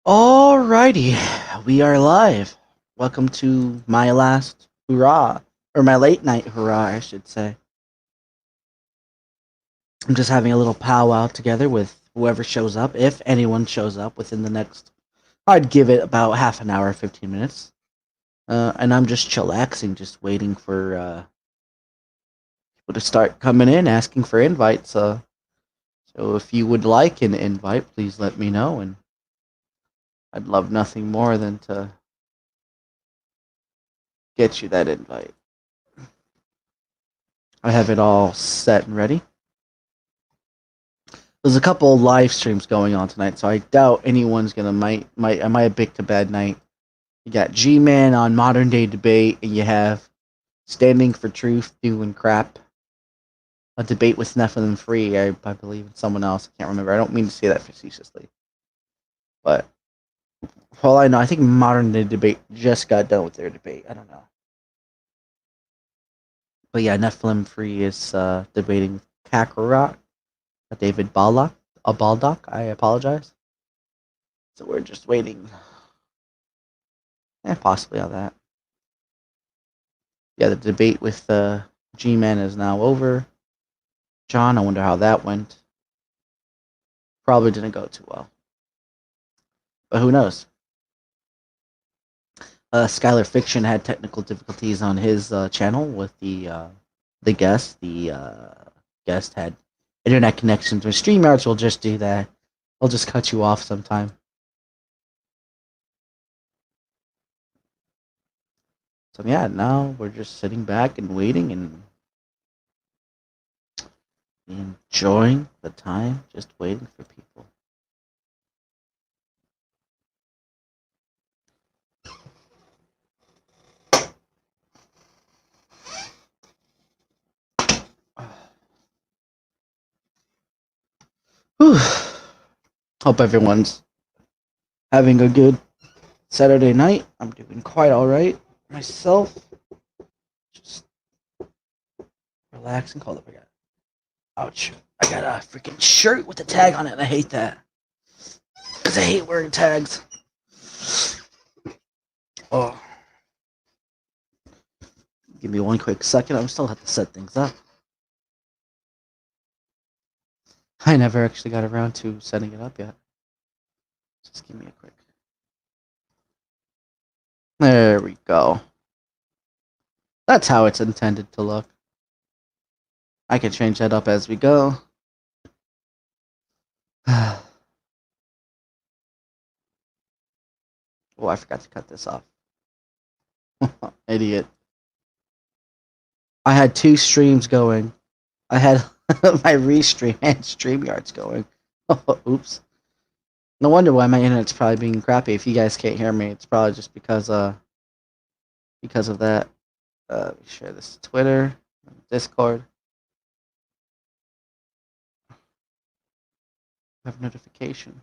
Alrighty, we are live. Welcome to my last hurrah, or my late night hurrah, I should say. I'm just having a little powwow together with whoever shows up, if anyone shows up within the next. I'd give it about half an hour, 15 minutes. And I'm just chillaxing, just waiting for people to start coming in, asking for invites. So if you would like an invite, please let me know, and I'd love nothing more than to get you that invite. I have it all set and ready. There's a couple of live streams going on tonight, so I doubt anyone's gonna I might have picked a bad night. You got G-Man on Modern Day Debate, and you have Standing for Truth doing crap. A debate with Nephilim Free, I believe, and someone else. I can't remember. I don't mean to say that facetiously, but for all I know, I think Modern Day Debate just got done with their debate. I don't know, but yeah, Nephilim Free is debating Kakarot, David Baldock. Baldock. I apologize. So we're just waiting. Possibly on that. Yeah, the debate with G-Man is now over. John, I wonder how that went. Probably didn't go too well. But who knows? Skylar Fiction had technical difficulties on his channel with the guest. The guest had internet connections with StreamYards. Will just do that. I'll just cut you off sometime. So yeah, now we're just sitting back and waiting and enjoying the time, just waiting for people. Whew. Hope everyone's having a good Saturday night. I'm doing quite alright myself. Just relaxing. Hold up, I got. Ouch. I got a freaking shirt with a tag on it, and I hate that. Because I hate wearing tags. Oh. Give me one quick second. I still have to set things up. I never actually got around to setting it up yet. Just give me a quick. There we go. That's how it's intended to look. I can change that up as we go. Oh, I forgot to cut this off. Idiot. I had two streams going. I had my restream and StreamYards going. Oops. No wonder why my internet's probably being crappy. If you guys can't hear me, it's probably just because of that. Share this to Twitter, Discord. I have notification.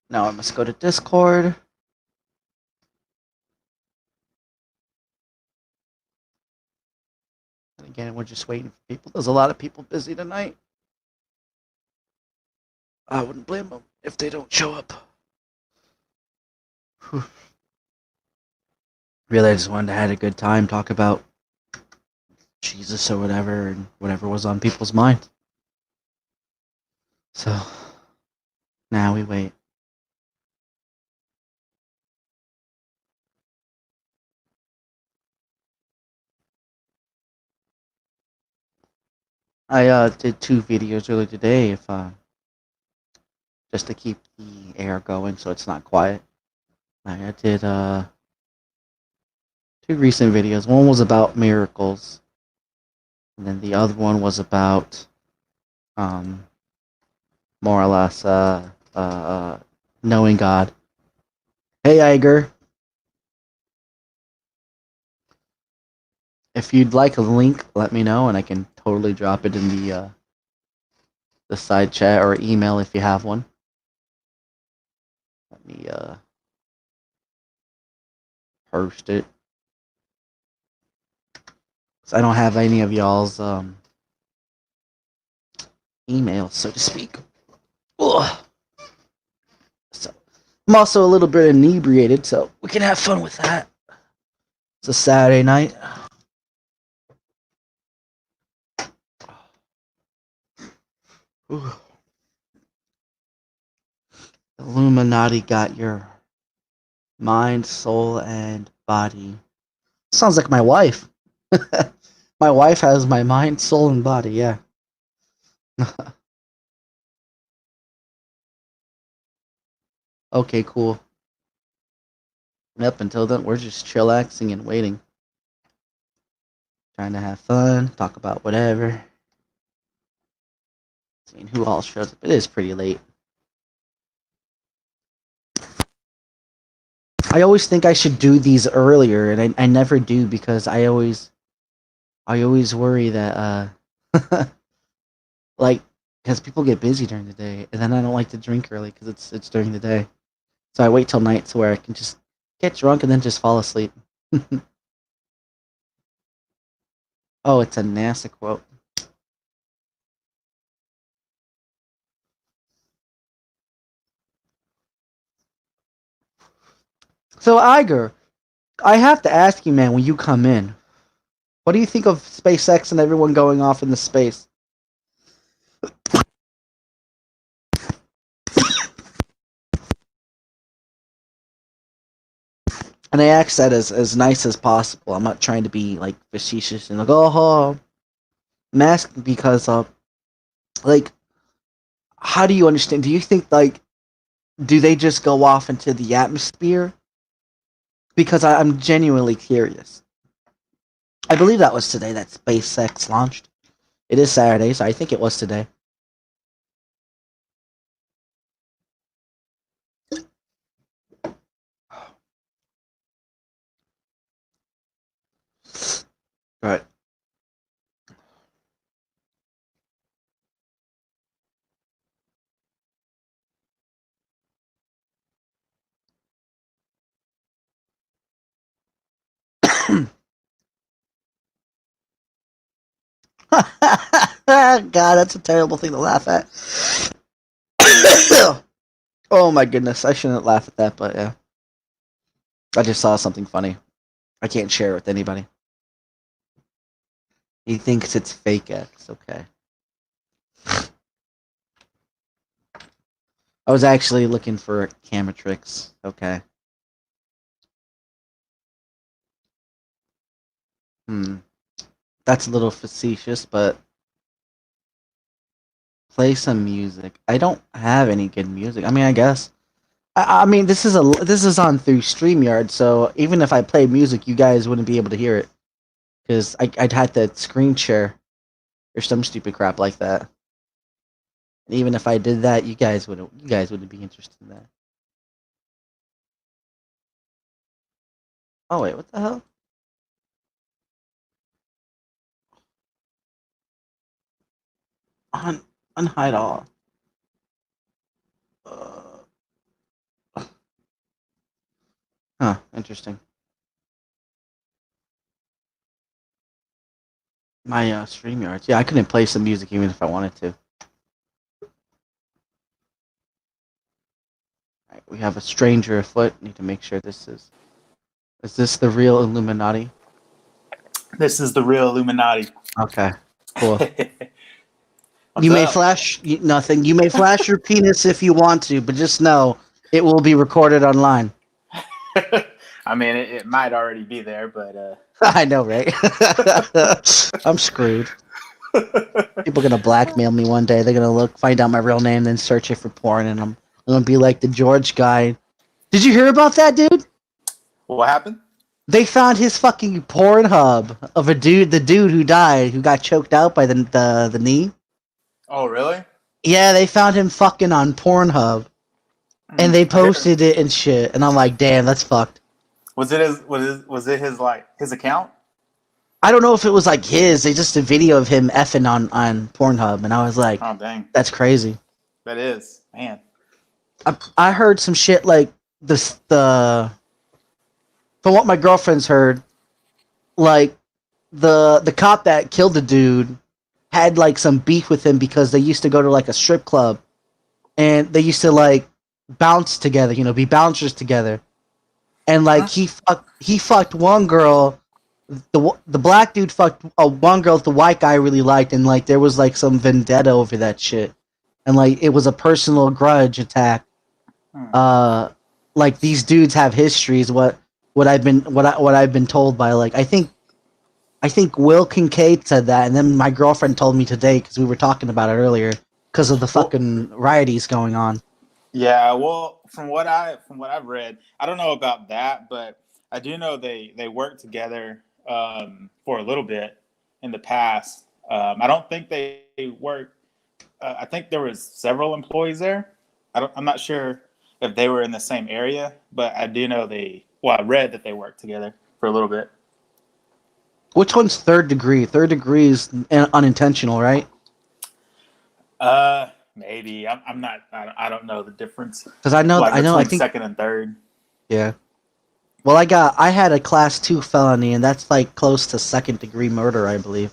Now I must go to Discord. And again, we're just waiting for people. There's a lot of people busy tonight. I wouldn't blame them if they don't show up. Really, I just wanted to have a good time, talk about Jesus or whatever, and whatever was on people's mind. So, now we wait. I did 2 videos earlier today, if just to keep the air going, so it's not quiet. I did 2 recent videos. One was about miracles, and then the other one was about more or less knowing God. Hey, Iger. If you'd like a link, let me know, and I can totally drop it in the side chat or email if you have one. Let me post it. So I don't have any of y'all's email, so to speak. Ugh. So I'm also a little bit inebriated, so we can have fun with that. It's a Saturday night. Ooh. Illuminati got your mind, soul, and body. Sounds like my wife. My wife has my mind, soul, and body, yeah. Okay, cool. Yep, until then, we're just chillaxing and waiting. Trying to have fun, talk about whatever. Seeing who all shows up. It is pretty late. I always think I should do these earlier, and I never do because I always worry that like because people get busy during the day, and then I don't like to drink early because it's during the day. So I wait till night to where I can just get drunk and then just fall asleep. Oh, it's a NASA quote. So Iger, I have to ask you, man, when you come in, what do you think of SpaceX and everyone going off into space? And I ask that as nice as possible. I'm not trying to be like facetious and like, oh, I'm asking because like, how do you understand? Do you think like, do they just go off into the atmosphere? Because I'm genuinely curious. I believe that was today that SpaceX launched. It is Saturday, so I think it was today. Right. God, that's a terrible thing to laugh at. Oh my goodness, I shouldn't laugh at that, but yeah. I just saw something funny. I can't share it with anybody. He thinks it's fake X, okay. I was actually looking for camera tricks, okay. That's a little facetious, but play some music. I don't have any good music. I mean, I guess. I mean, this is on through StreamYard, so even if I play music, you guys wouldn't be able to hear it because I'd have to screen share or some stupid crap like that. And even if I did that, you guys wouldn't be interested in that. Oh wait, what the hell? Un unhide all. Uh, huh, interesting. My StreamYards. Yeah, I couldn't play some music even if I wanted to. Alright, we have a stranger afoot. Need to make sure this is. Is this the real Illuminati? This is the real Illuminati. Okay, cool. You may flash nothing. You may flash your penis if you want to, but just know it will be recorded online. I mean, it might already be there, but I know, right? I'm screwed. People are gonna blackmail me one day. They're gonna find out my real name, then search it for porn, and I'm gonna be like the George guy. Did you hear about that, dude? What happened? They found his fucking Pornhub of the dude who died, who got choked out by the knee. Oh, really? Yeah, they found him fucking on Pornhub, and they posted it and shit. And I'm like, damn, that's fucked. Was it his account? I don't know if it was like his. They just a video of him effing on Pornhub, and I was like, oh dang, that's crazy. That is, man. I heard some shit like the from what my girlfriend's heard, like the cop that killed the dude had like some beef with him because they used to go to like a strip club, and they used to like bounce together, be bouncers together, and like he fucked one girl. The black dude fucked one girl that the white guy really liked, and like there was like some vendetta over that shit, and like it was a personal grudge attack. Like these dudes have histories. What I've been told by like I think Will Kincaid said that, and then my girlfriend told me today because we were talking about it earlier because of the fucking rioties going on. Yeah, well, from what I've read, I don't know about that, but I do know they worked together for a little bit in the past. I don't think they worked. I think there was several employees there. I'm not sure if they were in the same area, but I do know they. Well, I read that they worked together for a little bit. Which one's third degree? Third degree is unintentional, right? Maybe I'm not. I don't know the difference. Because I know, Like I between think, second and third. yeah. Well, I had a class 2 felony, and that's like close to second degree murder, I believe.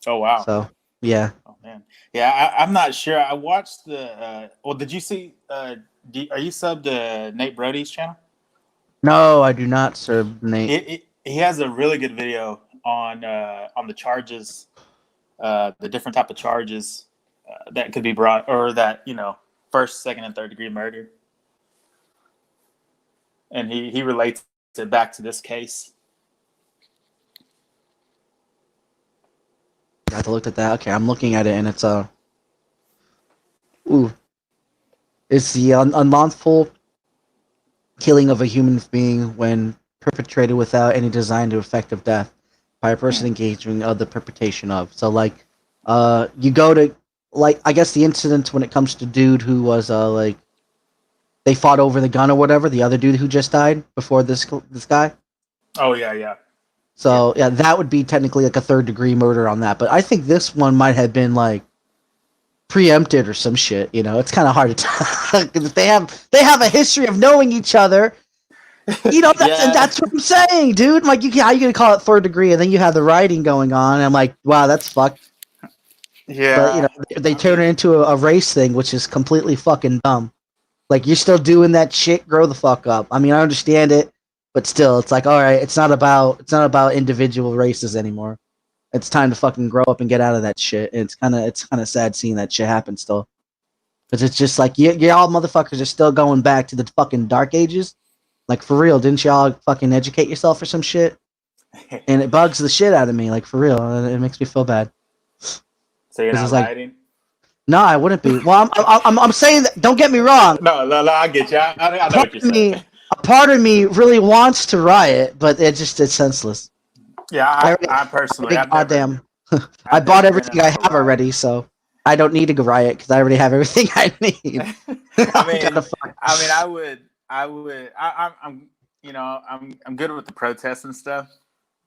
Oh wow. So, yeah. Oh man. Yeah, I'm not sure. I watched the. Well, did you see? Are you subbed to Nate Brody's channel? No, I do not, sir, Nate. He has a really good video on the charges, the different type of charges that could be brought, or that first, second, and third degree murder, and he relates it back to this case. I have to look at that. Okay, I'm looking at it, and it's it's the unlawful killing of a human being when perpetrated without any design to effective death by a person engaging of the perpetration of. So like, you go to like I guess the incident when it comes to dude who was like they fought over the gun or whatever. The other dude who just died before this guy. Oh yeah. So yeah, that would be technically like a third degree murder on that. But I think this one might have been like preempted or some shit. It's kind of hard to tell because they have a history of knowing each other. That's what I'm saying, dude. Like, how you gonna call it third degree, and then you have the writing going on. And I'm like, wow, that's fucked. Yeah. But they turn it into a race thing, which is completely fucking dumb. Like, you're still doing that shit. Grow the fuck up. I mean, I understand it, but still, it's like, all right, it's not about individual races anymore. It's time to fucking grow up and get out of that shit. And it's kind of sad seeing that shit happen still, because it's just like you all motherfuckers are still going back to the fucking dark ages. Like, for real, didn't y'all fucking educate yourself or some shit? And it bugs the shit out of me, like, for real. It makes me feel bad. So you're not writing? No, I wouldn't be. Well, I'm saying that. Don't get me wrong. No, I get you. I know what you're saying. A part of me really wants to riot, but it's senseless. Yeah, I personally, goddamn, I bought everything I have already, so I don't need to go riot because I already have everything I need. I'm good with the protests and stuff.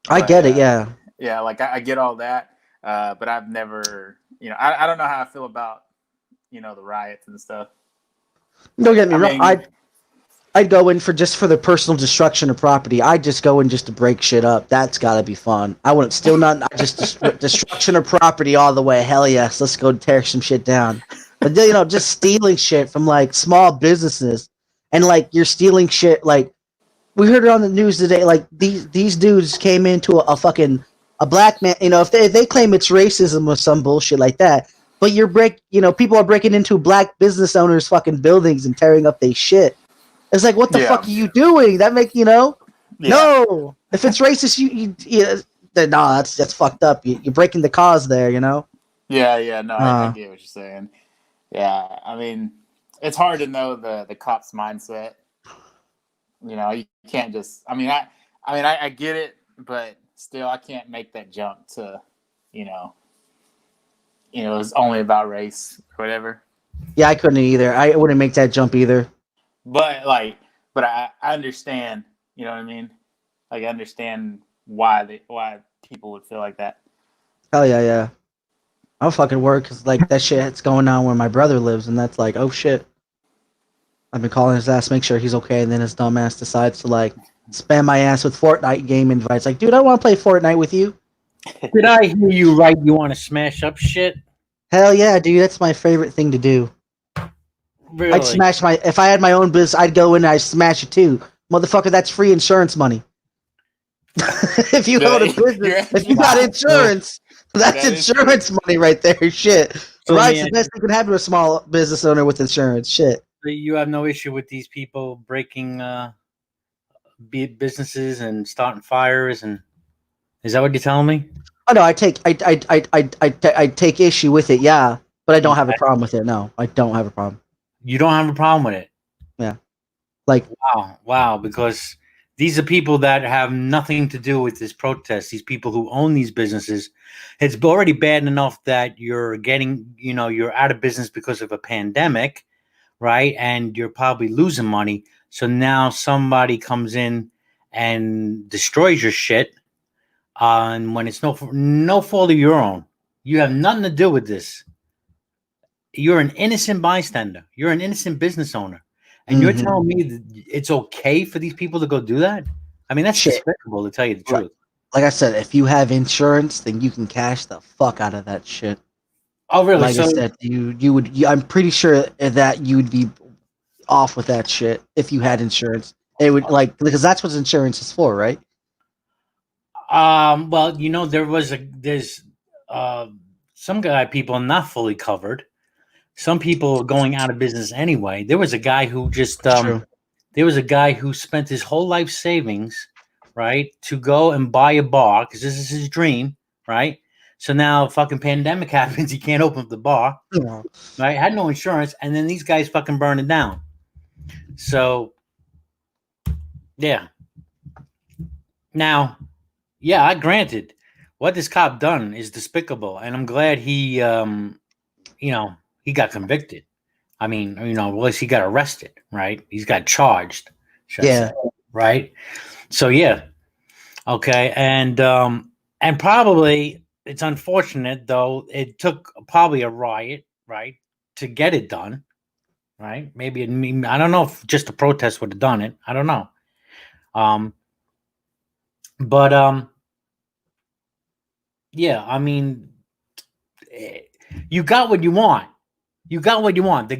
I get it, yeah. Yeah, like I get all that, but I've never, I don't know how I feel about, the riots and stuff. Don't get me wrong. I'd go in for the personal destruction of property. I'd just go in just to break shit up. That's gotta be fun. I wouldn't still not just destruction of property all the way. Hell yes, let's go tear some shit down. But just stealing shit from like small businesses, and like you're stealing shit. Like we heard it on the news today. Like these dudes came into a black man. If they claim it's racism or some bullshit like that. But people are breaking into black business owners' fucking buildings and tearing up their shit. It's like, what the fuck are you doing? That No. If it's racist, that's fucked up. You're breaking the cause there, Yeah, no, I get what you're saying. Yeah, I mean, it's hard to know the cop's mindset. You can't just. I mean, I get it, but still, I can't make that jump to, it's only about race or whatever. Yeah, I couldn't either. I wouldn't make that jump either. But I understand, you know what I mean? Like, I understand why people would feel like that. Hell yeah. I'll fucking work because like that shit's going on where my brother lives, and that's like, oh shit. I've been calling his ass, make sure he's okay, and then his dumb ass decides to like spam my ass with Fortnite game invites. Like, dude, I want to play Fortnite with you. Did I hear you right? You want to smash up shit? Hell yeah, dude. That's my favorite thing to do. Really? I'd smash if I had my own business, I'd go in and I'd smash it too. Motherfucker, that's free insurance money. If you own a business, if you got insurance, that's insurance money right there. Shit. So Right, the best thing can happen to a small business owner with insurance. Shit. You have no issue with these people breaking businesses and starting fires, and is that what you're telling me? Oh no, I take issue with it, yeah, but I don't have a problem with it. No, I don't have a problem. You don't have a problem with it? Yeah. Like wow, because these are people that have nothing to do with this protest. These people who own these businesses. It's already bad enough that you're getting, you're out of business because of a pandemic, right? And you're probably losing money. So now somebody comes in and destroys your shit. And when it's no fault of your own, you have nothing to do with this. You're an innocent bystander. You're an innocent business owner. And you're telling me that it's okay for these people to go do that? I mean, that's despicable, to tell you the truth. Like I said, if you have insurance, then you can cash the fuck out of that shit. Oh, really? Like I said, you would. I'm pretty sure that you would be off with that shit if you had insurance. It would because that's what insurance is for, right? Well, there's some people not fully covered. Some people are going out of business anyway. There was a guy who just there was a guy who spent his whole life savings, right, to go and buy a bar because this is his dream, right? So now fucking pandemic happens, he can't open up the bar, right? Had no insurance, and then these guys fucking burn it down. So, yeah. Now, yeah, granted, what this cop done is despicable, and I'm glad he, he got convicted. I mean, at least he got arrested, right? He's got charged, right? So yeah, okay, and probably it's unfortunate though. It took probably a riot, right, to get it done, right? Maybe I don't know if just a protest would have done it. I don't know, but yeah, I mean, you got what you want. You got what you want. The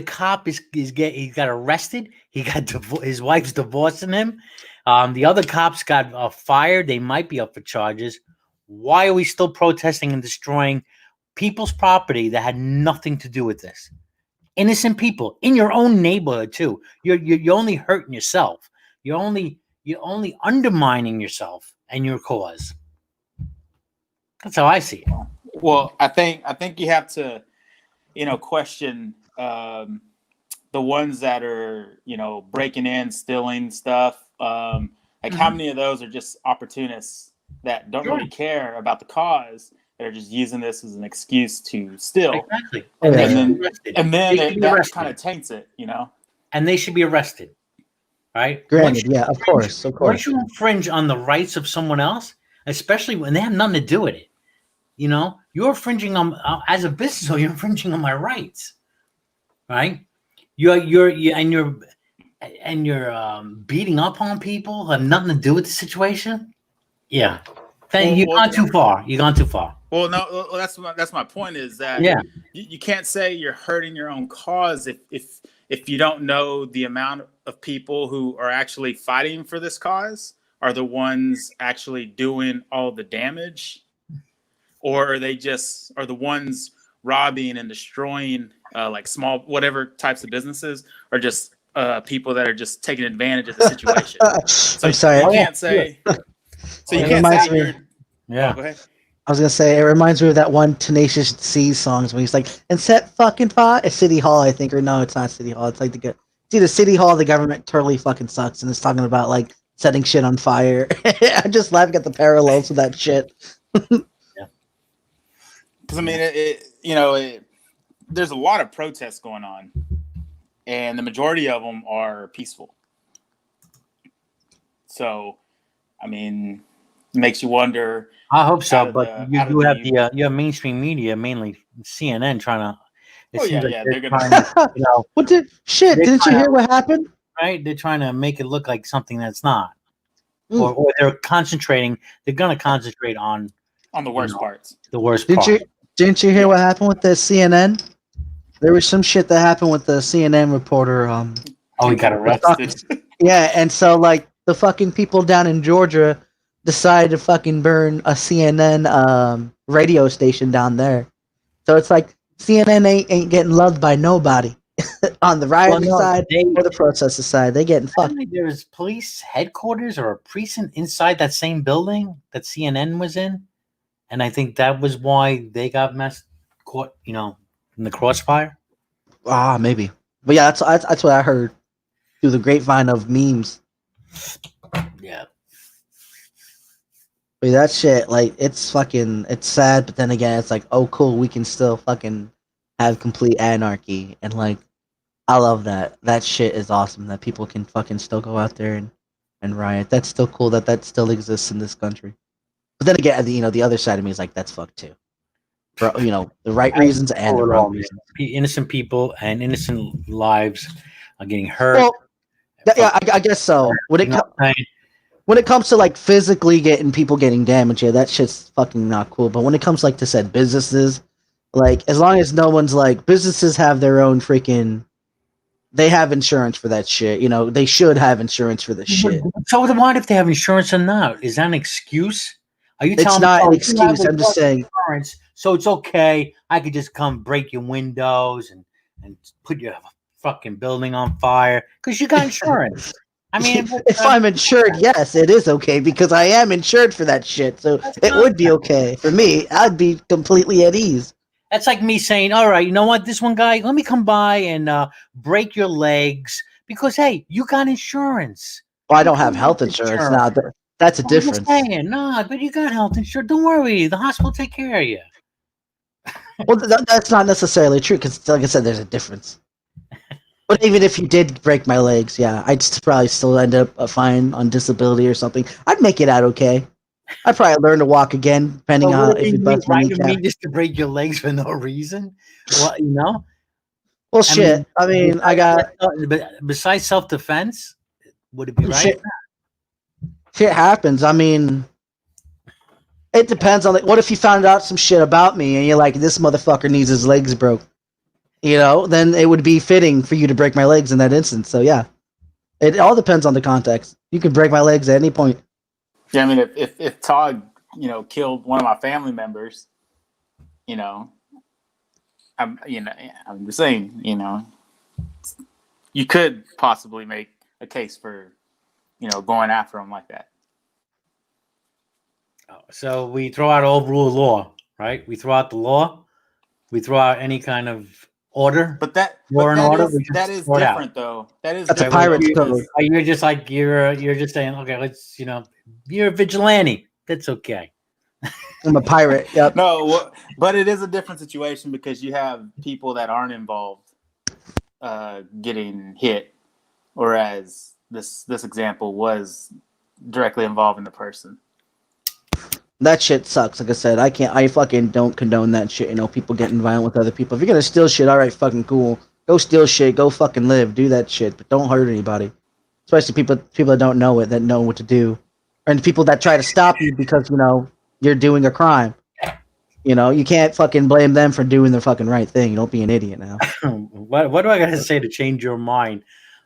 cop he got arrested. He got his wife's divorcing him. The other cops got fired. They might be up for charges. Why are we still protesting and destroying people's property that had nothing to do with this? Innocent people in your own neighborhood too. You're only hurting yourself. You're only undermining yourself and your cause. That's how I see it. Well, I think you have to, question the ones that are, breaking in, stealing stuff. How many of those are just opportunists that don't really care about the cause? They're just using this as an excuse to steal. Exactly. And then that kind of taints it, And they should be arrested, right? Granted, of course. Once you infringe on the rights of someone else, especially when they have nothing to do with it, you're infringing on, as a business owner, you're infringing on my rights, right? You're beating up on people who have nothing to do with the situation. Yeah, you've gone too far. You've gone too far. Well, no, that's my point. Is that you can't say you're hurting your own cause if you don't know the amount of people who are actually fighting for this cause are the ones actually doing all the damage. Or are they just are the ones robbing and destroying like small whatever types of businesses, or just people that are just taking advantage of the situation? So I'm sorry. You can't say. So you can't say you're. Yeah. Go ahead. I was gonna say it reminds me of that one Tenacious D songs when he's like, "And set fucking fire at City Hall," I think, or no, it's not City Hall. It's like it's either City Hall. The government totally fucking sucks, and it's talking about like setting shit on fire. I'm just laughing at the parallels with that shit. Because I mean, there's a lot of protests going on, and the majority of them are peaceful. So, I mean, it makes you wonder. I hope so, but you have mainstream media, mainly CNN, trying to. They're gonna. What did shit? Didn't you hear what happened? Right, they're trying to make it look like something that's not, or they're concentrating. They're going to concentrate on On the worst parts. The worst Didn't part. you hear what happened with the CNN? There was some shit that happened with the CNN reporter. Oh, he got arrested. Yeah, and so like the fucking people down in Georgia decided to fucking burn a CNN radio station down there. So it's like CNN ain't getting loved by nobody on the rioting side or the protester side. They getting fucked. There was police headquarters or a precinct inside that same building that CNN was in, and I think that was why they got caught, you know, in the crossfire. Ah, maybe. But yeah, that's what I heard through the grapevine of memes. Yeah. But that shit, like, it's sad, but then again, it's like, oh, cool, we can still fucking have complete anarchy. And, like, I love that. That shit is awesome, that people can fucking still go out there and riot. That's still cool that still exists in this country. But then again, you know, the other side of me is like, that's fucked too. For, you know, the right reasons and the wrong reasons. Innocent people and innocent lives are getting hurt. Well, yeah, I guess so. When it comes to like physically people getting damaged, yeah, that shit's fucking not cool. But when it comes like to said businesses, like as long as no one's like businesses have their own freaking, they have insurance for that shit. You know, they should have insurance for this shit. So what if they have insurance or not? Is that an excuse? Are you telling me? It's not an excuse. I'm just saying. Insurance, so it's okay. I could just come break your windows and put your fucking building on fire because you got insurance. I mean, if I'm insured, yes, it is okay because I am insured for that shit. So it would be okay for me. I'd be completely at ease. That's like me saying, all right, you know what? This one guy, let me come by and break your legs because, hey, you got insurance. Well, I don't have health insurance now. That's a difference. No, but you got health insurance. Don't worry. The hospital will take care of you. Well, that's not necessarily true because, like I said, there's a difference. But even if you did break my legs, yeah, I'd probably still end up fine on disability or something. I'd make it out okay. I'd probably learn to walk again, depending on if you bust my kneecap. Just to break your legs for no reason? Well, you know? Well, shit. I mean, I got... Besides self-defense, would it be right? Shit happens. I mean... It depends on... what if you found out some shit about me and you're like, this motherfucker needs his legs broke? You know, then it would be fitting for you to break my legs in that instance. So yeah, it all depends on the context. You can break my legs at any point. Yeah, I mean, if Todd, you know, killed one of my family members, you know, I'm just saying, you know, you could possibly make a case for, you know, going after him like that. So we throw out all rule of law, right? We throw out the law. We throw out any kind of order, but that is different though. That's a pirate's code. You're just like you're just saying, okay, let's, you know, you're a vigilante. That's okay. I'm a pirate. Yep. No, but it is a different situation because you have people that aren't involved getting hit, whereas this example was directly involving the person. That shit sucks. Like I said, I fucking don't condone that shit. You know, people getting violent with other people. If you're gonna steal shit, all right, fucking cool. Go steal shit. Go fucking live. Do that shit, but don't hurt anybody. Especially people that don't know it, that know what to do, and people that try to stop you because you know you're doing a crime. You know, you can't fucking blame them for doing the fucking right thing. Don't be an idiot now. What do I gotta say to change your mind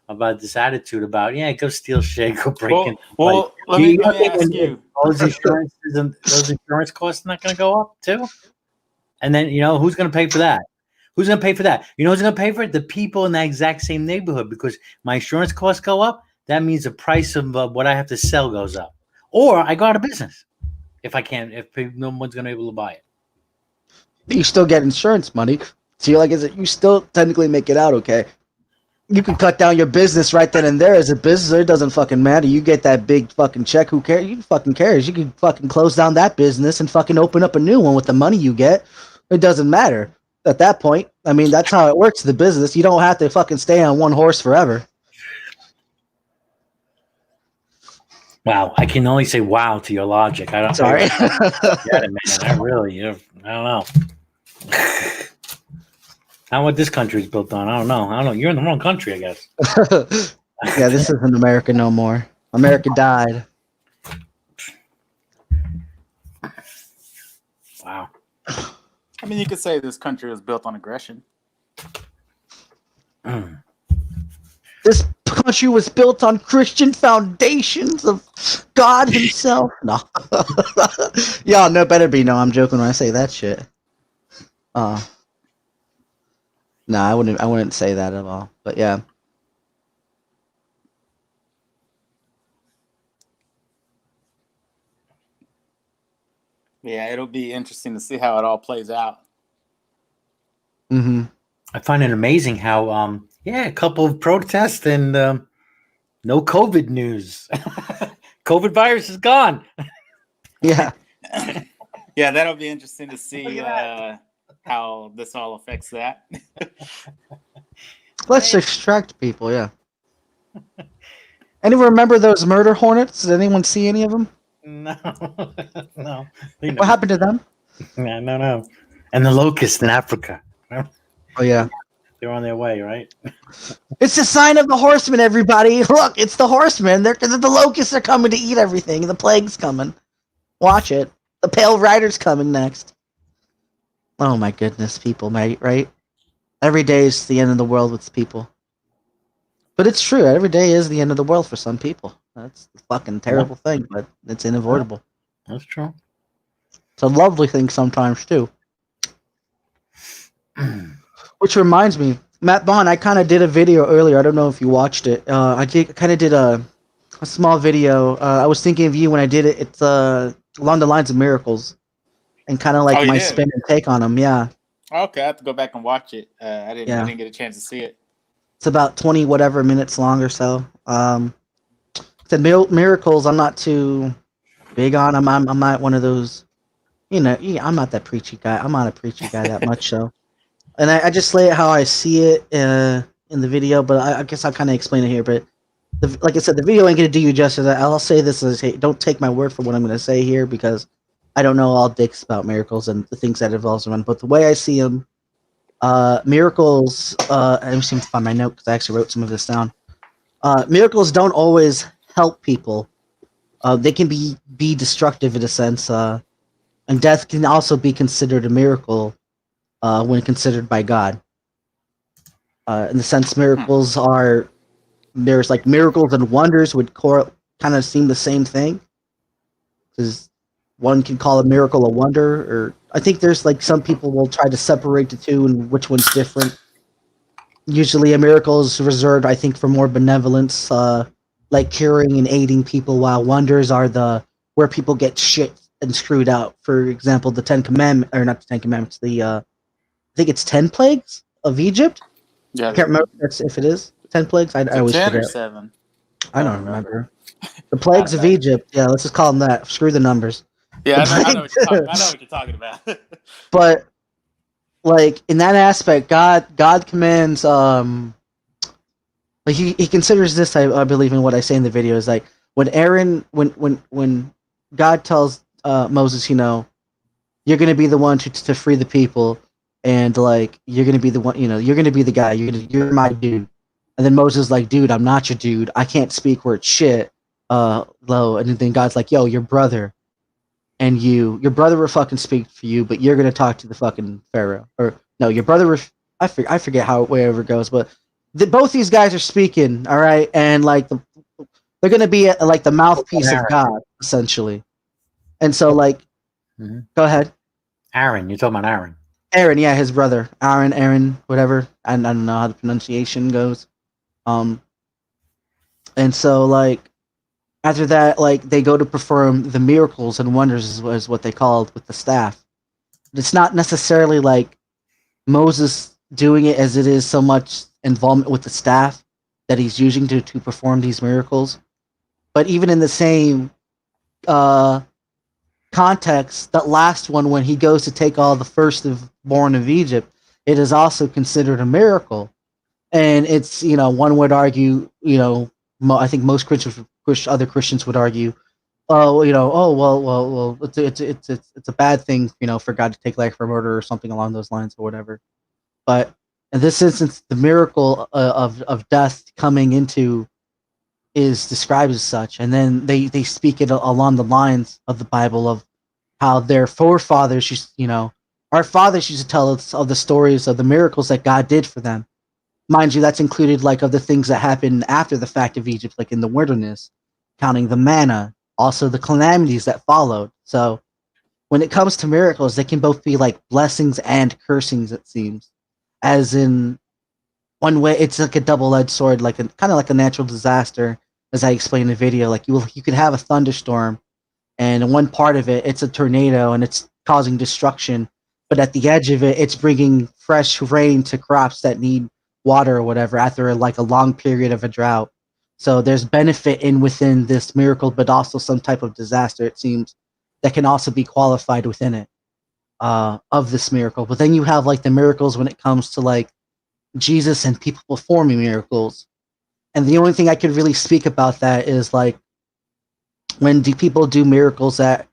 about this attitude about go steal shit, go break in? Well, let me ask you. Those insurance costs not going to go up too? And then, you know, who's going to pay for that? Who's going to pay for that? You know who's going to pay for it? The people in that exact same neighborhood, because my insurance costs go up. That means the price of what I have to sell goes up. Or I go out of business if no one's going to be able to buy it. You still get insurance money. So you're like, you still technically make it out okay. You can cut down your business right then and there as a business. It doesn't fucking matter. You get that big fucking check. Who cares? You fucking cares. You can fucking close down that business and fucking open up a new one with the money you get. It doesn't matter at that point. I mean, that's how it works. The business. You don't have to fucking stay on one horse forever. Wow, I can only say wow to your logic. I don't. Sorry. I get it, man. I don't know. Not what this country is built on. I don't know. You're in the wrong country, I guess. Yeah, this isn't America no more. America died. I mean, you could say this country was built on aggression. This country was built on Christian foundations of God Himself. No, y'all know better be. No, I'm joking when I say that shit. No, I wouldn't. I wouldn't say that at all. But yeah. Yeah, it'll be interesting to see how it all plays out. Mm-hmm. I find it amazing how, a couple of protests and no COVID news. COVID virus is gone. Yeah. Yeah, that'll be interesting to see how this all affects that. Let's extract people. Yeah. Anyone remember those murder hornets? Did anyone see any of them? No, no. What happened to them? No. And the locusts in Africa. Oh yeah. They're on their way, right? It's a sign of the horsemen, everybody. Look, it's the horsemen. The locusts are coming to eat everything. The plague's coming. Watch it. The pale rider's coming next. Oh my goodness, people, mate, right? Every day is the end of the world with people. But it's true. Every day is the end of the world for some people. That's a fucking terrible thing, but it's unavoidable. That's true. It's a lovely thing sometimes, too. Which reminds me, Matt Bond, I kind of did a video earlier. I don't know if you watched it. I kind of did a small video. I was thinking of you when I did it. It's along the lines of miracles. And kind of like my spin and take on them, yeah. Okay, I have to go back and watch it. I didn't get a chance to see it. It's about 20 whatever minutes long or so. The miracles I'm not too big on. I'm not one of those, I'm not that preachy guy. I'm not a preachy guy that much, so. And I just lay it how I see it in the video, but I guess I'll kind of explain it here. But like I said, the video ain't going to do you justice. I'll say this as, hey, don't take my word for what I'm going to say here, because I don't know all dicks about miracles and the things that involves around. But the way I see them, miracles, I just seem to find my note because I actually wrote some of this down. Miracles don't always help people. They can be destructive in a sense, and death can also be considered a miracle when considered by God. In the sense, miracles are, there's like miracles and wonders would kind of seem the same thing, because one can call a miracle a wonder, or I think there's like some people will try to separate the two and which one's different. Usually a miracle is reserved, I think, for more benevolence, like curing and aiding people, while wonders are where people get shit and screwed out. For example, the Ten Commandments, or not the Ten Commandments, I think it's 10 plagues of Egypt. Yeah, I can't remember if it is 10 plagues. I always 10 forget. or 7. I don't remember. The plagues of Egypt. Yeah, let's just call them that. Screw the numbers. Yeah, I know what you're talking about. But like in that aspect, God commands. Like he considers this. I believe in what I say in the video is like when when God tells Moses, you're going to be the one to free the people, and like you're going to be the one, you're going to be the guy. You're my dude. And then Moses is like, dude, I'm not your dude. I can't speak word shit. Low. And then God's like, yo, your brother. And your brother will fucking speak for you, but you're gonna talk to the fucking Pharaoh. Or no, your brother. I forget how it way over goes, but both these guys are speaking, all right, and like they're gonna be like the mouthpiece of God, essentially. And so, like, Go ahead. Aaron, you're talking about Aaron. Aaron, yeah, his brother, Aaron, whatever. I don't know how the pronunciation goes. And so like. After that, like they go to perform the miracles and wonders is what they called with the staff. It's not necessarily like Moses doing it as it is so much involvement with the staff that he's using to perform these miracles. But even in the same context, that last one when he goes to take all the firstborn of Egypt, it is also considered a miracle. And it's, one would argue, I think most other Christians would argue, it's a bad thing, for God to take life for murder or something along those lines or whatever. But in this instance, the miracle of death coming into is described as such, and then they speak it along the lines of the Bible of how their forefathers, our fathers used to tell us of the stories of the miracles that God did for them. Mind you, that's included like of the things that happened after the fact of Egypt, like in the wilderness, counting the manna, also the calamities that followed. So when it comes to miracles, they can both be like blessings and cursings, it seems. As in one way, it's like a double-edged sword, like kind of like a natural disaster, as I explained in the video. Like you could have a thunderstorm, and in one part of it, it's a tornado and it's causing destruction. But at the edge of it, it's bringing fresh rain to crops that need water or whatever after like a long period of a drought. So there's benefit in within this miracle, but also some type of disaster. It seems that can also be qualified within it of this miracle. But then you have like the miracles when it comes to like Jesus and people performing miracles. And the only thing I could really speak about that is like when do people do miracles that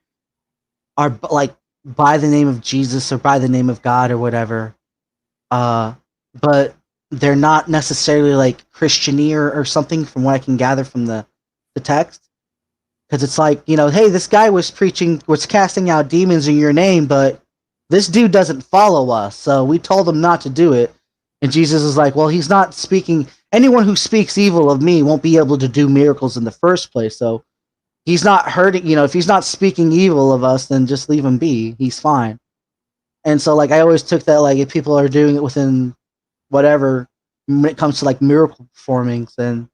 are like by the name of Jesus or by the name of God or whatever, but they're not necessarily like Christiany or something from what I can gather from the text. Because it's like, you know, hey, this guy was casting out demons in your name, but this dude doesn't follow us, so we told him not to do it. And Jesus is like, well, he's not speaking. Anyone who speaks evil of me won't be able to do miracles in the first place. So he's not hurting, you know, if he's not speaking evil of us, then just leave him be. He's fine. And so, like, I always took that, like, if people are doing it within whatever, when it comes to, like, miracle performings, then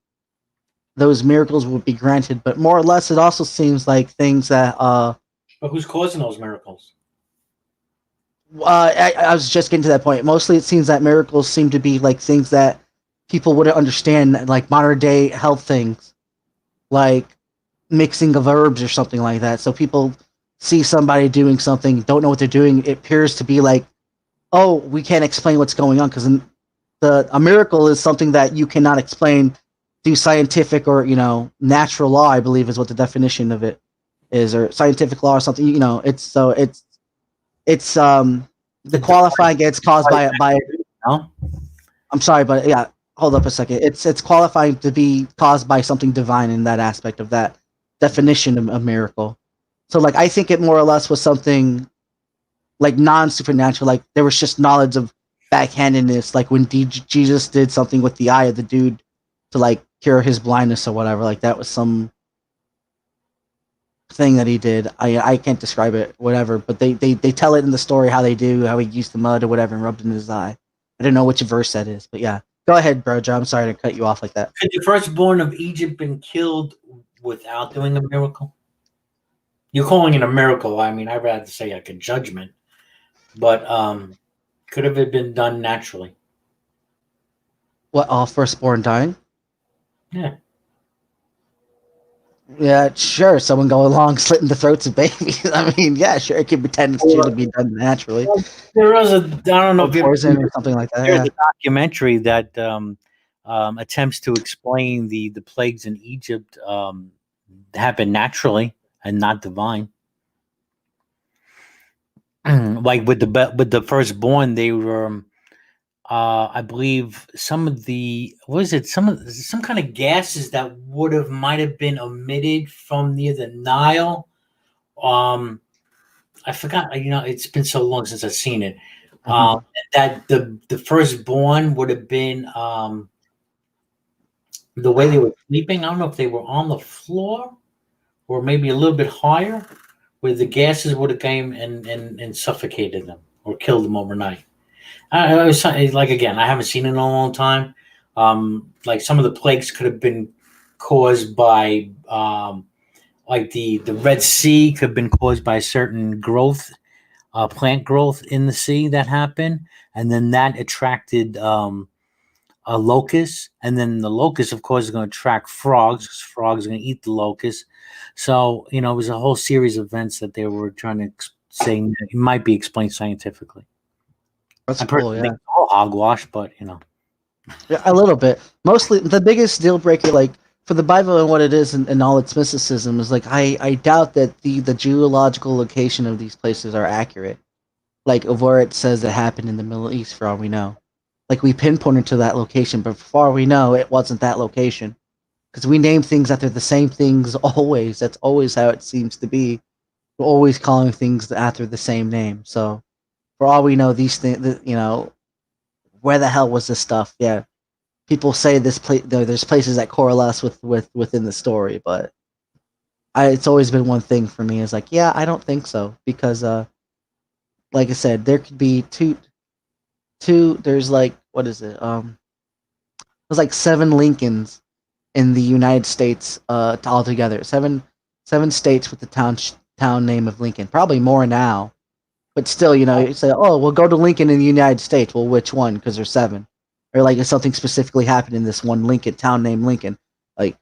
those miracles would be granted. But more or less, it also seems like things that, But who's causing those miracles? I was just getting to that point. Mostly it seems that miracles seem to be, like, things that people wouldn't understand, like, modern-day health things. Like, mixing of herbs or something like that. So people see somebody doing something, don't know what they're doing. It appears to be like, oh, we can't explain what's going on because a miracle is something that you cannot explain through scientific or, you know, natural law, I believe is what the definition of it is, or scientific law or something. You know, it's the qualifying gets caused by. No? I'm sorry, but yeah, hold up a second. It's qualifying to be caused by something divine in that aspect of that definition of miracle. So like I think it more or less was something like non-supernatural, like there was just knowledge of backhandedness, like when Jesus did something with the eye of the dude to like cure his blindness or whatever, like that was some thing that he did. I can't describe it, whatever, but they tell it in the story how they do, how he used the mud or whatever and rubbed it in his eye. I don't know which verse that is, but yeah. Go ahead, bro, Joe. I'm sorry to cut you off like that. Could the firstborn of Egypt been killed without doing a miracle? You're calling it a miracle. I mean, I'd rather say like a judgment, but could have it been done naturally? What, all firstborn dying? Yeah. Yeah, sure. Someone go along slitting the throats of babies. I mean, yeah, sure. It can pretend it's to be done naturally. There was I don't know if poison or something like that. There's Yeah. a documentary that attempts to explain the plagues in Egypt happen naturally and not divine. Like with the firstborn, they were, I believe, some of the some kind of gases that might have been emitted from near the Nile. I forgot. You know, it's been so long since I've seen it. That the firstborn would have been the way they were sleeping. I don't know if they were on the floor or maybe a little bit higher, where the gases would have came and suffocated them or killed them overnight. I was like, again, I haven't seen it in a long time. Like some of the plagues could have been caused by like the Red Sea could have been caused by a certain growth, plant growth in the sea that happened, and then that attracted a locust, and then the locust, of course, is going to attract frogs because frogs are going to eat the locust. So, you know, it was a whole series of events that they were trying to say it might be explained scientifically. That's cool, yeah. Think it's all hogwash, but, you know. Yeah, a little bit. Mostly, the biggest deal breaker, like, for the Bible and what it is and all its mysticism is, like, I doubt that the geological location of these places are accurate. Like, of where it says it happened in the Middle East, for all we know. Like, we pinpointed to that location, but for far we know, it wasn't that location. Because we name things that they're the same things always. That's always how it seems to be. We're always calling things after the same name. So, for all we know, these things, where the hell was this stuff? Yeah, people say this place. There's places that correlate with within the story, but it's always been one thing for me is like, yeah, I don't think so because, like I said, there could be two. There's like what is it? There's like 7 Lincolns in the United States, altogether. Seven states with the town name of Lincoln. Probably more now, but still, you say, oh, we'll go to Lincoln in the United States. Well, which one? Because there's 7, or like if something specifically happened in this one Lincoln town named Lincoln, like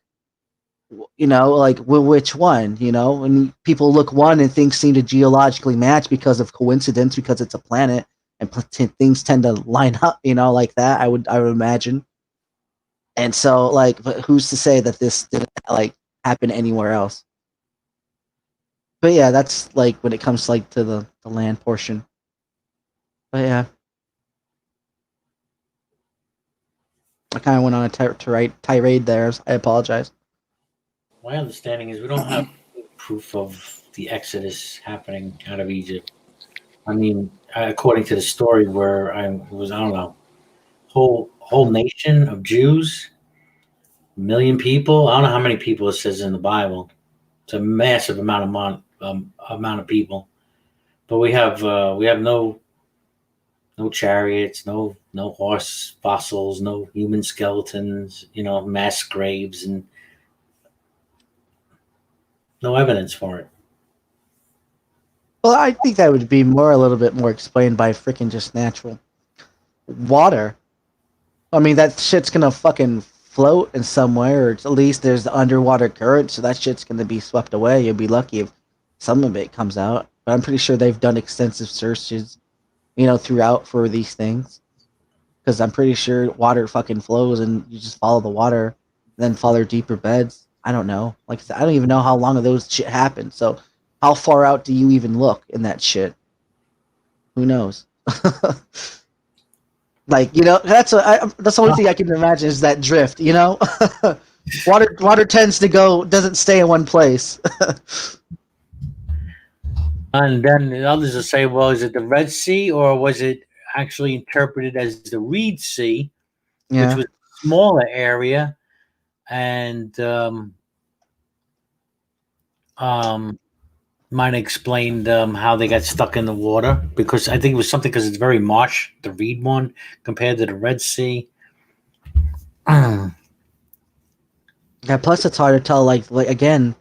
like well, which one? And people look one and things seem to geologically match because of coincidence, because it's a planet, and things tend to line up, like that. I would imagine. And so, like, but who's to say that this didn't like happen anywhere else? But yeah, that's like when it comes like to the land portion. But yeah, I kind of went on a tirade there. I apologize. My understanding is we don't have proof of the Exodus happening out of Egypt. I mean, according to the story, where I don't know, whole nation of Jews, 1,000,000 people. I don't know how many people it says in the Bible. It's a massive amount of people. But we have no chariots, no horse fossils, no human skeletons, mass graves, and no evidence for it. Well, I think that would be a little bit more explained by freaking just natural water. I mean, that shit's gonna fucking float in some way, or at least there's the underwater current, so that shit's gonna be swept away. You'll be lucky if some of it comes out. But I'm pretty sure they've done extensive searches, throughout for these things. Because I'm pretty sure water fucking flows, and you just follow the water, and then follow deeper beds. I don't know. Like I said, I don't even know how long of those shit happened. So, how far out do you even look in that shit? Who knows? Like, that's the only thing I can imagine is that drift. Water tends to doesn't stay in one place. And then the others will say, well, is it the Red Sea, or was it actually interpreted as the Reed Sea, which Yeah. was a smaller area, and might have explained how they got stuck in the water, because I think it was something because it's very marsh, the Reed one, compared to the Red Sea. Yeah. Plus, it's hard to tell. Like again,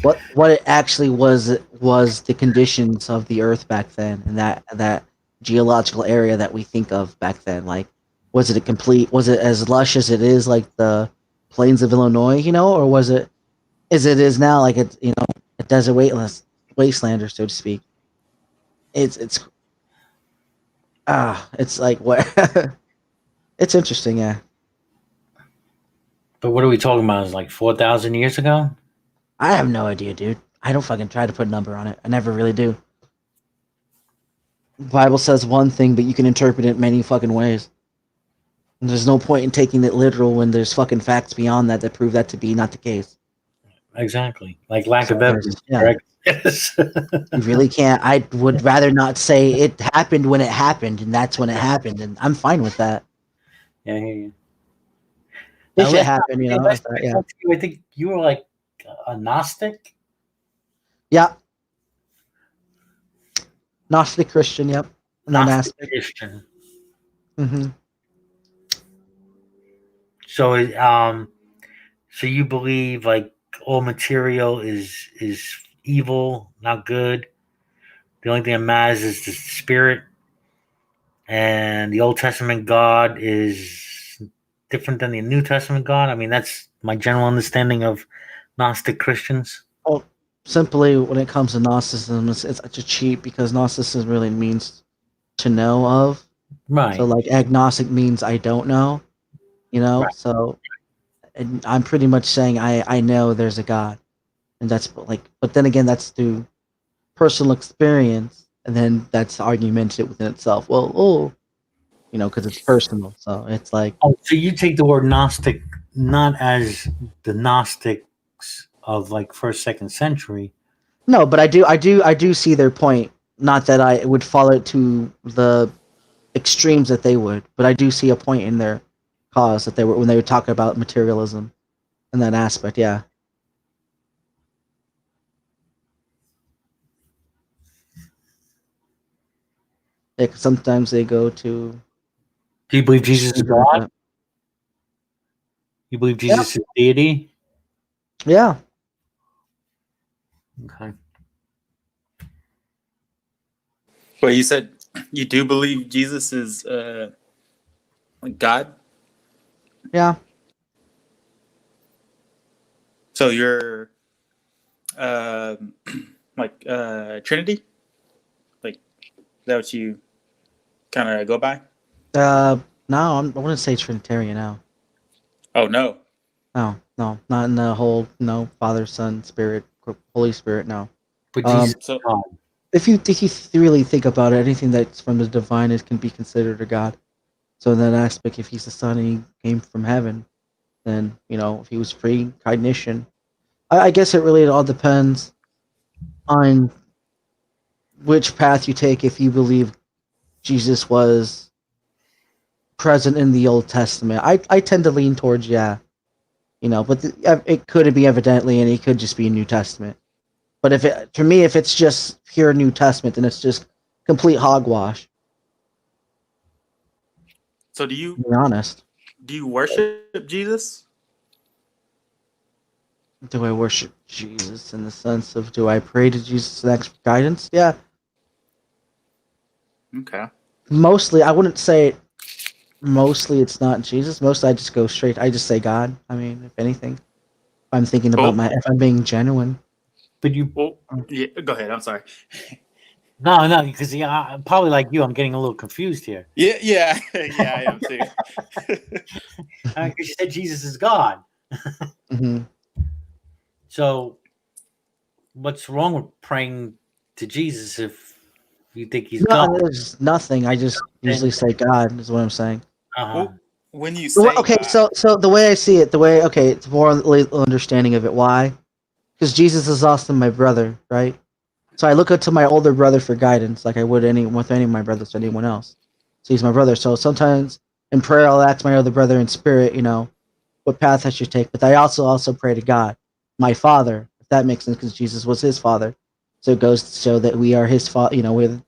what it actually was the conditions of the Earth back then, and that geological area that we think of back then. Like, was it as lush as it is, like the plains of Illinois, or was it as it is now, like it's a desert wastelander, so to speak. It's like what it's interesting, yeah. But what are we talking about? Is like 4,000 years ago? I have no idea, dude. I don't fucking try to put a number on it. I never really do. The Bible says one thing, but you can interpret it many fucking ways. And there's no point in taking it literal when there's fucking facts beyond that prove that to be not the case. Exactly. Like lack of evidence. Yeah. Correct? Yes. You really can't. I would rather not say it happened when it happened, and that's when it happened, and I'm fine with that. Yeah, I hear you. If it happened, yeah. I think you were like a Gnostic. Yeah. Gnostic Christian, yep. Gnostic Christian. Mm-hmm. So you believe like all material is evil, not good. The only thing that matters is the spirit, and the Old Testament God is different than the New Testament God. I mean, that's my general understanding of Gnostic Christians. Well, simply when it comes to Gnosticism, it's such a cheat because Gnosticism really means to know of. Right. So like agnostic means I don't know, Right. So and I'm pretty much saying I know there's a God, and that's like, but then again, that's through personal experience, and then that's argumented within itself. Well, because it's personal, so it's like. Oh, so you take the word Gnostic not as the Gnostics of like 1st, 2nd century. No, but I do see their point Not that I would follow it to the extremes that they would, but I do see a point in their cause that they were when they were talking about materialism and that aspect. Yeah, yeah 'cause sometimes they go to Do you believe Jesus is extremes like God? that. You believe Yeah, Jesus is deity? yeah, Okay. Well, you said you do believe Jesus is God, yeah. so you're uh, like Trinity. Like, is that what you kind of go by? No, I wouldn't say Trinitarian now. Oh no. No, no, not in the whole no Father, Son, Spirit, Holy Spirit. No. But Jesus Um, is So God. if you really think about it, anything that's from the divine is can be considered a god. So in that aspect, if he's the son and he came from heaven, then if he was free cognition, I guess it all depends on which path you take. If you believe Jesus was present in the Old Testament, I tend to lean towards yeah, but it could be evidently, and it could just be a New Testament. But for me, if it's just pure New Testament, then it's just complete hogwash. so To be honest, do you worship Jesus? do I worship Jesus in the sense of do I pray to Jesus next for guidance? Yeah, Okay. mostly. I wouldn't say mostly it's not Jesus. Mostly I just go straight. I just say God. I mean, if anything, if I'm thinking about Oh, if I'm being genuine. But you well, yeah. Go ahead. I'm sorry. no, because probably like you, I'm getting a little confused here. Yeah, yeah, yeah. I am too. Because you said Jesus is God. Hmm. So what's wrong with praying to Jesus if you think he's No, God? there's nothing. I just usually Then say God is what I'm saying. uh-huh. Well, when you Well, say okay, God, so the way I see it, it's more understanding of it. Why? Because Jesus is also my brother, right? So I look up to my older brother for guidance, like I would with any of my brothers or anyone else. So he's my brother. So sometimes in prayer, I'll ask my other brother in spirit, what path I should take. But I also pray to God, my Father, if that makes sense, because Jesus was his father. So it goes to show that we are his father. We're the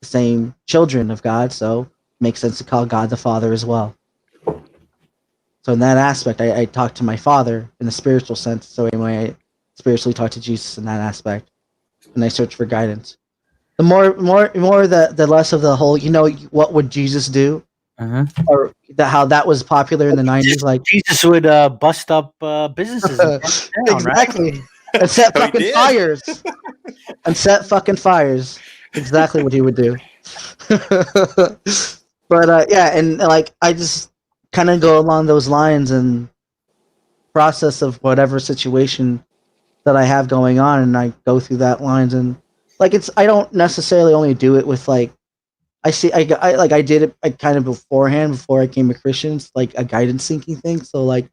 same children of God. So it makes sense to call God the Father as well. So in that aspect, I talk to my Father in the spiritual sense. So anyway, I spiritually talk to Jesus in that aspect, and I search for guidance. The more the less of the whole, what would Jesus do, Uh-huh. or how that was popular in the '90s, like Jesus would bust up businesses and burn them down, right? exactly, and set oh, he fucking did. fires, and set fucking fires. Exactly what he would do. But yeah, and like I just kind of go along those lines and process of whatever situation that I have going on, and I go through that lines and like I don't necessarily only do it with like I did it I kind of beforehand before I became a Christian. It's like a guidance seeking thing. So like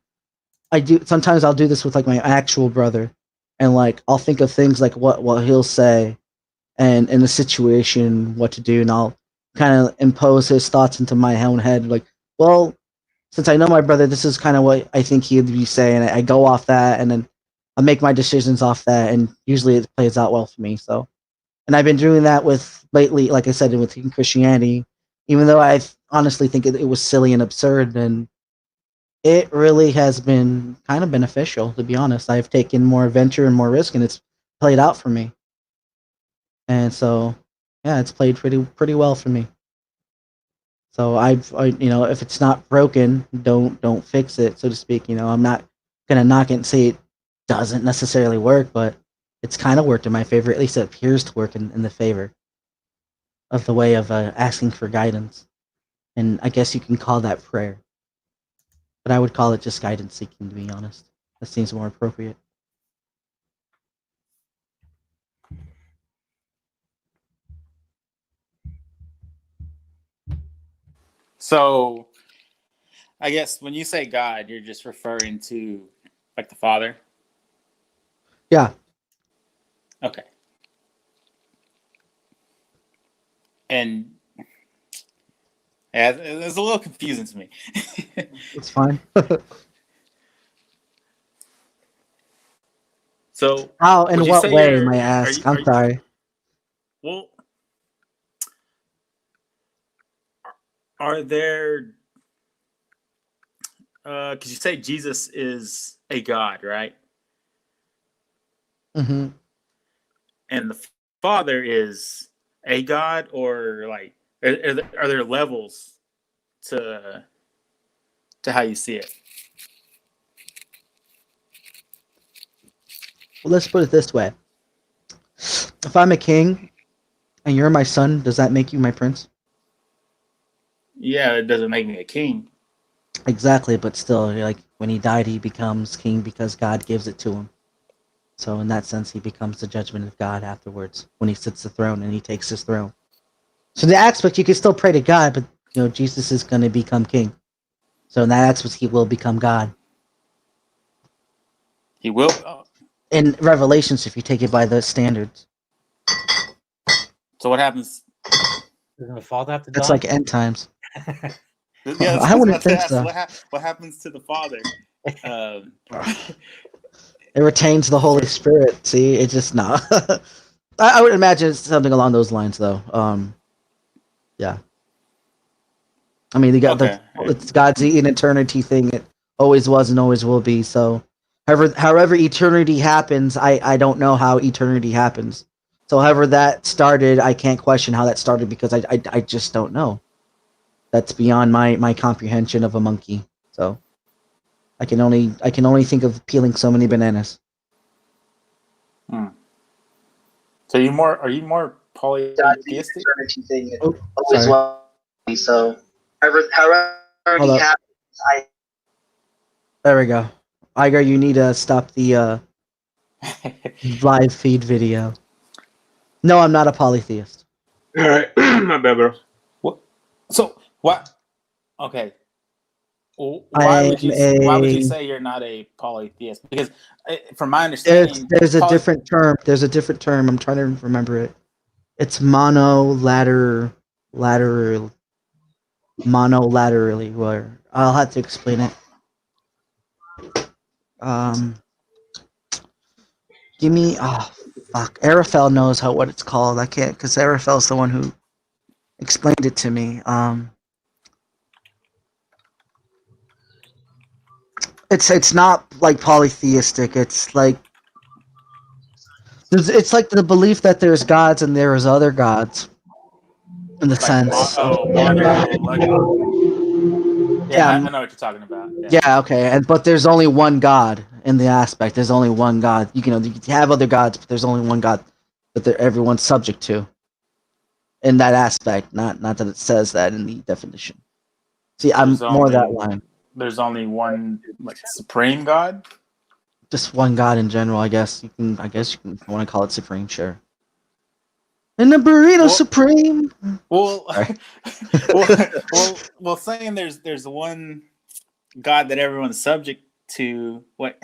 I do sometimes I'll do this with like my actual brother, and like I'll think of things like what he'll say, and in the situation what to do, and I'll kind of impose his thoughts into my own head. Like, well, since I know my brother, this is kind of what I think he'd be saying. I go off that, and then I make my decisions off that, and usually it plays out well for me. So, and I've been doing that with lately, like I said, with Christianity, even though I honestly think it was silly and absurd, and it really has been kind of beneficial, to be honest. I've taken more adventure and more risk, and it's played out for me. And so, yeah, it's played pretty well for me. So if it's not broken, don't fix it, so to speak. I'm not gonna knock it and say it doesn't necessarily work, but it's kind of worked in my favor. At least it appears to work in the favor of the way of asking for guidance. And I guess you can call that prayer, but I would call it just guidance seeking, to be honest. That seems more appropriate. So, I guess when you say God, you're just referring to like the Father. Yeah, Okay. and yeah, it's a little confusing to me. It's fine. So, How? In would you what say way? you're? May I Are ask? you? I'm sorry. Well, are there? Because you say Jesus is a God, right? Mm-hmm. And the Father is a God, or like, are there levels to how you see it? Well, let's put it this way: if I'm a king and you're my son, does that make you my prince? Yeah, it doesn't make me a king. Exactly, but still, like when he died, he becomes king because God gives it to him. So in that sense, he becomes the judgment of God afterwards when he sits the throne and he takes his throne. So in that aspect, you can still pray to God, but Jesus is going to become king. So in that aspect, he will become God. He will. Oh, In Revelations, if you take it by the standards, so what happens? Doesn't the father have to that's die? like end times. Yeah, I I was wouldn't about to think ask so. what happens to the Father. Um, It retains the Holy Spirit. See, it just no. I would imagine it's something along those lines, though. Yeah. I mean, okay. it's God's in eternity thing. It always was and always will be. So, however eternity happens, I don't know how eternity happens. So, however that started, I can't question how that started because I just don't know. That's beyond my comprehension of a monkey. So, I can only think of peeling so many bananas. Hmm. So are you more God's the polytheistic? eternity thing. It always was. So, however he happens, there we go. Iger, you need to stop the live feed video. No, I'm not a polytheist. All right, my bad, bro. What? So what? Okay. I am Why would you a. say you're not a polytheist? Because from my understanding, There's a different term. There's a different term. I'm trying to remember it. It's monolaterally. Where I'll have to explain it. Um, give me. Oh fuck. Arafel knows what it's called. I can't because Arafel's the one who explained it to me. It's not like polytheistic. It's like the belief that there's gods and there is other gods in the like sense of mono, like yeah, I know what you're talking about. Yeah. yeah, okay, but there's only one God in the aspect. There's only one God. You can have other gods, but there's only one God that everyone's subject to in that aspect. Not that it says that in the definition. See, I'm more that line. There's only one like supreme God. Just one God in general, I guess. I guess you can want to call it supreme, sure. And the burrito supreme. Well, Sorry. well, saying there's one God that everyone's subject to. What?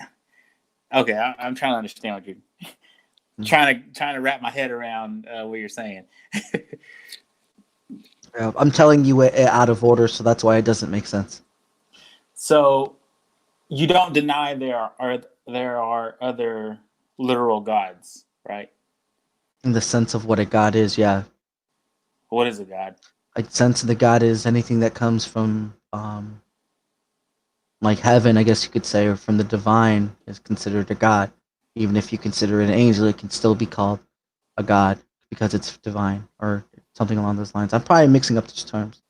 Okay, I'm trying to understand what you're trying to wrap my head around what you're saying. I'm telling you it out of order, so that's why it doesn't make sense. So you don't deny there are other literal gods, right? In the sense of what a god is, yeah. What is a god? I sense the god is anything that comes from like heaven, I guess you could say, or from the divine is considered a god. Even if you consider it an angel, it can still be called a god because it's divine or something along those lines. I'm probably mixing up these terms.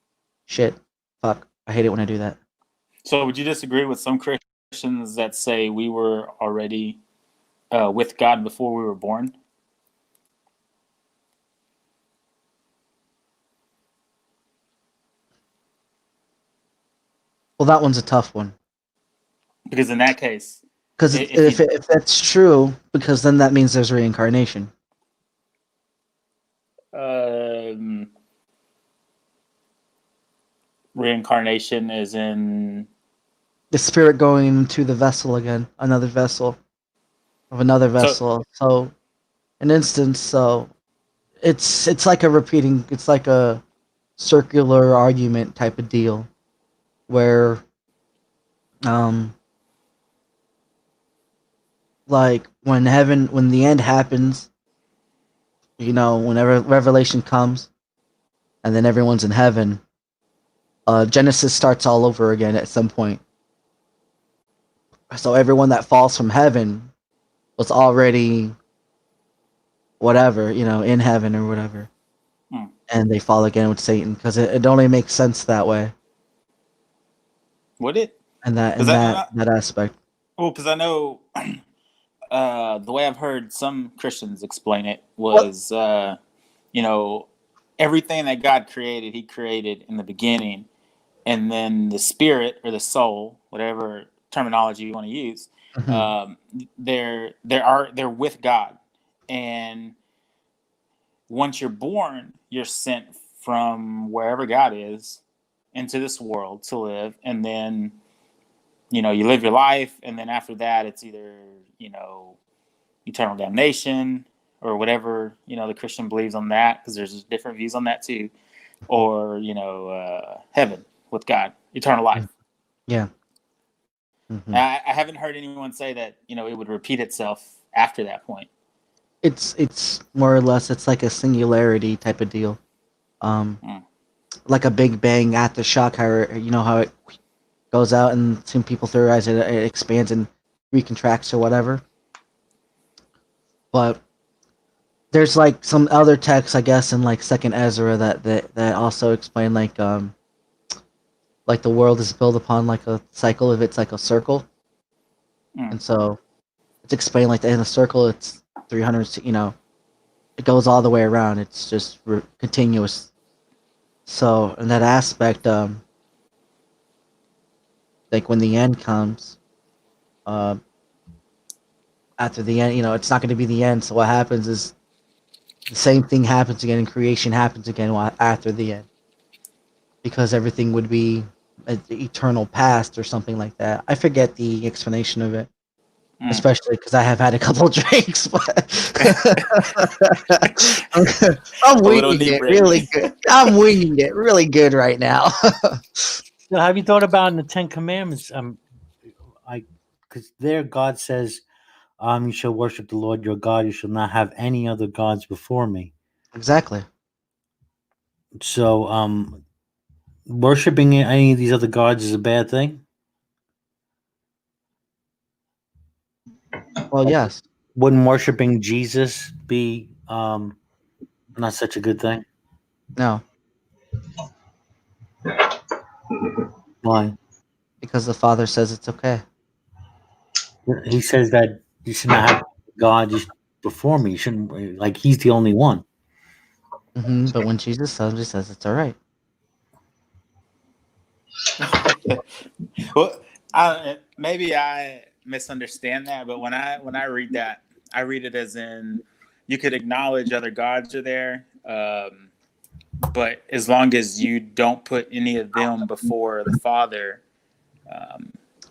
Shit. Fuck. I hate it when I do that. So would you disagree with some Christians that say we were already with God before we were born? Well, that one's a tough one. Because in that case, Because if that's true, because then that means there's reincarnation. Reincarnation is in The spirit going into the vessel again, another vessel of another vessel. So an instance, it's like a repeating. It's like a circular argument type of deal, where um like when the end happens, whenever Revelation comes, and then everyone's in heaven, Genesis starts all over again at some point. So everyone that falls from heaven was already whatever, in heaven or whatever. And they fall again with Satan, because it only makes sense that way. Would it? And that aspect. Well, because I know the way I've heard some Christians explain it was, everything that God created, He created in the beginning, and then the spirit or the soul, whatever terminology you want to use, they're with God, and once you're born, you're sent from wherever God is into this world to live, and then you live your life, and then after that it's either eternal damnation or whatever the Christian believes on that, because there's different views on that too, or heaven with God, eternal life. Yeah. I haven't heard anyone say that it would repeat itself after that point. It's more or less, it's like a singularity type of deal, like a Big Bang aftershock. How it goes out, and some people theorize it expands and recontracts or whatever. But there's like some other texts, I guess, in like Second Ezra that also explain like the world is built upon like a cycle, if it's like a circle, and so it's explained like in a circle it's 300. It goes all the way around. It's just continuous. So in that aspect, like when the end comes, after the end, it's not going to be the end. So what happens is the same thing happens again, and creation happens again after the end, because everything would be an eternal past or something like that. I forget the explanation of it, especially because I have had a couple of drinks. But I'm winging it really good. I'm winging it really good right now. So have you thought about in the Ten Commandments? Because there God says, you shall worship the Lord your God. You shall not have any other gods before me. Exactly. So, worshiping any of these other gods is a bad thing? Well, yes. Wouldn't worshiping Jesus be not such a good thing? No. Why? Because the Father says it's okay. He says that you should not have God before me. You shouldn't, like, he's the only one. But when Jesus says, he says it's all right. Well, maybe I misunderstand that, but when I read that, I read it as in you could acknowledge other gods are there, but as long as you don't put any of them before the Father, That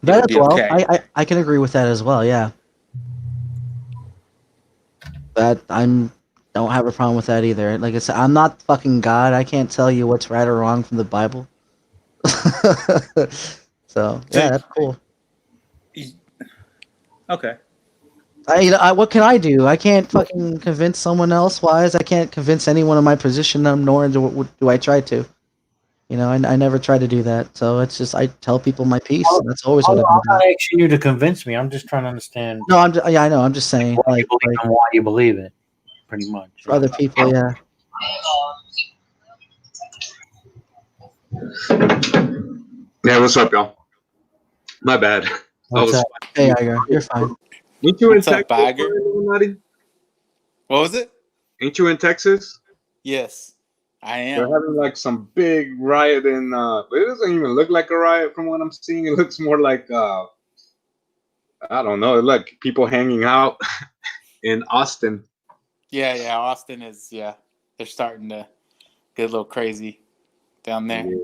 would as be well. okay. I can agree with that as well. Yeah. But don't have a problem with that either. Like I said, I'm not fucking God. I can't tell you what's right or wrong from the Bible. So yeah, that's cool. Okay. What can I do? I can't fucking convince someone else. Wise. I can't convince anyone in my position, nor do I try to. I never try to do that. So it's just I tell people my piece. And that's always what I've I'm been not doing. asking you to convince me. I'm just trying to understand. No, I know. I'm just saying, Why you believe and why you believe it, pretty much. For other people, yeah. Yeah, what's up, y'all? My bad. What's up? Hey, Iger, you're fine. Ain't you in What's up, Texas? Iger? Illuminati? What was it? Ain't you in Texas? Yes, I am. They're having like some big riot in. It doesn't even look like a riot from what I'm seeing. It looks more like I don't know. Look, people hanging out in Austin. Yeah. Austin is they're starting to get a little crazy down there. Yeah.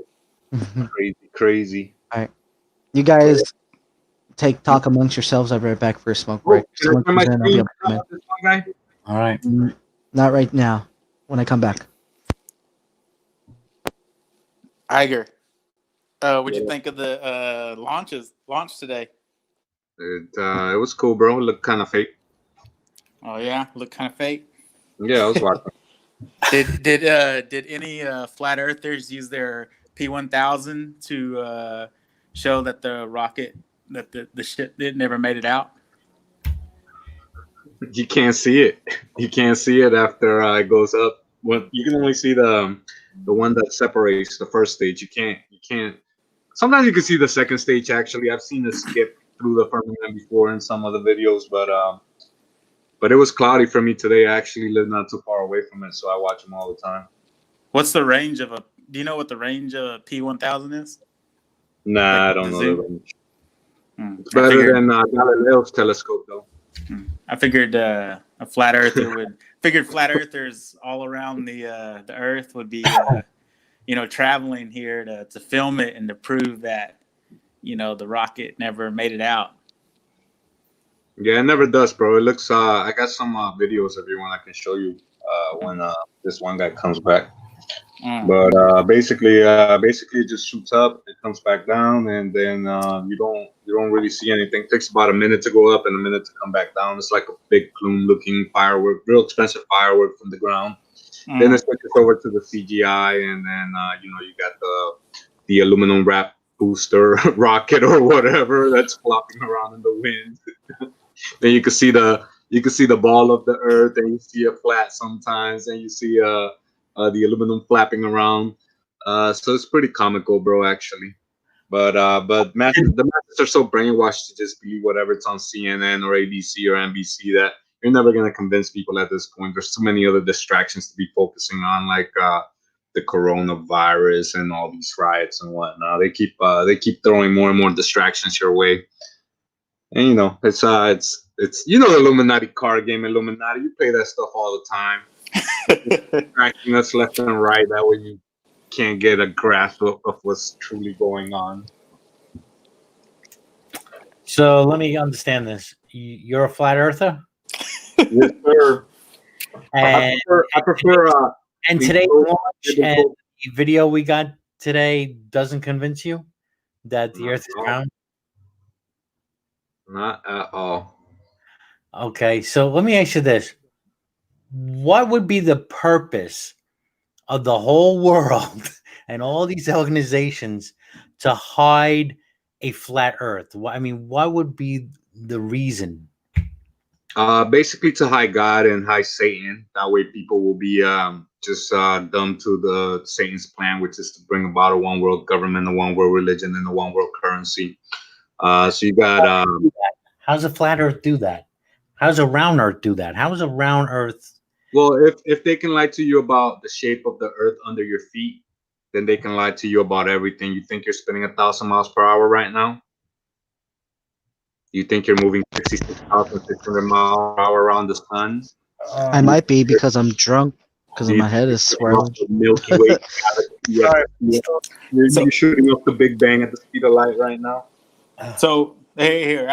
Crazy. All right, you guys talk amongst yourselves. I'll be right back for a smoke break. Can I turn my screen? All right. Not right now. when I come back. Iger, what'd you Yeah. think of the launch today? It was cool, bro. It looked kind of fake. Oh yeah, look kind of fake. Yeah, I was watching. Did any flat earthers use their P1000 to show that the rocket that the ship never made it out? You can't see it. You can't see it after it goes up. Well, you can only see the one that separates the first stage. You can't. Sometimes you can see the second stage. Actually, I've seen it skip through the firmament before in some of the videos, but it was cloudy for me today. I actually live not too far away from it, so I watch them all the time. What's the range of a? Do you know what the range of a P1000 is? Nah, Like I don't the know. zoom? It's better than Galileo's telescope, though. I figured a flat earther would flat earthers all around the Earth would be traveling here to film it and to prove that the rocket never made it out. Yeah, it never does, bro. It looks. I got some videos of everyone I can show you when this one guy comes back. But basically, it just shoots up, it comes back down, and then you don't really see anything. It takes about a minute to go up and a minute to come back down. It's like a big plume-looking firework, real expensive firework from the ground. Then it switches over to the CGI, and then you got the aluminum wrap booster rocket or whatever that's flopping around in the wind. Then you can see the ball of the Earth, and you see it flat sometimes, and you see the aluminum flapping around. So it's pretty comical, bro, actually. But the masses are so brainwashed to just believe whatever it's on CNN or ABC or NBC that you're never gonna convince people at this point. There's too many other distractions to be focusing on, like the coronavirus and all these riots and whatnot. They keep throwing more and more distractions your way. And it's the Illuminati card game, Illuminati. You play that stuff all the time. Distracting us left and right. That way you can't get a grasp of what's truly going on. So let me understand this. You're a flat earther? Yes, sir. And I prefer and today's launch and the video we got today doesn't convince you that the Earth is round? Not at all. Okay, so let me ask you this. What would be the purpose of the whole world and all these organizations to hide a flat Earth? I mean, what would be the reason? Basically to hide God and hide Satan. That way people will be just dumb to the Satan's plan, which is to bring about a one world government, a one world religion, and a one world currency. So you got how's a flat Earth do that? How's a round Earth do that? How is a round Earth? Well, if they can lie to you about the shape of the Earth under your feet, then they can lie to you about everything. You think you're spinning 1,000 miles per hour right now? You think you're moving 66,600 miles per hour around the sun? I might be because I'm drunk because my head is swirling. Milky Way you're shooting up the Big Bang at the speed of light right now. So here,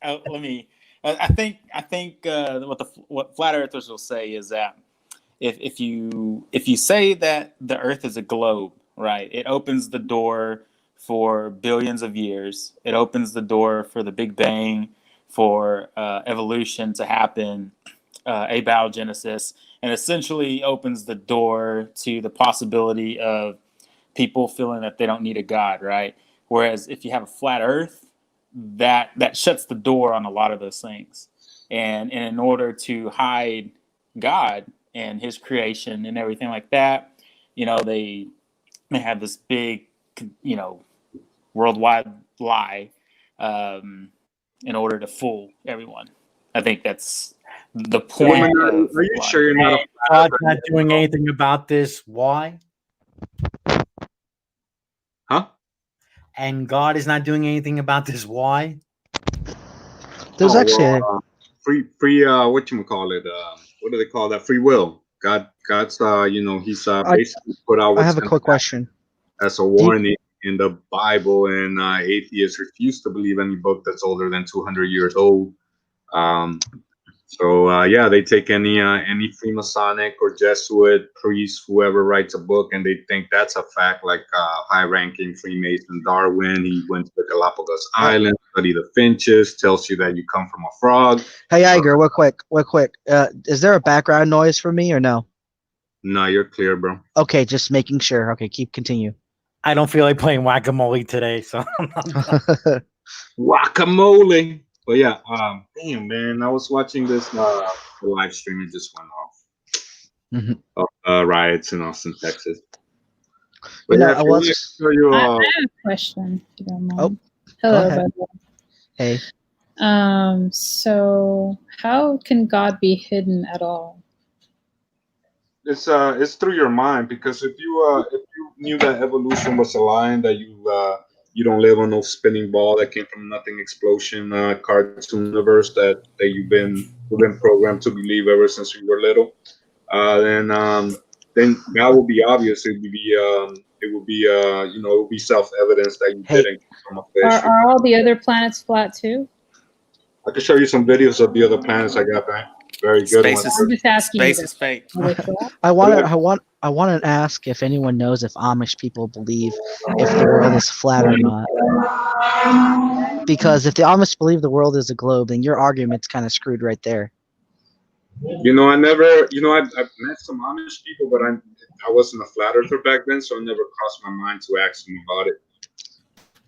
let me. I think what flat earthers will say is that if you say that the Earth is a globe, right, it opens the door for billions of years. It opens the door for the Big Bang, for evolution to happen, abiogenesis, and essentially opens the door to the possibility of people feeling that they don't need a God, right? Whereas if you have a flat Earth, that shuts the door on a lot of those things. And in order to hide God and his creation and everything like that, they have this big, worldwide lie in order to fool everyone. I think that's the point. Are you sure you're not God's not doing anything about this? Why? Huh? And God is not doing anything about this? Why? There's actually free whatchamacallit, what do they call that? Free will. God's he's basically put out. I have a quick question. As a warning in the Bible, and atheists refuse to believe any book that's older than 200 years old. So yeah, they take any Freemasonic or Jesuit priest, whoever writes a book, and they think that's a fact. Like high-ranking Freemason Darwin, he went to the Galapagos Islands, studied the finches, tells you that you come from a frog. Hey, Iger, real quick. Is there a background noise for me or no? No, you're clear, bro. Okay, just making sure. Okay, continue. I don't feel like playing whack-a-mole today, so Guacamole. But yeah, damn man, I was watching this live stream. It just went off. Of riots in Austin, Texas. But I was. I have a question, if you don't mind. Oh, hello, by the way. Hey. So how can God be hidden at all? It's through your mind, because if you knew that evolution was a lie and that you don't live on no spinning ball that came from nothing explosion cartoon universe that you've been programmed to believe ever since you were little, then that will be obvious. It would be self-evidence that you didn't come from a fish. Are all the other planets flat too? I can show you some videos of the other planets. I got that. Very good. Space ones. I'm just asking. Space is fake. I want to ask if anyone knows if Amish people believe if the world is flat or not. Because if the Amish believe the world is a globe, then your argument's kind of screwed right there. I've met some Amish people, but I wasn't a flat earther back then, so it never crossed my mind to ask them about it.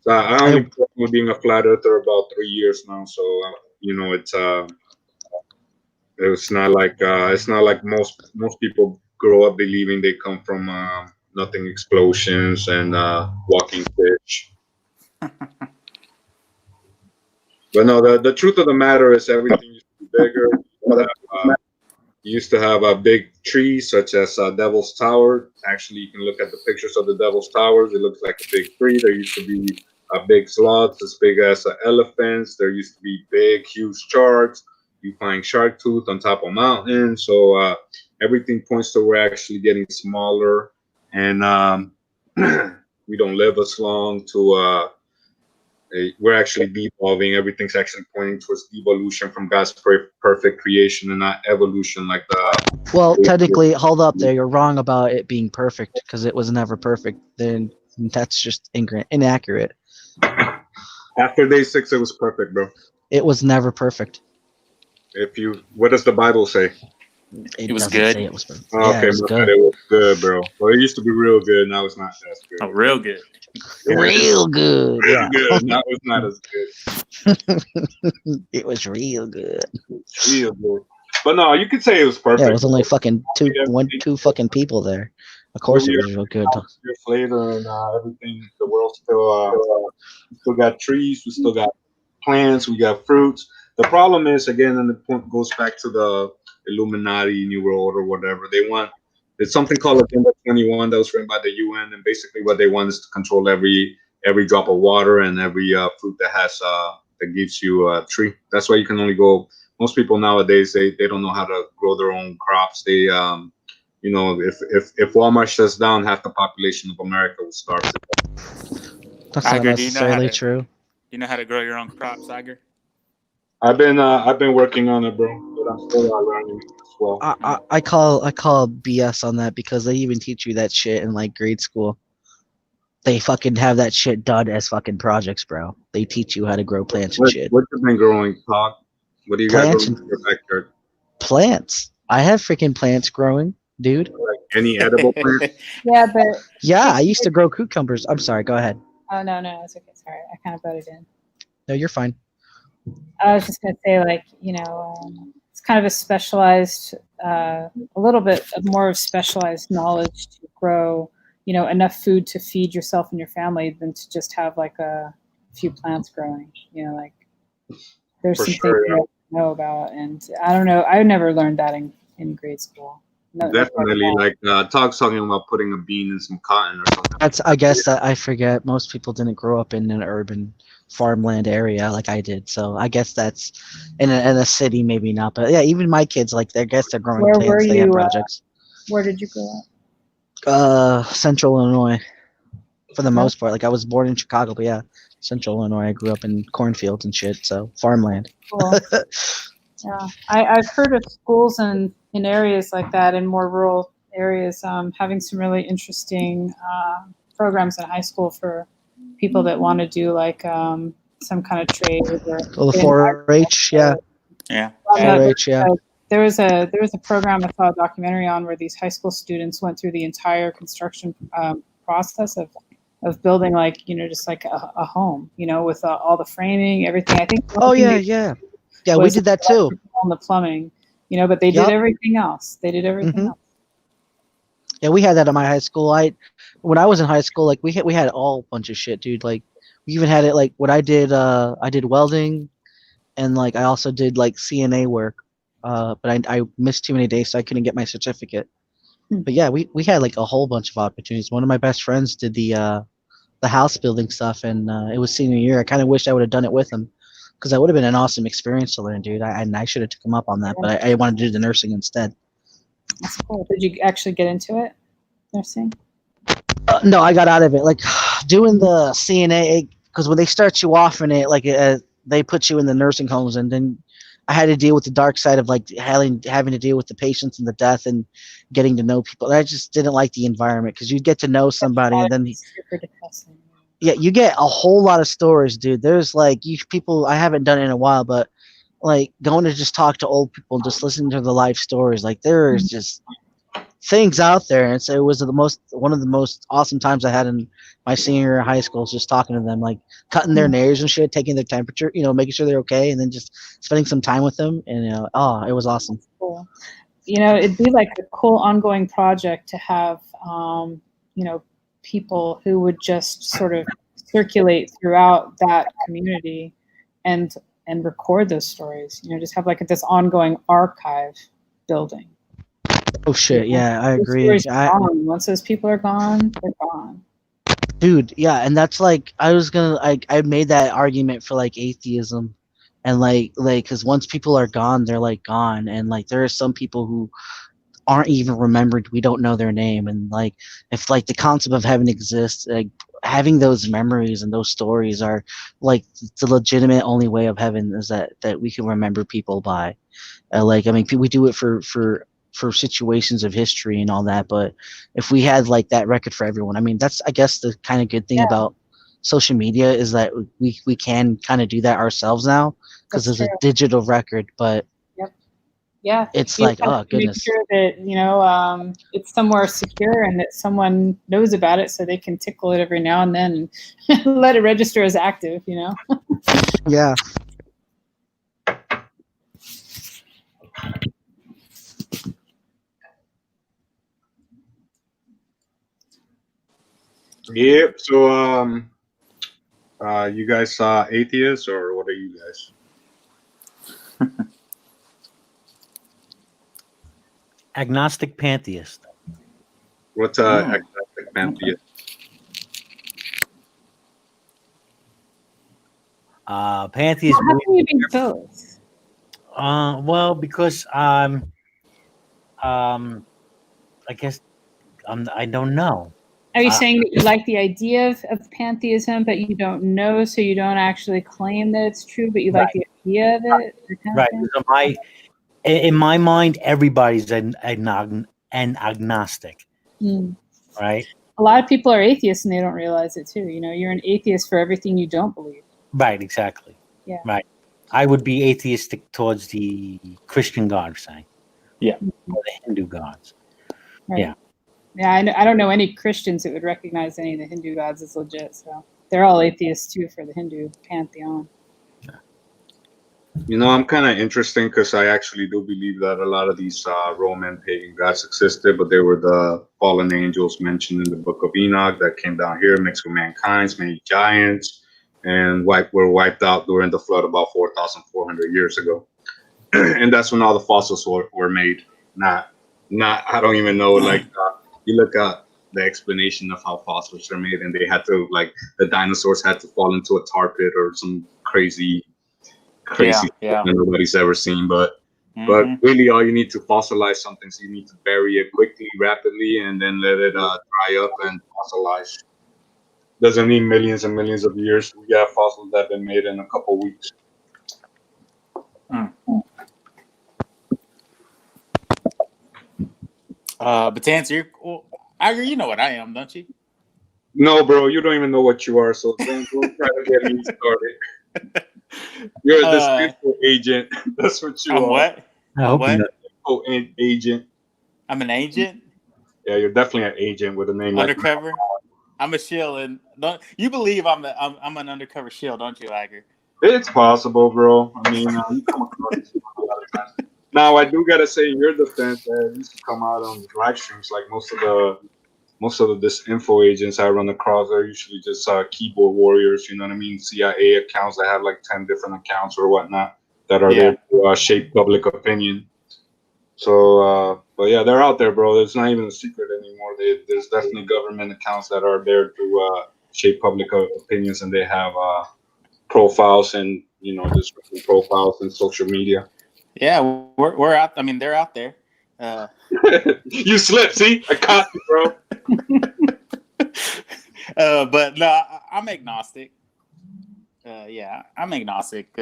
So I only been being a flat earther about 3 years now, so it's not like most people grow up believing they come from nothing explosions and walking fish. But no, the truth of the matter is everything used to be bigger. You used to have a big trees such as Devil's Tower. Actually, you can look at the pictures of the Devil's Towers. It looks like a big tree. There used to be big sloths as big as elephants. There used to be big, huge sharks. You find shark tooth on top of mountains. So everything points to we're actually getting smaller, and we don't live as long. We're actually devolving. Everything's actually pointing towards devolution from God's perfect creation and not evolution like the. Well, technically, hold up there. You're wrong about it being perfect because it was never perfect. Then that's just inaccurate. After day 6, it was perfect, bro. It was never perfect. What does the Bible say? It was good. Say it was perfect. Oh, okay, it was good. It was good, bro. Well, it used to be real good. Now it's not as good. Oh, real good. Real good. Real good. Now it's not as good. It was real good. Real good. But no, you could say it was perfect. Yeah, it was only fucking two fucking people there. Of course, it was real good. Years later, and everything, the world still got trees. We still got plants. We got fruits. The problem is, again, and the point goes back to the Illuminati, New World Order, whatever they want. It's something called Agenda 21 that was written by the UN, and basically what they want is to control every drop of water and every fruit that has that gives you a tree. That's why you can only go. Most people nowadays they don't know how to grow their own crops. They if Walmart shuts down, half the population of America will starve. That's not necessarily true. You know how to grow your own crops, Iger? I've been working on it, bro, but I'm still learning as well. I call BS on that because they even teach you that shit in like grade school. They fucking have that shit done as fucking projects, bro. They teach you how to grow plants and shit. What you been growing, Talk? What do you got growing in your backyard? Plants. I have freaking plants growing, dude. Like any edible plant? Yeah, I used to grow cucumbers. I'm sorry, go ahead. Oh no, it's okay. Sorry, I kind of butted in. No, you're fine. I was just gonna say, it's kind of a specialized, a little bit more of specialized knowledge to grow, enough food to feed yourself and your family than to just have like a few plants growing. There's some things you don't know about, and I don't know. I never learned that in grade school. No, definitely, Talk's talking about putting a bean in some cotton or something. I guess that I forget. Most people didn't grow up in an urban farmland area like I did, so I guess that's in a city, maybe not. But yeah, even my kids, they're growing plants. They have projects. Where did you grow up? Central Illinois, for the most part. Like I was born in Chicago, but yeah, Central Illinois. I grew up in cornfields and shit, so farmland. Cool. Yeah, I've heard of schools in areas like that, in more rural areas, having some really interesting programs in high school for people that want to do like some kind of trade or Well, the 4-H, yeah. Yeah. 4-H, yeah. There was a program I saw a documentary on where these high school students went through the entire construction process of building, like, just like a home, with all the framing, everything. I think. Oh yeah. We did that too. On the plumbing, but they did everything else. They did everything else. Yeah, we had that at my high school. When I was in high school, like we had all bunch of shit, dude. Like we even had it like what I did welding, and like I also did like CNA work. But I missed too many days, so I couldn't get my certificate. But yeah, we had like a whole bunch of opportunities. One of my best friends did the house building stuff, and it was senior year. I kind of wished I would have done it with him, because that would have been an awesome experience to learn, dude. I should have took him up on that, but I wanted to do the nursing instead. That's cool. Did you actually get into it, nursing? No, I got out of it. Like doing the CNA, because when they start you off in it, like they put you in the nursing homes, and then I had to deal with the dark side of like having to deal with the patients and the death and getting to know people. I just didn't like the environment, because you get to know somebody and then super depressing. Yeah, you get a whole lot of stories, dude. There's like people, I haven't done it in a while, but like going to just talk to old people and just listening to the life stories. Like there is just things out there, and so it was one of the most awesome times I had in my senior year of high school, is just talking to them, like cutting their nails and shit, taking their temperature, making sure they're okay, and then just spending some time with them, and it was awesome. That's cool. It'd be like a cool ongoing project to have people who would just sort of circulate throughout that community and record those stories. Just have like this ongoing archive building. Oh shit, yeah, I agree. Once those people are gone, they're gone. Dude, yeah, and that's like I made that argument for like atheism, and like because once people are gone, they're like gone, and like there are some people who aren't even remembered. We don't know their name, and like if like the concept of heaven exists, like having those memories and those stories are like the legitimate only way of heaven, is that we can remember people by. Like I mean, we do it for situations of history and all that, but if we had like that record for everyone, I mean, that's I guess the kind of good thing about social media, is that we can kind of do that ourselves now, because there's a digital record. But it's like, oh goodness, make sure that it's somewhere secure and that someone knows about it, so they can tickle it every now and then and let it register as active. Yeah. Yep. So, you guys atheists, or what are you guys? Agnostic pantheist. What's agnostic pantheist? Pantheist. How can you be both? Well, because I guess I don't know. Are you saying that you like the idea of pantheism, but you don't know, so you don't actually claim that it's true, but you like the idea of it? Right. So in my mind, everybody's an agnostic. Right. A lot of people are atheists and they don't realize it too. You're an atheist for everything you don't believe. Right. Exactly. Yeah. Right. I would be atheistic towards the Christian God, say. Yeah. Or the Hindu gods. Right. Yeah. Yeah, I don't know any Christians that would recognize any of the Hindu gods as legit. So they're all atheists too for the Hindu pantheon. I'm kind of interesting, because I actually do believe that a lot of these Roman pagan gods existed, but they were the fallen angels mentioned in the Book of Enoch that came down here, mixed with mankind, made giants, and were wiped out during the flood about 4,400 years ago. And that's when all the fossils were made. Not I don't even know, like you look at the explanation of how fossils are made, and they had to, like, the dinosaurs had to fall into a tar pit or some crazy that nobody's ever seen. But really, all you need to fossilize something, so you need to bury it quickly, rapidly, and then let it dry up and fossilize. Doesn't need millions and millions of years. We have fossils that have been made in a couple weeks. But to answer your, Iger, you know what I am, don't you? No, bro, you don't even know what you are, so don't try to get me started. You're a dismissal agent. That's what you I'm are. what? I hope what? not. Oh, an agent. I'm an agent. Yeah, you're definitely an agent with a name like Undercover. I'm a shield, and don't you believe I'm an undercover shield, don't you, Iger? It's possible, bro. I mean, you come across this a lot of times. Now, I do gotta say, in your defense, that used to come out on live streams. Like most of the disinfo agents I run across are usually just keyboard warriors. You know what I mean? CIA accounts that have like 10 different accounts or whatnot that are there to shape public opinion. So, but yeah, they're out there, bro. It's not even a secret anymore. There's definitely government accounts that are there to shape public opinions, and they have profiles and just profiles in social media. Yeah, we're out. I mean, they're out there. You slipped. See, I caught you, bro. But no, I'm agnostic. Yeah, I'm agnostic.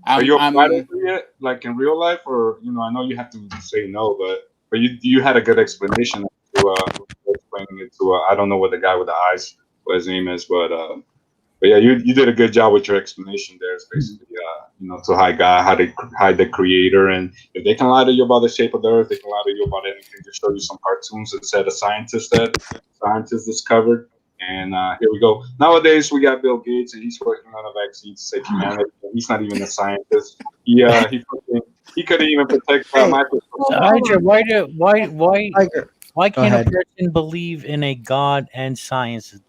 Are you a fighter yet? Like in real life, or I know you have to say no, but you had a good explanation to explaining it to I don't know what the guy with the eyes, what his name is, but yeah, you did a good job with your explanation there. It's basically to hide the creator, and if they can lie to you about the shape of the earth, they can lie to you about anything. Just show you some cartoons that said a scientist discovered. And here we go. Nowadays, we got Bill Gates, and he's working on a vaccine to save humanity. He's not even a scientist. He couldn't even protect Microsoft. Iger, why can't ahead. a person believe in a God and science?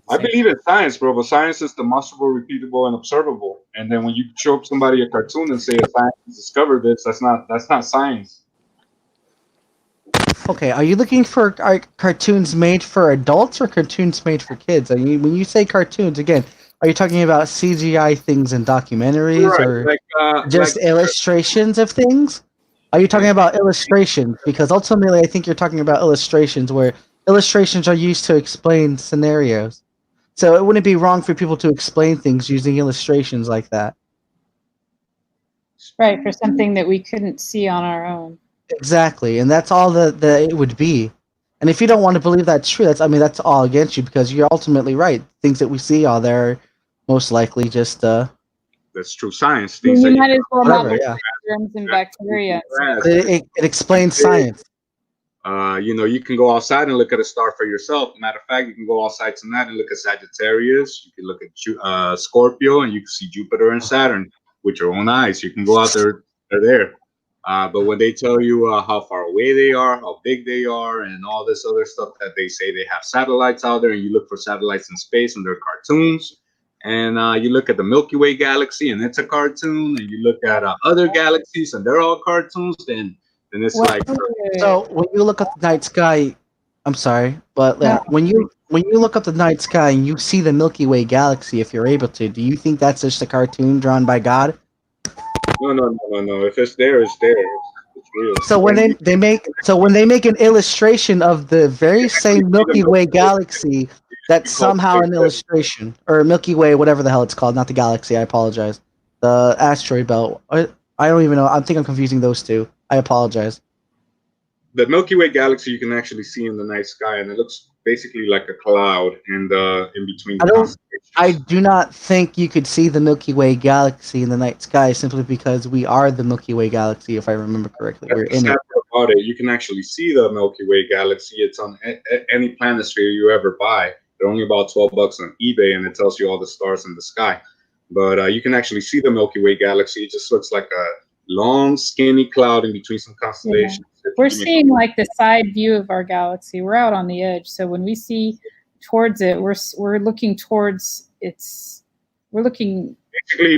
I believe in science, bro, but science is demonstrable, repeatable, and observable. And then when you show up somebody a cartoon and say a scientist discovered this, that's not science. Okay, are you looking for cartoons made for adults or cartoons made for kids? I mean, when you say cartoons, again, are you talking about CGI things in documentaries, Right, or just illustrations of things? Are you talking about illustrations? Because ultimately, I think you're talking about illustrations, where illustrations are used to explain scenarios. So it wouldn't be wrong for people to explain things using illustrations like that. Right, for something that we couldn't see on our own. Exactly, and that's all that it would be. And if you don't want to believe that's true, that's all against you, because you're ultimately right. Things that we see are there, most likely just that's true science. You might as well not look yeah. at germs and bacteria. It explains science. You can go outside and look at a star for yourself. Matter of fact, you can go outside tonight and look at Sagittarius. You can look at Scorpio, and you can see Jupiter and Saturn with your own eyes. You can go out there; they're there. But when they tell you how far away they are, how big they are, and all this other stuff that they say they have satellites out there, and you look for satellites in space, and they're cartoons. And you look at the Milky Way galaxy, and it's a cartoon. And you look at other galaxies, and they're all cartoons. Then it's like. So when you look up the night sky, I'm sorry, but when you look up the night sky and you see the Milky Way galaxy, if you're able to, do you think that's just a cartoon drawn by God? No. If it's there, it's there. It's real. So when they make an illustration of the very same Milky Way galaxy, that's somehow an illustration, or Milky Way, whatever the hell it's called, not the galaxy. I apologize. The asteroid belt. I don't even know. I think I'm confusing those two. I apologize. The Milky Way galaxy you can actually see in the night sky, and it looks basically like a cloud in between the constellations. I do not think you could see the Milky Way galaxy in the night sky, simply because we are the Milky Way galaxy, if I remember correctly. We're in it. About it. You can actually see the Milky Way galaxy. It's on any planisphere you ever buy. They're only about $12 on eBay, and it tells you all the stars in the sky. But you can actually see the Milky Way galaxy. It just looks like a long, skinny cloud in between some constellations. Yeah. We're seeing like the side view of our galaxy. We're out on the edge, so when we see towards it, we're looking towards its. We're looking.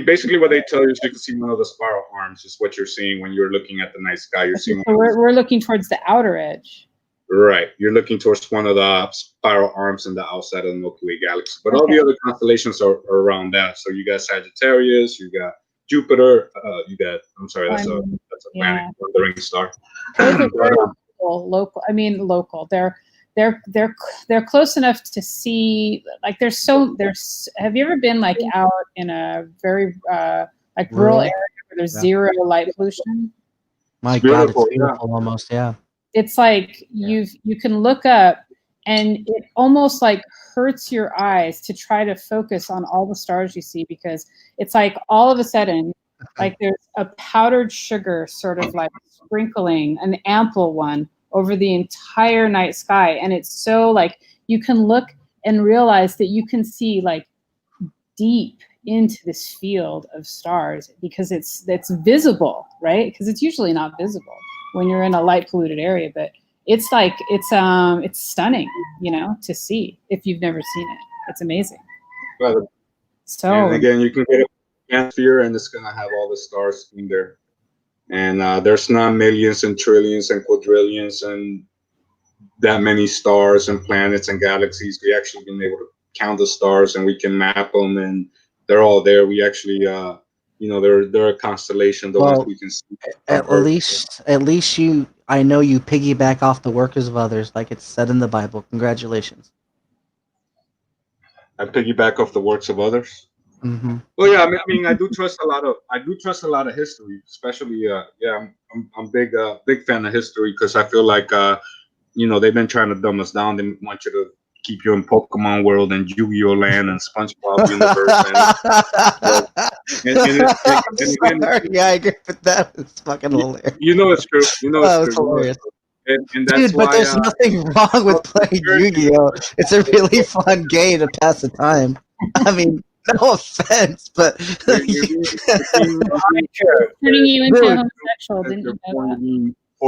Basically, what they tell you is you can see one of the spiral arms. Is what you're seeing when you're looking at the night sky. You're seeing. So we're looking towards the outer edge. Right, you're looking towards one of the spiral arms in the outside of the Milky Way galaxy, but all the other constellations are around that. So you got Sagittarius, you got Jupiter, that's a planet, wandering star. Local. I mean, local. They're close enough to see. Like there's. Have you ever been like out in a very rural area where there's zero light pollution? My God, it's beautiful almost. Yeah. it's like you can look up, and it almost like hurts your eyes to try to focus on all the stars you see, because it's like all of a sudden, like there's a powdered sugar sort of like sprinkling, an ample one, over the entire night sky. And it's so like you can look and realize that you can see like deep into this field of stars, because it's visible, right? Because it's usually not visible when you're in a light polluted area, but it's like it's stunning, you know, to see if you've never seen it. It's amazing. Right. So and again, you can get a atmosphere, and it's gonna have all the stars in there. And there's not millions and trillions and quadrillions and that many stars and planets and galaxies. We actually been able to count the stars, and we can map them, and they're all there. We actually, you know, they're a constellation. The ones we can see. At least I know you piggyback off the workers of others, like it's said in the Bible. Congratulations. I piggyback off the works of others. Mm-hmm. Well, yeah, I mean, I do trust a lot of history, especially, I'm big fan of history, because I feel like, you know, they've been trying to dumb us down. They want you to keep you in Pokemon world and Yu-Gi-Oh land and SpongeBob universe. Yeah, I agree with that. It's fucking hilarious. You know it's true. You know it's true. Hilarious. And that's Dude, but there's nothing wrong with playing Yu-Gi-Oh. It's a really fun game to pass the time. I mean, no offense, but turning you into a homosexual, didn't you know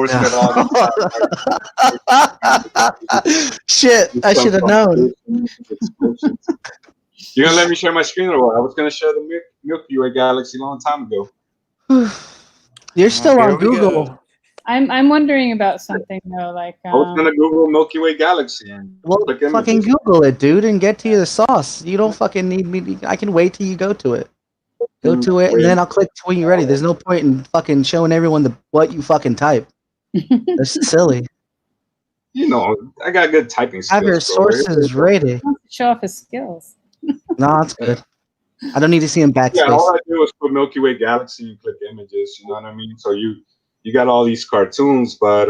that? Shit, I should have known. You're gonna let me share my screen or what? I was gonna share the Milky Way galaxy a long time ago. You're still on Google. I'm wondering about something though, like I was gonna Google Milky Way galaxy. Well, fucking Google it, dude, and get to the sauce. You don't fucking need me. I can wait till you go to it. Go to it, and then I'll click when you're ready. There's no point in fucking showing everyone what you fucking type. That's silly. You know, I got good typing skills. Have your sources ready. Show off his skills. No, it's good. I don't need to see him backspace. Yeah, all I did was put Milky Way galaxy and click images. You know what I mean? So you got all these cartoons, but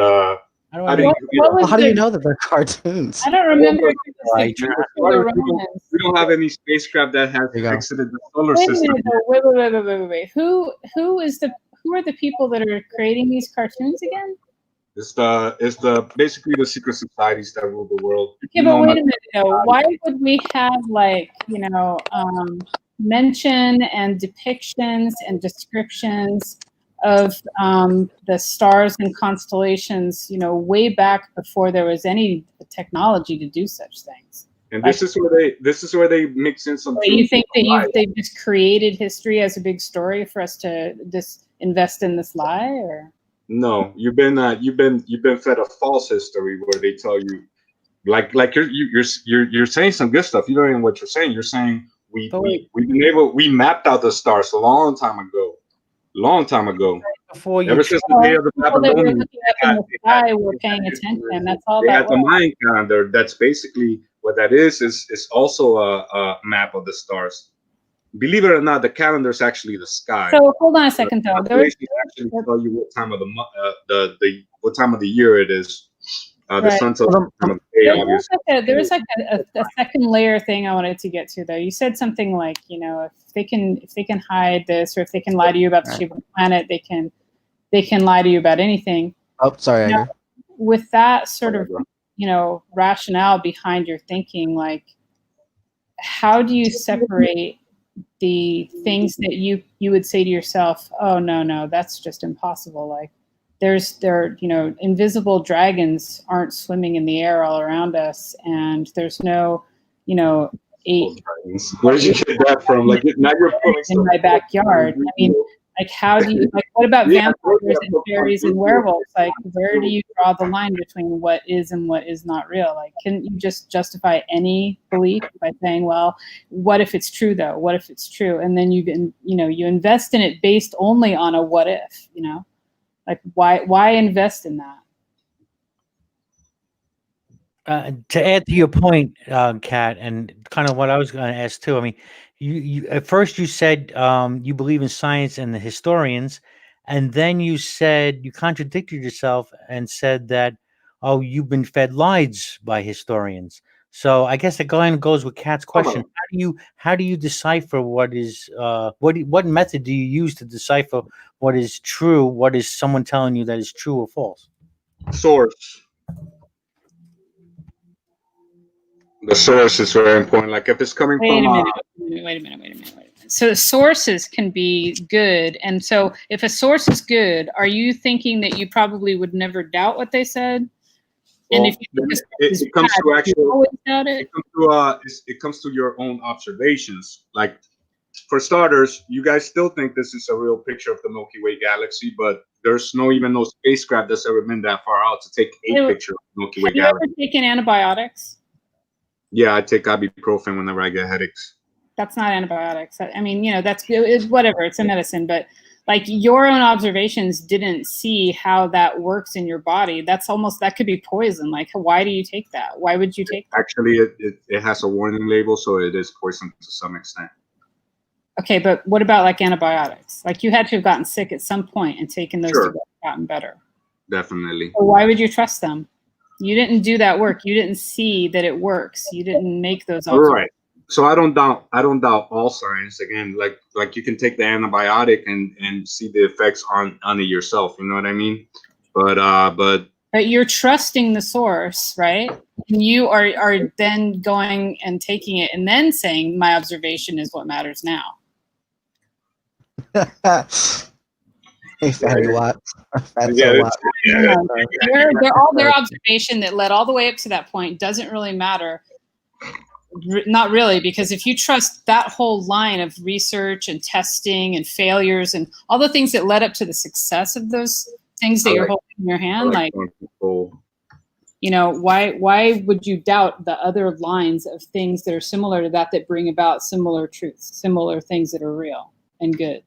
how do you know that they're cartoons? I don't remember. We don't have any spacecraft that has exited the solar system. Wait. Who are the people that are creating these cartoons again? It's basically the secret societies that rule the world. Okay, but wait a minute though. Why would we have mention and depictions and descriptions of the stars and constellations, way back before there was any technology to do such things? And this is where they mix in some. You think that they've just created history as a big story for us to just invest in this lie, or? No, you've been fed a false history where they tell you, like you're saying some good stuff. You don't even know what you're saying. You're saying we mapped out the stars a long time ago. Ever since the day of the Babylonians, we're paying attention. That's all. They had the Mayan calendar. That's basically what that is. Is also a map of the stars. Believe it or not, the calendar is actually the sky. So hold on a second, though. They actually tell you what time of what time of the year it is. The sun's time of the day, obviously. There was a second layer thing I wanted to get to, though. You said something like, if they can hide this, or if they can lie to you about the shape of the planet, they can lie to you about anything. Oh, sorry. With that sort of rationale behind your thinking, like, how do you separate the things that you would say to yourself, oh no, that's just impossible? Like there invisible dragons aren't swimming in the air all around us, and there's no eight. Where did you get that from? Like now you're pulling in my backyard. I mean, like, how do you what about vampires and fairies and werewolves? Like, where do you draw the line between what is and what is not real? Like, can you just justify any belief by saying, well, what if it's true though? What if it's true? And then you invest in it based only on a what if, like why invest in that? To add to your point, Kat, and kind of what I was going to ask too. I mean, you at first you said you believe in science and the historians, and then you contradicted yourself and said that, oh, you've been fed lies by historians. So I guess it kind of goes with Kat's question. How do you decipher what is what method do you use to decipher what is true? What is someone telling you that is true or false? Source. The source is very important. Like if it's coming Wait from a minute. So sources can be good, and so if a source is good, are you thinking that you probably would never doubt what they said? well, And if you think it comes to actual. always doubt it. It comes to your own observations. Like for starters, you guys still think this is a real picture of the Milky Way galaxy, but there's no spacecraft that's ever been that far out to take a picture of the Milky Way galaxy. Have you ever taken antibiotics? Yeah, I take ibuprofen whenever I get headaches. That's not antibiotics. I mean, that's whatever. It's a medicine, but like your own observations didn't see how that works in your body. That could be poison. Like, why do you take that? Why would you take that? Actually, it has a warning label, so it is poison to some extent. Okay, but what about like antibiotics? Like you had to have gotten sick at some point and taken those to get gotten better. Definitely. So why would you trust them? You didn't do that work. You didn't see that it works. You didn't make those observations. Right. So I don't doubt all science. Again, like you can take the antibiotic and see the effects on it yourself. You know what I mean? But you're trusting the source, right? And you are then going and taking it and then saying my observation is what matters now. Hey, Fatty Watts. Their observation that led all the way up to that point doesn't really matter. Not really, because if you trust that whole line of research and testing and failures and all the things that led up to the success of those things that you're holding in your hand, why would you doubt the other lines of things that are similar to that bring about similar truths, similar things that are real and good?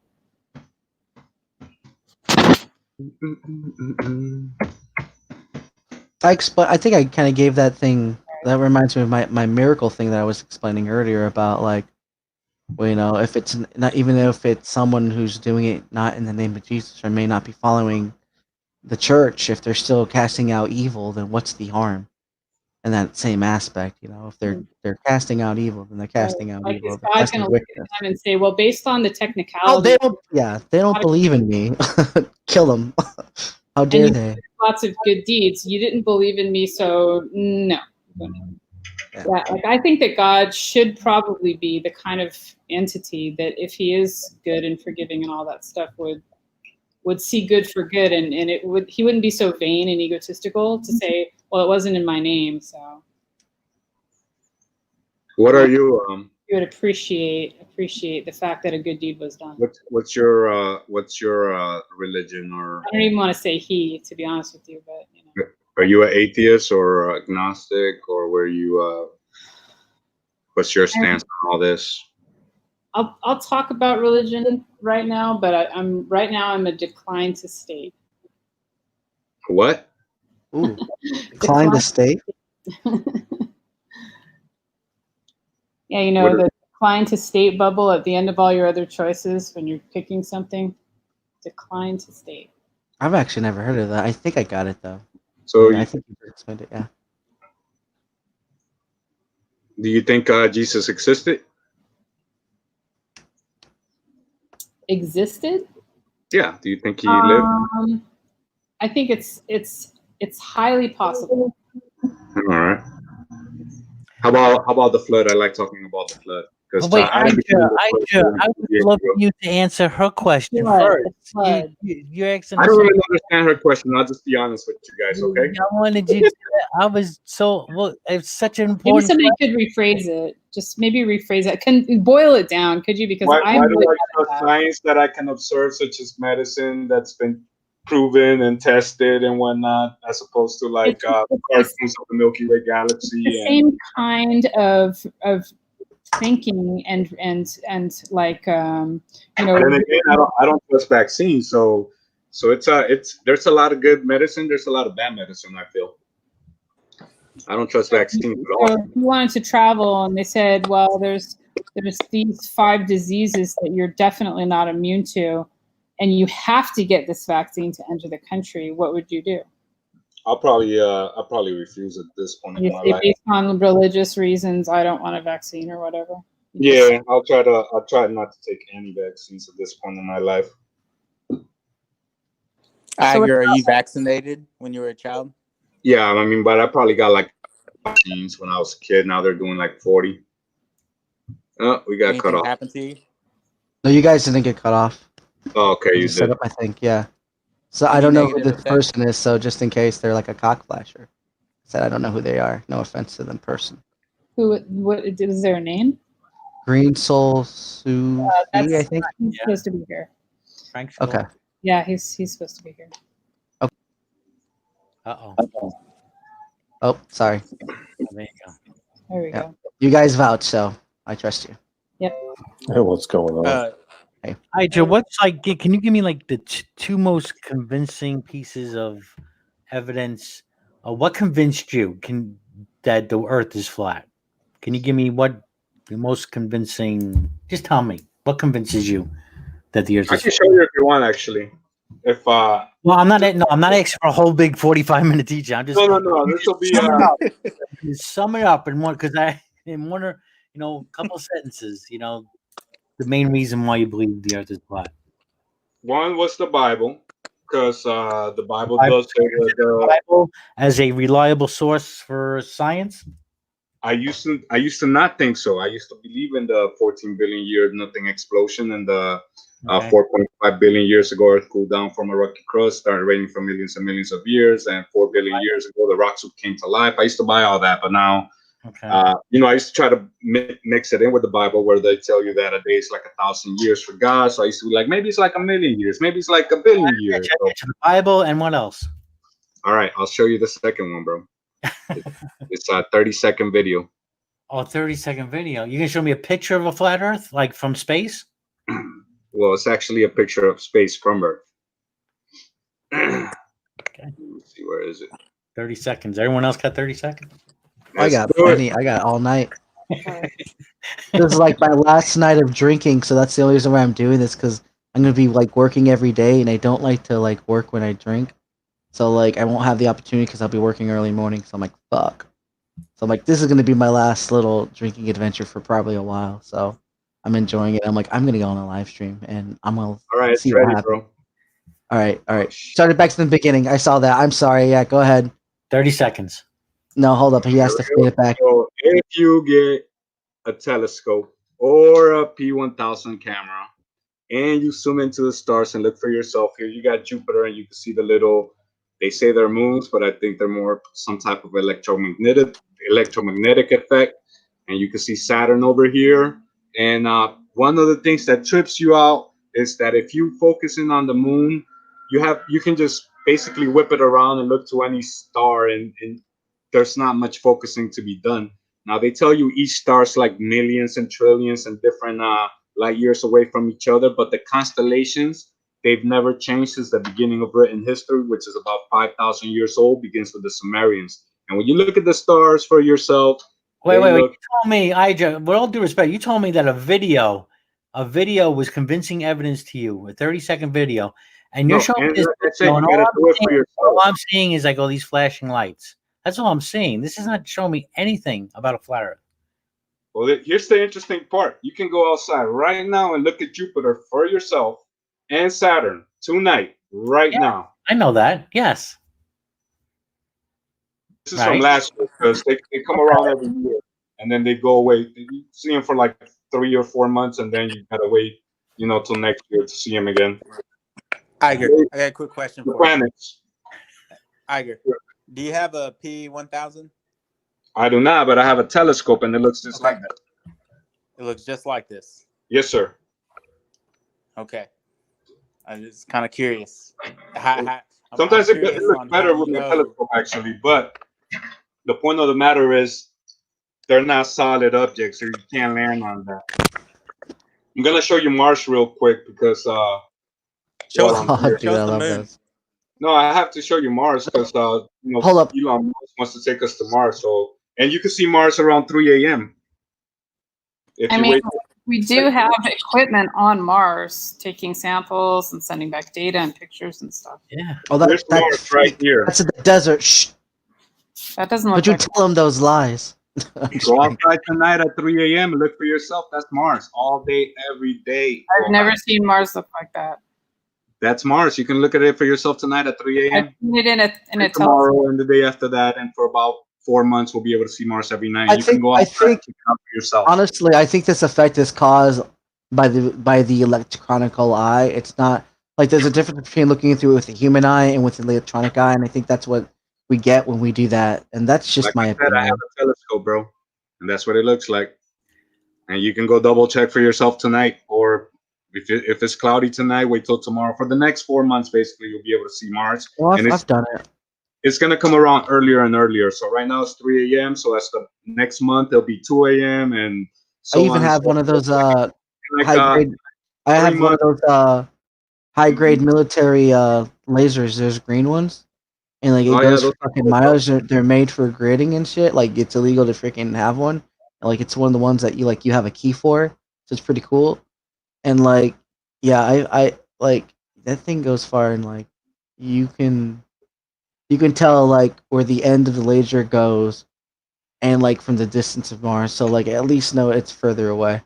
I think I kind of gave that thing. That reminds me of my miracle thing that I was explaining earlier about, like, well, if it's not, even if it's someone who's doing it not in the name of Jesus or may not be following the church, if they're still casting out evil, then what's the harm? In that same aspect, if they're casting out evil, then they're casting out evil. God's going to look at them and say, well, based on the technicality. Oh, they don't believe in me. Kill them. How dare they? Lots of good deeds. You didn't believe in me, so no. Yeah, I think that God should probably be the kind of entity that, if he is good and forgiving and all that stuff, would see good for good, and he wouldn't be so vain and egotistical to say, well, it wasn't in my name, so. What are you? You would appreciate the fact that a good deed was done. What's your religion, or? I don't even want to say he, to be honest with you, but Are you an atheist or agnostic, or were you? What's your stance on all this? I'll talk about religion right now, but I'm a decline to state. What? Ooh, decline to state. Yeah, the decline to state bubble at the end of all your other choices when you're picking something. Decline to state. I've actually never heard of that. I think I got it though. So yeah, I think you explained it. Yeah. Do you think Jesus existed? Existed? Yeah. Do you think he lived? I think it's highly possible. All right. How about the flood? I like talking about the flood. Wait, I would love you to answer her question first. You're asking. I don't really understand her question. I'll just be honest with you guys, okay? I wanted you to. I was so well. It's such an important. Maybe somebody could rephrase it. Just maybe rephrase it. Can boil it down? Could you? Because why do I trust science that I can observe, such as medicine that's been proven and tested and whatnot, as opposed to like cartoons of the Milky Way galaxy? The same kind of thinking and like And again, I don't trust vaccines, so there's a lot of good medicine, there's a lot of bad medicine. I feel I don't trust vaccines at all. If you wanted to travel and they said, well, there's these 5 diseases that you're definitely not immune to, and you have to get this vaccine to enter the country, what would you do? I'll probably refuse at this point in You my say life. based on religious reasons, I don't want a vaccine or whatever. Yeah, I'll try not to take any vaccines at this point in my life. Iger, are you vaccinated when you were a child? Yeah, I mean, but I probably got like vaccines when I was a kid. Now they're doing like 40. Oh, we got cut Anything off. happened to you? No, you guys didn't get cut off. Oh, okay, you Set did. up, I think, yeah. So I Any don't know who negative this effects? person is, so just in case they're like a cock flasher. Said I don't know who they are. No offense to them person. What is their name? Green Soul Sue, I That's think. he's supposed to be here. Frank. Okay. Yeah, he's supposed to be here. Uh-oh. Oh, sorry. There you go. There we Yeah. go. You guys vouch, so I trust you. Yep. Hey, what's going on? Hi, Joe. What's like? Can you give me like the two most convincing pieces of evidence? What convinced you that the Earth is flat? Can you give me what the most convincing? Just tell me what convinces you that the Earth I is can flat. show you if you want, actually. If Well, I'm not. No, I'm not asking for a whole big 45-minute teaching. I'm just no, this will be sum it up in one because in one or a couple sentences. The main reason why you believe the Earth is flat. one was the Bible, because the Bible does say that Bible as a reliable source for science. I used to not think so. I used to believe in the 14 billion year nothing explosion and the 4.5 billion years ago Earth cooled down from a rocky crust, started raining for millions and millions of years, and 4 billion years ago the rocks came to life. I used to buy all that, but now, I used to try to mix it in with the Bible, where they tell you that a day is like 1,000 years for God. So I used to be like, maybe it's like 1,000,000 years, maybe it's like 1,000,000,000 years. So, The Bible and what else? all right, I'll show you the second one, bro. It's a 30-second video. Oh, 30-second video. You can show me a picture of a flat Earth, like from space? Well, it's actually a picture of space from Earth. Okay. Let me see, where is it? 30 seconds. Everyone else got 30 seconds? I got plenty. I got all night. This is like my last night of drinking, so that's the only reason why I'm doing this, because I'm gonna be like working every day, and I don't like to like work when I drink. So like I won't have the opportunity because I'll be working early morning. So I'm like, fuck. So I'm like, this is gonna be my last little drinking adventure for probably a while. So I'm enjoying it. I'm like, I'm gonna go on a live stream, and I'm gonna see it's what ready, happens. bro. All right. Started back to the beginning. I saw that. I'm sorry. Yeah, go ahead. 30 seconds. No, hold up. He has to fade it back. So if you get a telescope or a P1000 camera and you zoom into the stars and look for yourself, here you got Jupiter, and you can see the little, they say they're moons, but I think they're more some type of electromagnetic effect. And you can see Saturn over here. And one of the things that trips you out is that if you focus in on the moon, you can just basically whip it around and look to any star, and there's not much focusing to be done. Now they tell you each star's like millions and trillions and different light years away from each other, but the constellations, they've never changed since the beginning of written history, which is about 5,000 years old, begins with the Sumerians. And when you look at the stars for yourself, Wait. You told me, with all due respect, you told me that a video was convincing evidence to you, a 30-second video, and you're showing me this video, and all I'm seeing is like all these flashing lights. That's all I'm seeing. This is not showing me anything about a flat Earth. Well, here's the interesting part. You can go outside right now and look at Jupiter for yourself and Saturn tonight, now. I know that. Yes. This is from last year, because they come around every year and then they go away. You see them for like 3 or 4 months, and then you gotta wait, till next year to see them again. Iger, I got a quick question for planets. you. Iger, do you have a P1000? I do not, but I have a telescope, and it looks just like that. It looks just like this. Yes, sir. Okay. I'm just kind of curious. Sometimes it looks better with the telescope, actually, but the point of the matter is they're not solid objects, so you can't land on that. I'm gonna show you Mars real quick, because show us the moon. No, I have to show you Mars because Hold up. Elon Musk wants to take us to Mars. So, and you can see Mars around 3 a.m. We do have equipment on Mars taking samples and sending back data and pictures and stuff. Yeah. Oh, There's that's Mars right here. That's in the desert. Shh. That doesn't look Don't you like tell them those lies. Go outside tonight at 3 a.m. and look for yourself. That's Mars all day, every day. I've never seen Mars look like that. That's Mars. You can look at it for yourself tonight at 3 I've a.m. seen it in a telescope. Tomorrow and the day after that, and for about 4 months, we'll be able to see Mars every night. You can go outside and check it out for yourself. Honestly, I think this effect is caused by the electronical eye. It's not like there's a difference between looking through it with the human eye and with the electronic eye, and I think that's what we get when we do that. And that's just Like my I said, opinion. I have a telescope, bro, and that's what it looks like. And you can go double check for yourself tonight, or if it's cloudy tonight, wait till tomorrow. For the next 4 months, basically, you'll be able to see Mars. Well, and I've done it. It's gonna come around earlier and earlier. So right now it's 3 a.m. So that's the next month. It'll be 2 a.m. and so I even have one of those high grade. I have one of those high grade military lasers. There's green ones, and like it goes for fucking miles. They're made for gridding and shit. Like it's illegal to freaking have one. And, like it's one of the ones that you have a key for. So it's pretty cool. And like, yeah, I like that thing goes far, and like you can tell like where the end of the laser goes, and like from the distance of Mars. So like at least know it's further away.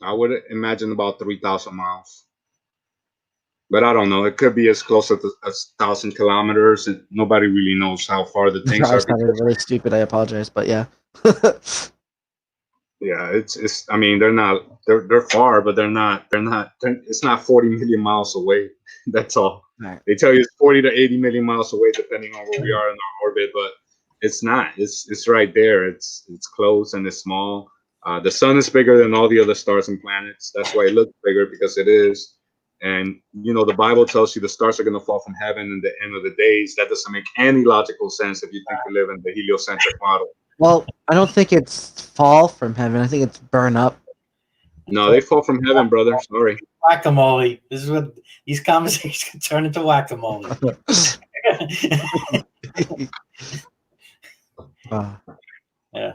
I would imagine about 3,000 miles, but I don't know. It could be as close as 1,000 kilometers. And nobody really knows how far the things I are. sounded really stupid. I apologize, but yeah. Yeah, it's. I mean, they're far, but they're not. It's not 40 million miles away. That's all. Right. They tell you it's 40 to 80 million miles away, depending on where we are in our orbit. But it's not. It's right there. It's close and it's small. The sun is bigger than all the other stars and planets. That's why it looks bigger, because it is. And the Bible tells you the stars are going to fall from heaven in the end of the days. That doesn't make any logical sense if you think we live in the heliocentric model. Well, I don't think it's fall from heaven. I think it's burn up. No, they fall from heaven, brother. Sorry. Whack-a-mole. This is what these conversations can turn into whack-a-mole. Yeah.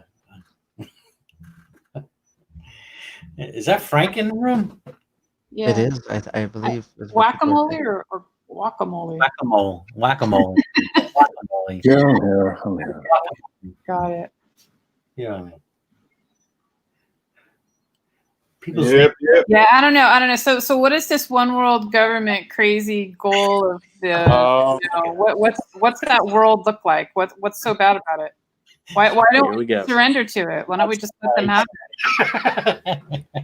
Is that Frank in the room? Yeah. It is. I believe. Whack-a-mole or guacamole? Whack-a-mole. Whack-a-mole. Whack-a-mole. Yeah, I'm here. Got it. Yeah. Yeah, I don't know. So what is this one world government crazy goal of the? What's that world look like? What's so bad about it? Why don't we surrender to it? Why don't we just let them have it?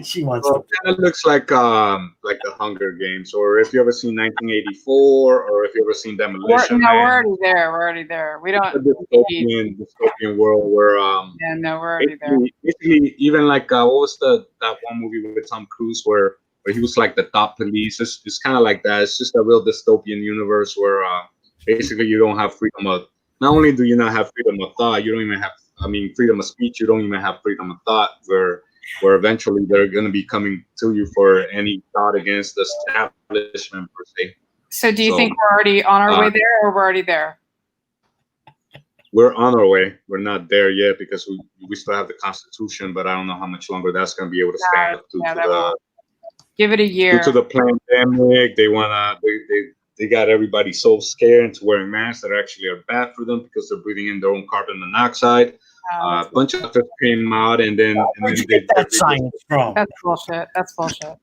She wants. Well, it kind of looks like the Hunger Games, or if you ever seen 1984, or if you ever seen Demolition Man. We're already there. We're already there. We don't. Dystopian world where Yeah, no, we're already there. Basically, even like what was that one movie with Tom Cruise where he was like the top police? It's kind of like that. It's just a real dystopian universe where basically you don't have freedom of. Not only do you not have freedom of thought, you don't even have. Freedom of speech. You don't even have freedom of thought. Where eventually they're going to be coming to you for any thought against the establishment per se. So do you think we're already on our way there, or we're already there? We're on our way. We're not there yet because we still have the Constitution, but I don't know how much longer that's going to be able to stand up to give it a year. Due to the pandemic, they got everybody so scared into wearing masks that actually are bad for them because they're breathing in their own carbon monoxide. A bunch of doctors came out and then Where'd you get that science from? That's bullshit. That's bullshit.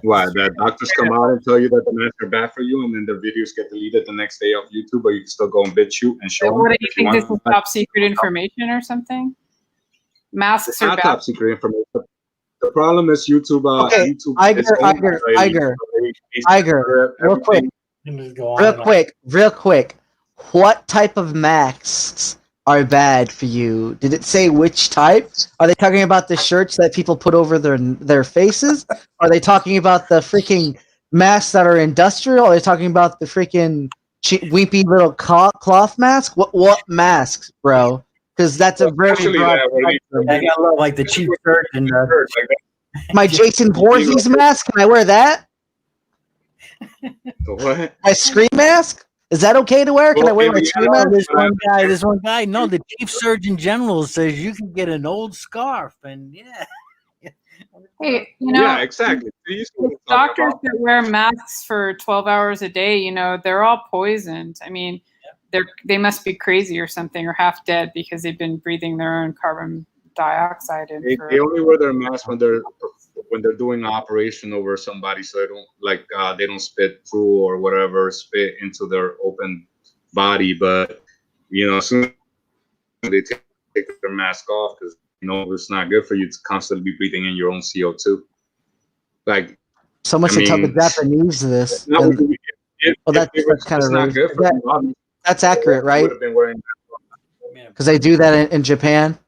Why? That doctors come out and tell you that the masks are bad for you, and then the videos get deleted the next day off YouTube, but you can still go on Bitchute and show them. What do you think? This is top secret information or something? Masks are not bad. top secret information. The problem is YouTube. Okay, YouTube Iger, real quick. What type of masks are bad for you? Did it say which type? Are they talking about the shirts that people put over their faces? Are they talking about the freaking masks that are industrial? Are they talking about the freaking weepy little cloth mask? What masks, bro? Because that's a very broad spectrum. I got love like the chief surgeon. My Jason Voorhees mask? Can I wear that? What? My Scream mask? Is that okay to wear? Can I wear my Scream mask? This one guy. No, the chief surgeon general says you can get an old scarf, and yeah. Hey, you know, Yeah, exactly. doctors that wear masks for 12 hours a day, you know, they're all poisoned. I mean, they must be crazy or something, or half dead because they've been breathing their own carbon dioxide in. They only wear their mask when they're doing an operation over somebody, so they don't spit through or whatever, spit into their open body. But you know, as soon as they take their mask off, because you know it's not good for you to constantly be breathing in your own CO2. Like, So much to tell the Japanese this. Well, That's kind of not good for you. That's accurate, right? Would have been wearing because they do that in Japan.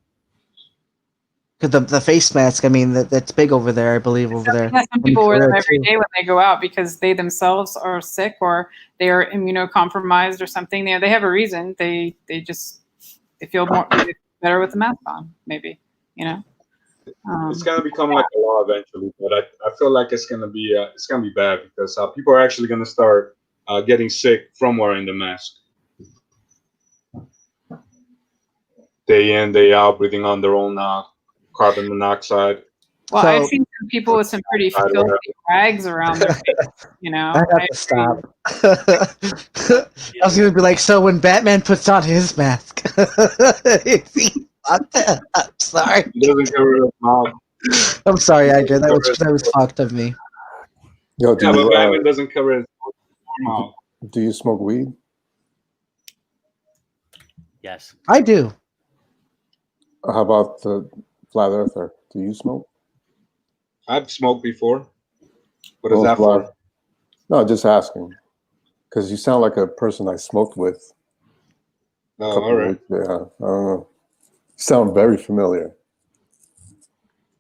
Because the face mask, I mean, that's big over there, I believe, over there. Yeah, some people wear them every day when they go out because they themselves are sick or they are immunocompromised or something. They have a reason. They feel better with the mask on, maybe, you know. It's gonna become like a law eventually, but I feel like it's gonna be bad because people are actually gonna start getting sick from wearing the mask. Day in, day out, breathing on their own carbon monoxide. Well, I've seen some people with some pretty filthy rags around their face, you know. I have to stop. I was going to be like, so when Batman puts on his mask, I'm sorry. He doesn't get rid of mouth. I'm sorry, Adrian. That was fucked of me. Yo, but Batman doesn't cover his mouth. Do you smoke weed? Yes. I do. How about the flat earther? Do you smoke? I've smoked before. What is that for? No, just asking. Because you sound like a person I smoked with. Oh, all right. Yeah, I don't know. You sound very familiar.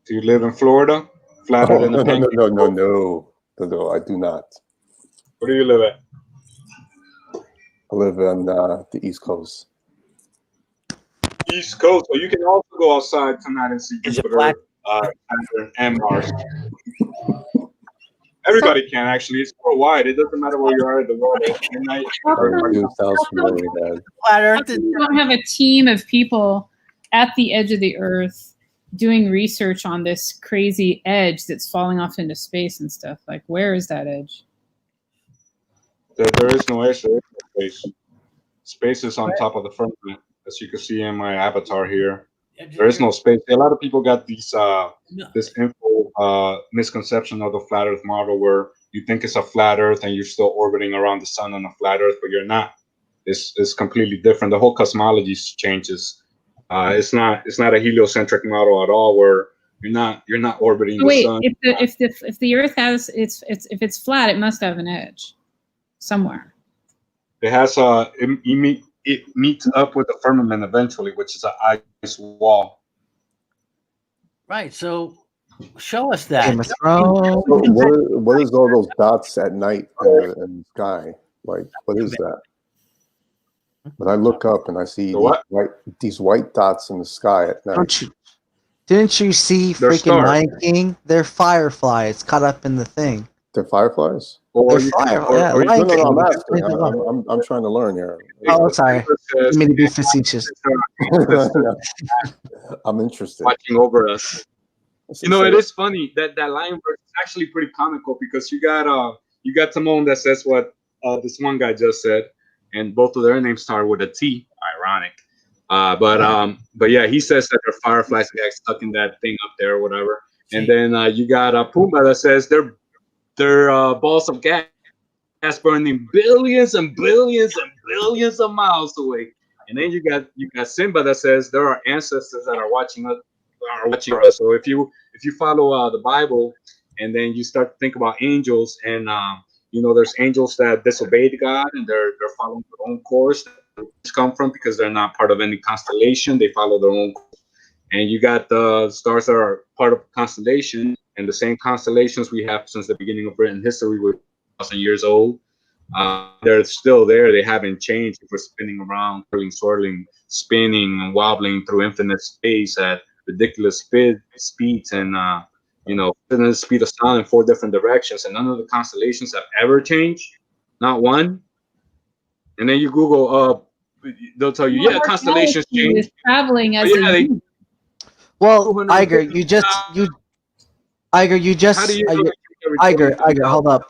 Do you live in Florida? Flatter than a pancake? No, I do not. Where do you live at? I live on the East Coast. East Coast. So you can also go outside tonight and see Jupiter, Saturn, and Mars. Everybody can, actually. It's worldwide. It doesn't matter where you are in the world. Sounds familiar, man. You don't have a team of people at the edge of the Earth doing research on this crazy edge that's falling off into space and stuff. Like, where is that edge? There is no edge. There is no space. Space is on top of the firmament, as you can see in my avatar here. There is no space. A lot of people got these this misconception of the flat Earth model, where you think it's a flat Earth and you're still orbiting around the sun on a flat Earth, but you're not. It's completely different. The whole cosmology changes. It's not a heliocentric model at all, where you're not orbiting the sun. If the Earth has if it's flat, it must have an edge somewhere. It has it meets up with the firmament eventually, which is an ice wall. Right. So show us that. What is all those dots at night in the sky? Like, what is that? When I look up and I see these white dots in the sky at night. Didn't you see freaking Lion King? They're fireflies caught up in the thing. They're fireflies? They're fireflies. I'm trying to learn here. Oh, sorry. I mean to be facetious. I'm interested. Watching over us. You know, it is funny that lion verse is actually pretty comical, because you got Timon that says what this one guy just said, and both of their names start with a T. Ironic. But yeah, he says that they're fireflies that get stuck in that thing up there or whatever. And then you got Puma that says they're balls of gas burning billions and billions and billions of miles away. And then you got Simba that says there are ancestors that are watching us. So if you follow the Bible, and then you start to think about angels, and there's angels that disobeyed God and they're following their own course. Come from, because they're not part of any constellation, they follow their own course. And you got the stars that are part of a constellation, and the same constellations we have since the beginning of written history were 1,000 years old. They're still there. They haven't changed. We're spinning around, swirling, spinning and wobbling through infinite space at ridiculous speeds, and infinite speed of sound in 4 different directions. And none of the constellations have ever changed, not one. And then you Google, they'll tell you, constellations change. Traveling as Well, Iger, Iger, you just How do you know that you're Iger, recording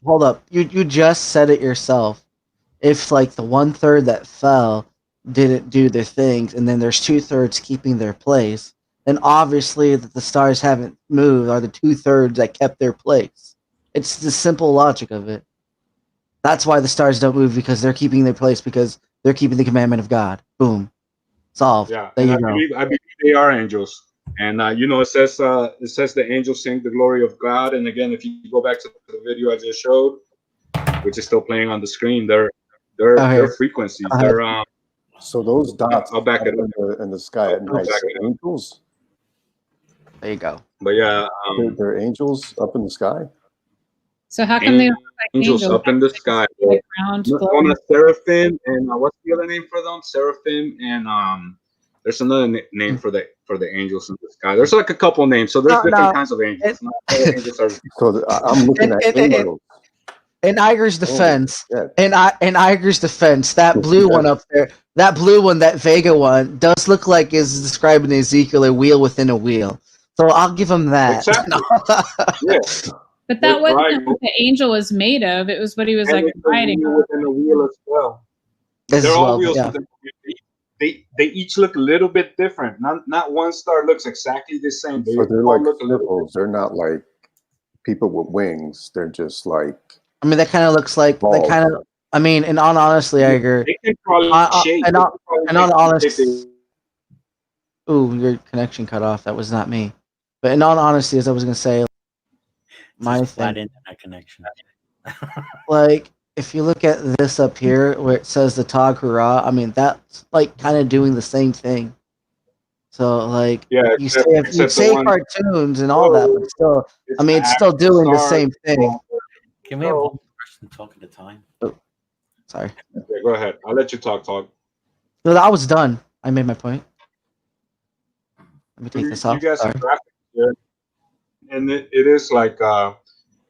hold up. You just said it yourself. If like the 1/3 that fell didn't do their things, and then there's 2/3 keeping their place, then obviously that the stars haven't moved are the 2/3 that kept their place. It's the simple logic of it. That's why the stars don't move, because they're keeping their place, because they're keeping the commandment of God. Boom. Solved. Yeah, There and you go. I believe they are angels. And you know, it says the angels sing the glory of God. And again, if you go back to the video I just showed, which is still playing on the screen, their frequencies. They're So those dots I'll back it up in the sky at night, they're angels. There you go. But yeah, They're angels up in the sky. So how come they look like angels angels? up in the sky. Like round, On a seraphim, and what's the other name for them? Seraphim, and there's another name for the angels in the sky. There's like a couple names, so there's different kinds of angels. Not all angels are. So I'm looking at angels. In Iger's defense, yeah. in Iger's defense, that blue one up there, that blue one, that Vega one, does look like is describing Ezekiel a wheel within a wheel. So I'll give him that. Exactly. Yeah. But that wasn't what the angel was made of. It was what he was like riding on. Within the wheel as well. They're all wheels. Yeah. They each look a little bit different. Not one star looks exactly the same. So they're like symbols. They're not like people with wings. They're just like. I mean, that kind of looks like balls. They kind of. I mean, and honestly, I agree. And on honesty, ooh, your connection cut off. That was not me. But in all honesty, as I was gonna say, my flat internet connection. Like, if you look at this up here where it says the tOG Hurrah, I mean, that's like kind of doing the same thing. So like, yeah, you say cartoons and all that, but still, I mean, it's still doing the same thing. Can we have one person talk at a time? Oh, sorry. Okay, go ahead. I'll let you talk. No, I was done. I made my point. Let me take this off. You guys are graphics, yeah. And it is like that.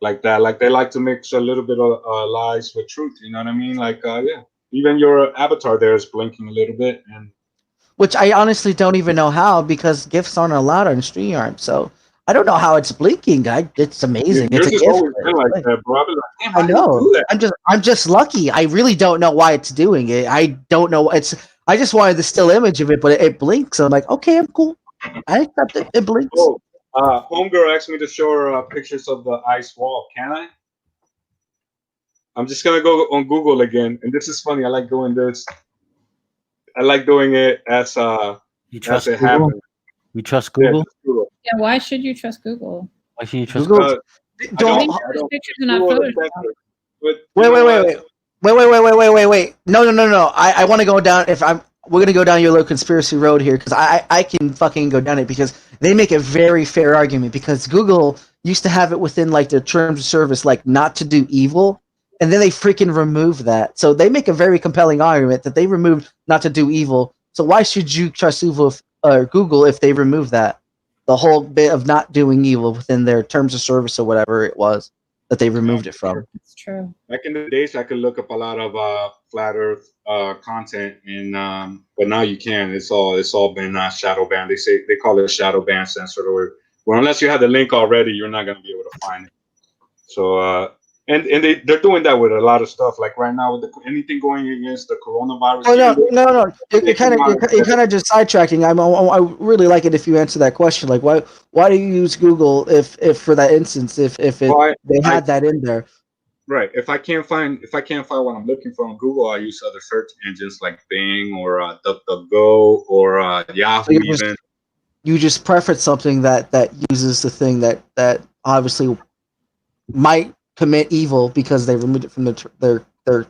Like they like to mix a little bit of lies with truth. You know what I mean? Like yeah, even your avatar there is blinking a little bit, and which I honestly don't even know how, because GIFs aren't allowed on StreamYard. So I don't know how it's blinking. It's amazing. Yours it's a GIF. Always been like that, bro. I know. I'm just lucky. I really don't know why it's doing it. I don't know. I just wanted the still image of it, but it blinks. So I'm like, okay, I'm cool. I accept it. It blinks. Oh, homegirl asked me to show her pictures of the ice wall. Can I? I'm just gonna go on Google again, and this is funny. I like doing this. I like doing it as it happens. You trust Google? Yeah. Why should you trust Google? Why should you trust Google? Don't pictures and not photos. Wait. No. I want to go down. We're gonna go down your little conspiracy road here, because I can fucking go down it, because they make a very fair argument, because Google used to have it within like their terms of service, like not to do evil, and then they freaking removed that. So they make a very compelling argument that they removed not to do evil. So why should you trust Google if they remove that? The whole bit of not doing evil within their terms of service or whatever it was that they removed it from. It's true. Back in the days, I could look up a lot of flat Earth content, and but now you can. It's all been shadow banned. They call it shadow ban censored, or unless you have the link already, you're not gonna be able to find it. So and they're doing that with a lot of stuff. Like right now, with anything going against the coronavirus. Oh no! You're kind of just sidetracking. I really like it if you answer that question. Like, why do you use Google if for that instance they had that in there? Right. If I can't find what I'm looking for on Google, I use other search engines like Bing or DuckDuckGo or Yahoo. So you just preference something that uses the thing that obviously might commit evil because they removed it from their TOS.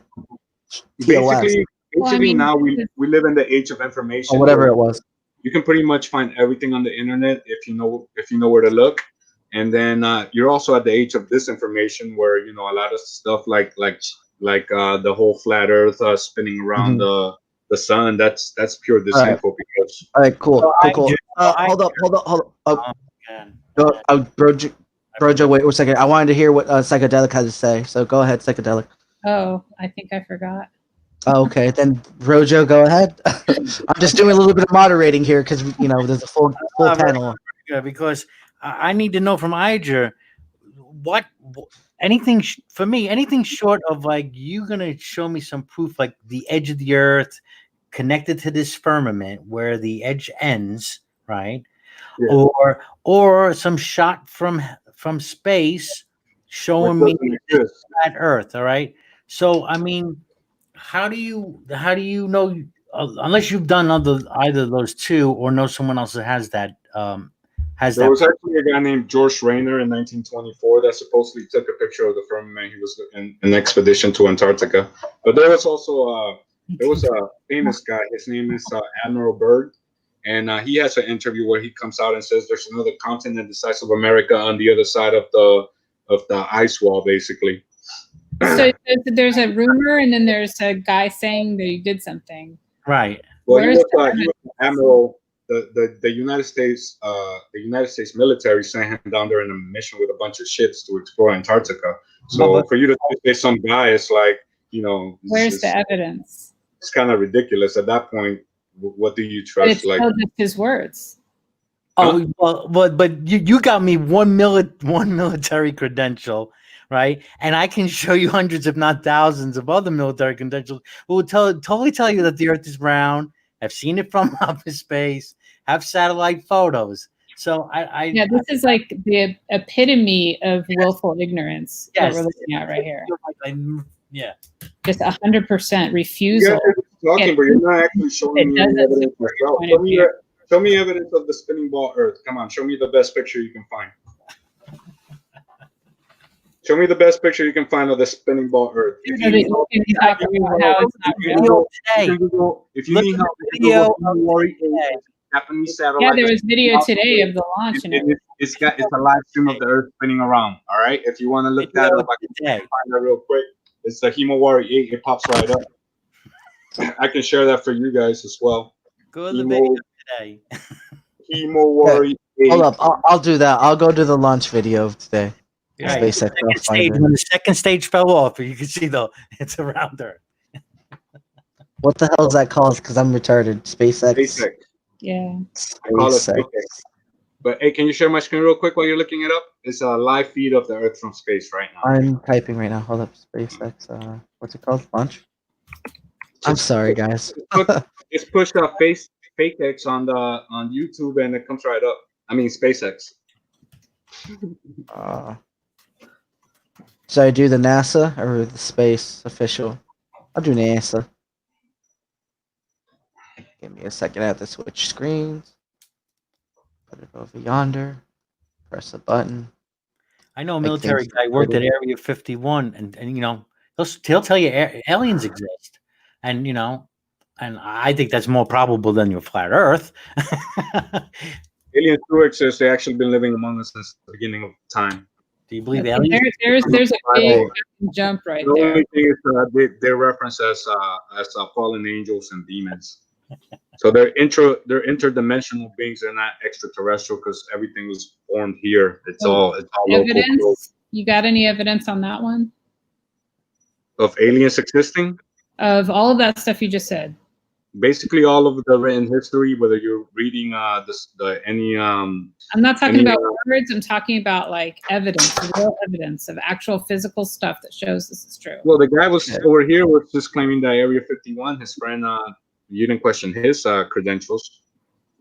Basically, now we live in the age of information. Or whatever it was. You can pretty much find everything on the internet if you know where to look. And then you're also at the age of disinformation, where a lot of stuff like the whole flat Earth spinning around the sun. That's pure disinfo. Because all right, cool. Hold up. Brojo, wait a second. I wanted to hear what Psychedelic had to say. So go ahead, Psychedelic. Oh, I think I forgot. Oh, okay, then Brojo, go ahead. I'm just doing a little bit of moderating here because there's a full panel. Because I need to know from Iger, what anything for me, anything short of like you gonna show me some proof, like the edge of the earth connected to this firmament where the edge ends, right? Yeah. Or some shot from space showing me this flat Earth. All right. So I mean, how do you know unless you've done either of those two or know someone else that has that There was actually a guy named George Rayner in 1924 that supposedly took a picture of the firmament. He was in an expedition to Antarctica. But there was also a famous guy. His name is Admiral Byrd, and he has an interview where he comes out and says there's another continent the size of America on the other side of the ice wall, basically. So there's a rumor, and then there's a guy saying that he did something. Right. Well, he was an admiral. The United States military sent him down there in a mission with a bunch of ships to explore Antarctica. So for you to say some guy, it's like, you know, where's the evidence? It's kind of ridiculous at that point. What do you trust? It's still just his words. Oh well, but you got me one military credential, right? And I can show you hundreds, if not thousands, of other military credentials who will totally tell you that the Earth is round. I've seen it from outer space. Have satellite photos. So this is like the epitome of willful ignorance that we're looking at right here. Yeah, just 100% refusal. You're talking, but you're not actually showing me any evidence yourself. Show me evidence of the spinning ball Earth. Come on, show me the best picture you can find. Show me the best picture you can find of the spinning ball Earth. If you need help, Japanese satellite. Yeah, there was video today of the launch. It's a live stream of the Earth spinning around. All right, if you want to look that up, I can find that real quick. It's the Himawari 8. It pops right up. I can share that for you guys as well. Go to the video today. Himawari 8. Hold up, I'll do that. I'll go to the launch video today. Right. SpaceX. When the second stage fell off, you can see it's around Earth. What the hell is that called? Because I'm retarded. SpaceX. Yeah. I call it SpaceX. But hey, can you share my screen real quick while you're looking it up? It's a live feed of the Earth from space right now. I'm typing right now. Hold up, SpaceX. What's it called? Launch. I'm sorry, guys. Just push SpaceX on YouTube, and it comes right up. I mean, SpaceX. Should I do the NASA or the space official? I'll do NASA. Give me a second. I have to switch screens. Put it over yonder. Press a button. I know a military guy worked at Area 51, and you know he'll tell you aliens exist, and you know, and I think that's more probable than your flat Earth. Aliens do exist. They actually been living among us since the beginning of time. Do you believe aliens? There's a big jump right there. The only thing is they're referenced as fallen angels and demons. So they're interdimensional beings. They're not extraterrestrial because everything was formed here. It's all evidence. Local. You got any evidence on that one? Of aliens existing? Of all of that stuff you just said. Basically, all of the written history, whether you're reading any. I'm not talking about words. I'm talking about like evidence, real evidence of actual physical stuff that shows this is true. Well, the guy over here was just claiming that Area 51. His friend, you didn't question his credentials,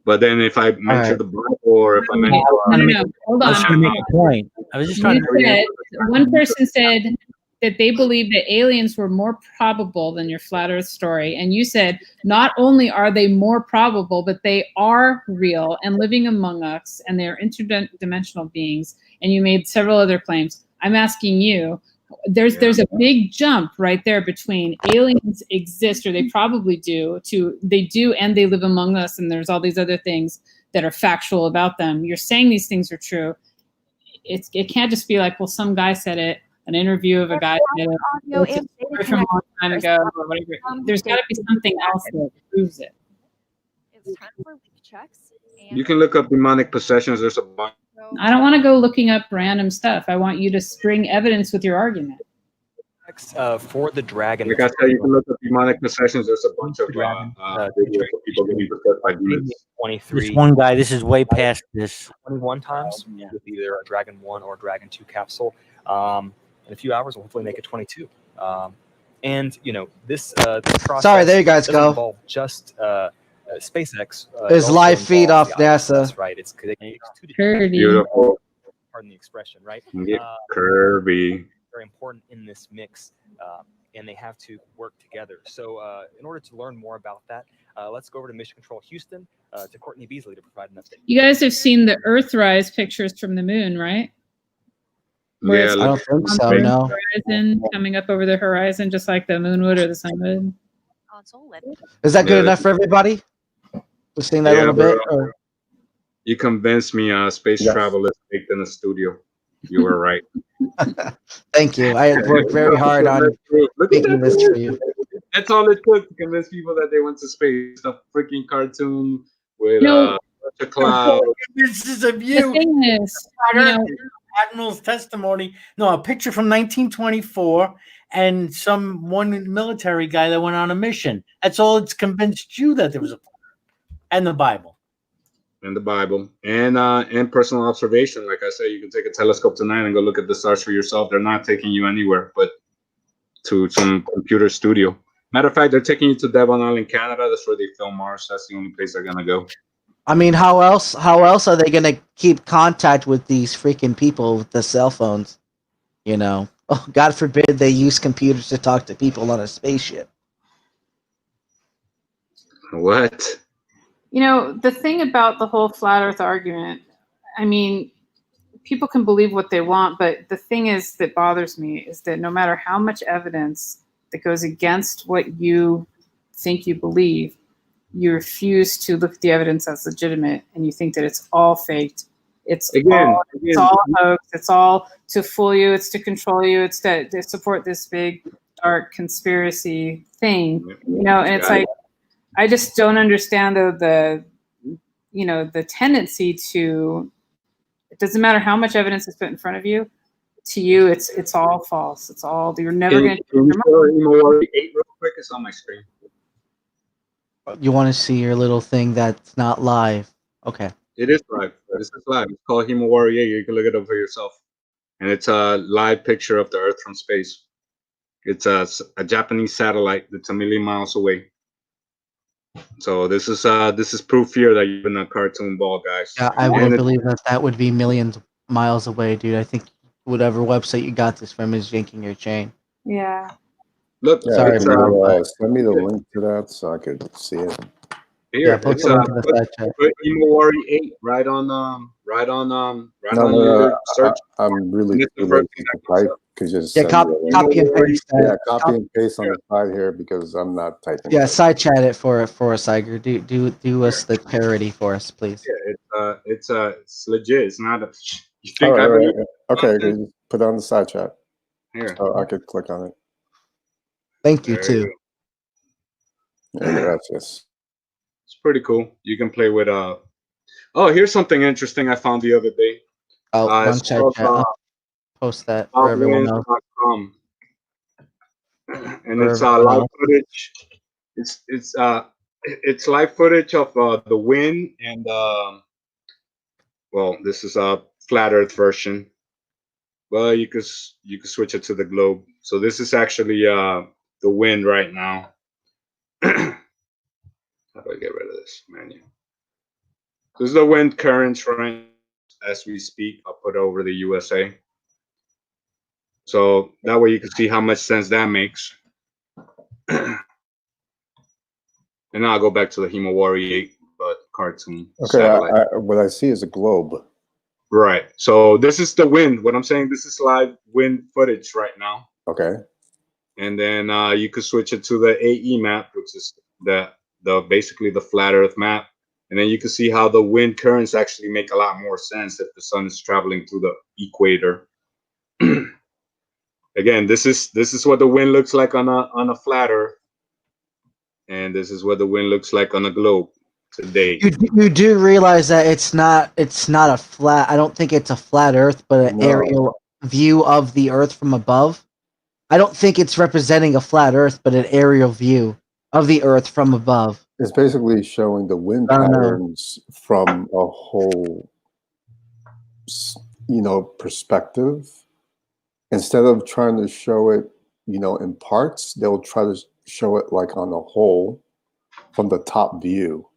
but then if I mention the Bible or if I mention, no, hold on. I was trying to make a point. I was just trying to. One person said that they believe that aliens were more probable than your flat Earth story. And you said, not only are they more probable, but they are real and living among us, and they're interdimensional beings. And you made several other claims. I'm asking you, there's a big jump right there between aliens exist, or they probably do, to they do and they live among us, and there's all these other things that are factual about them. You're saying these things are true. It can't just be like, well, some guy said it. An interview of a guy from a long time ago or whatever. There's got to be something else that proves it. It's time for leak checks. You can look up demonic possessions. There's a bunch. I don't want to go looking up random stuff. I want you to bring evidence with your argument. checks for the dragon. Like I said, you can look at demonic possessions. There's a bunch of videos of people getting possessed by demons. 23. This one guy, this is way past this. 21 times with either a Dragon 1 or Dragon 2 capsule. In a few hours, we'll hopefully make it 22. And, you know, this process... Sorry, there you guys go. ...involve just SpaceX. There's live feed off NASA. Right, it's Beautiful. Pardon the expression, right? Kirby. Very important in this mix, and they have to work together. So in order to learn more about that, let's go over to Mission Control Houston to Courtney Beasley to provide an update. You guys have seen the Earthrise pictures from the moon, right? Yeah, I don't think so, no. Horizon, coming up over the horizon, just like the moon would or the sun would. Is that good enough for everybody? Just seeing that a little bit? Or? You convinced me space travel is baked in the studio. You were right. Thank you. I had worked very hard on making this for you. That's all it took to convince people that they went to space. A freaking cartoon with a cloud. This is a view. The thing is, Admiral's testimony. No, a picture from 1924 and one military guy that went on a mission. That's all it's convinced you that there was a and the Bible. And the Bible and personal observation. Like I said, you can take a telescope tonight and go look at the stars for yourself. They're not taking you anywhere but to some computer studio. Matter of fact, they're taking you to Devon Island, Canada. That's where they film Mars. That's the only place they're gonna go. I mean, how else are they gonna keep contact with these freaking people with the cell phones? You know, oh, God forbid they use computers to talk to people on a spaceship. What? You know, the thing about the whole flat Earth argument, I mean, people can believe what they want, but the thing is that bothers me is that no matter how much evidence that goes against what you think you believe, you refuse to look at the evidence as legitimate, and you think that it's all faked. It's all a hoax. It's all to fool you. It's to control you. It's to support this big, dark conspiracy thing. You know, and it's like, I just don't understand the tendency to, it doesn't matter how much evidence is put in front of you, to you, it's all false. It's all, you're never going to. Can you show 8 real quick? It's on my screen. You want to see your little thing that's not live. Okay. It is live. This is live. It's called Himawari 8. You can look it up for yourself. And it's a live picture of the Earth from space. It's a Japanese satellite that's 1 million miles away. So this is proof here that you're in a cartoon ball, guys. Yeah, I wouldn't believe that would be millions of miles away, dude. I think whatever website you got this from is yanking your chain. Yeah. Look, sorry, send me the link to that so I could see it. Here, yeah, it's Himawari 8 right on search. I'm really too lazy to type. Copy and paste. Yeah, copy and paste on the side here because I'm not typing. Yeah, side chat it for us, Iger. Do us the parody for us, please. Yeah, it's legit. It's not a. You think okay, just put it on the side chat. Here, so I could click on it. Thank you too. Yeah, yes. It's pretty cool. You can play with Oh, here's something interesting I found the other day. Post that for everyone else. And it's live footage. It's live footage of the wind and well, this is a flat Earth version. Well, you could switch it to the globe. So this is actually the wind right now. How do I get rid of this menu? This is the wind currents right as we speak. I'll put it over the USA. So that way you can see how much sense that makes. And now I'll go back to the Himawari 8, but cartoon. Okay, what I see is a globe. Right. So this is the wind. What I'm saying, this is live wind footage right now. Okay. And then you could switch it to the AE map, which is the basically the flat Earth map. And then you can see how the wind currents actually make a lot more sense if the sun is traveling through the equator. Again, this is what the wind looks like on a flat Earth, and this is what the wind looks like on a globe today. You do realize that it's not a flat. I don't think it's a flat Earth, but an aerial view of the Earth from above. I don't think it's representing a flat Earth, but an aerial view of the Earth from above. It's basically showing the wind I don't know. patterns from a whole, perspective. Instead of trying to show it, in parts, they'll try to show it like on the whole from the top view.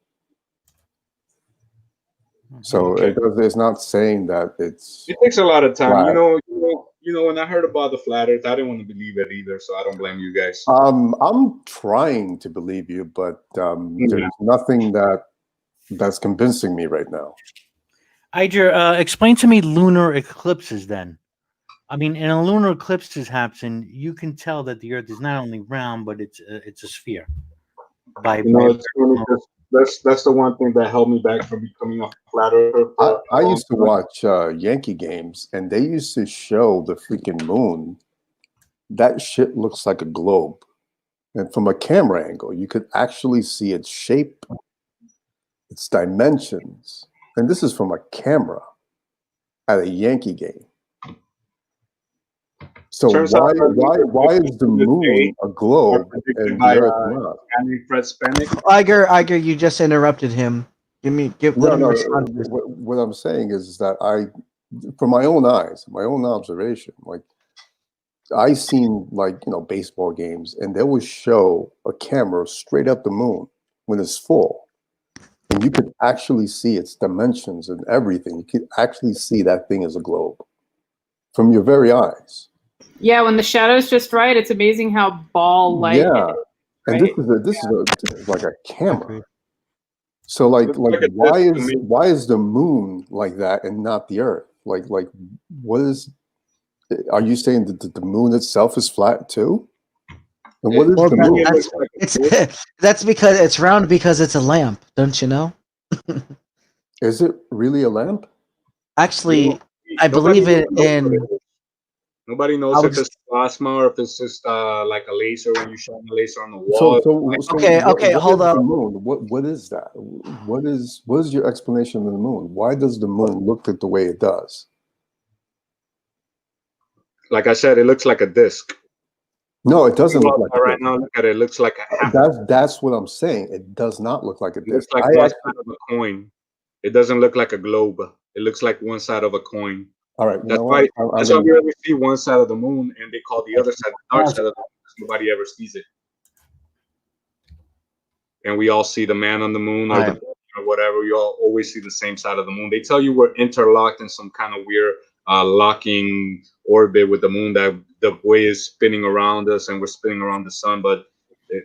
So it's not saying that it's. It takes a lot of time. Flat. When I heard about the flat Earth, I didn't want to believe it either. So I don't blame you guys. I'm trying to believe you, but there's nothing that's convincing me right now. Iger, explain to me lunar eclipses then. I mean, in a lunar eclipse happens, you can tell that the Earth is not only round, but it's a sphere. It's funny 'cause that's the one thing that held me back from becoming a flat earther. I used to watch Yankee games, and they used to show the freaking moon. That shit looks like a globe. And from a camera angle, you could actually see its shape, its dimensions. And this is from a camera at a Yankee game. So why is the moon a globe and the Earth not? Iger, you just interrupted him. Let him respond. What I'm saying is that from my own eyes, my own observation, like I seen baseball games, and they would show a camera straight up the moon when it's full, and you could actually see its dimensions and everything. You could actually see that thing as a globe from your very eyes. Yeah, when the shadow's just right, it's amazing how ball-like. Yeah, and right? this is like a camera. So why is the moon like that and not the Earth? Like what is? Are you saying that the moon itself is flat too? And what is the moon? That's because it's round because it's a lamp. Don't you know? Is it really a lamp? Actually, I believe it in. Nobody knows if it's plasma or if it's just like a laser when you shine a laser on the wall. Okay, hold up. What is that? What is your explanation of the moon? Why does the moon look the way it does? Like I said, it looks like a disc. No, it doesn't look like right now. Look at it. It looks like a. That's what I'm saying. It does not look like a disc. It's like one side of a coin. It doesn't look like a globe. It looks like one side of a coin. All right. That's why we only see one side of the moon, and they call the other side the dark side of the moon because nobody ever sees it. And we all see the man on the moon or whatever. We all always see the same side of the moon. They tell you we're interlocked in some kind of weird locking orbit with the moon, that the way is spinning around us and we're spinning around the sun, but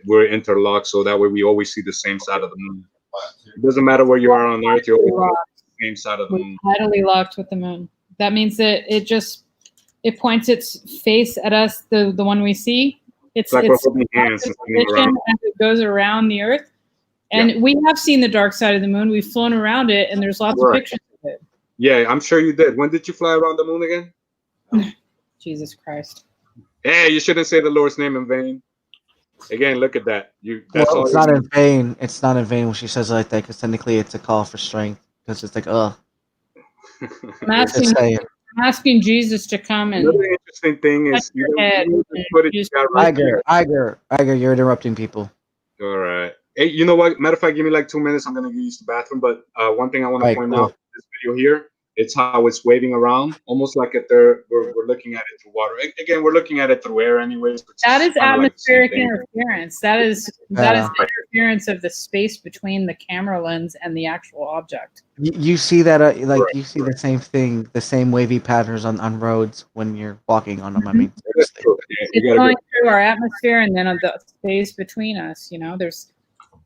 we're interlocked, so that way we always see the same side of the moon. It doesn't matter where you are on Earth, you always see the same side of the moon. We're tidally locked with the moon. That means that it points its face at us, the one we see. It's like we're holding hands and it goes around the Earth. And we have seen the dark side of the moon. We've flown around it, and there's lots of pictures of it. Yeah, I'm sure you did. When did you fly around the moon again? Jesus Christ. Hey, you shouldn't say the Lord's name in vain. Again, look at that. It's not in vain. It's not in vain when she says it like that, because technically it's a call for strength. Because it's like, I'm asking Jesus to come and. Another interesting thing is, Iger, you're interrupting people. All right. Hey, you know what? Matter of fact, give me like 2 minutes. I'm gonna use the bathroom. But one thing I want to point out in this video here, it's how it's waving around, almost like we're looking at it through water. Again, we're looking at it through air, anyways. That is atmospheric interference. That is interference of the space between the camera lens and the actual object. You see that, you see the same thing, the same wavy patterns on roads when you're walking on them. I mean, it's going through our atmosphere and then the space between us. There's.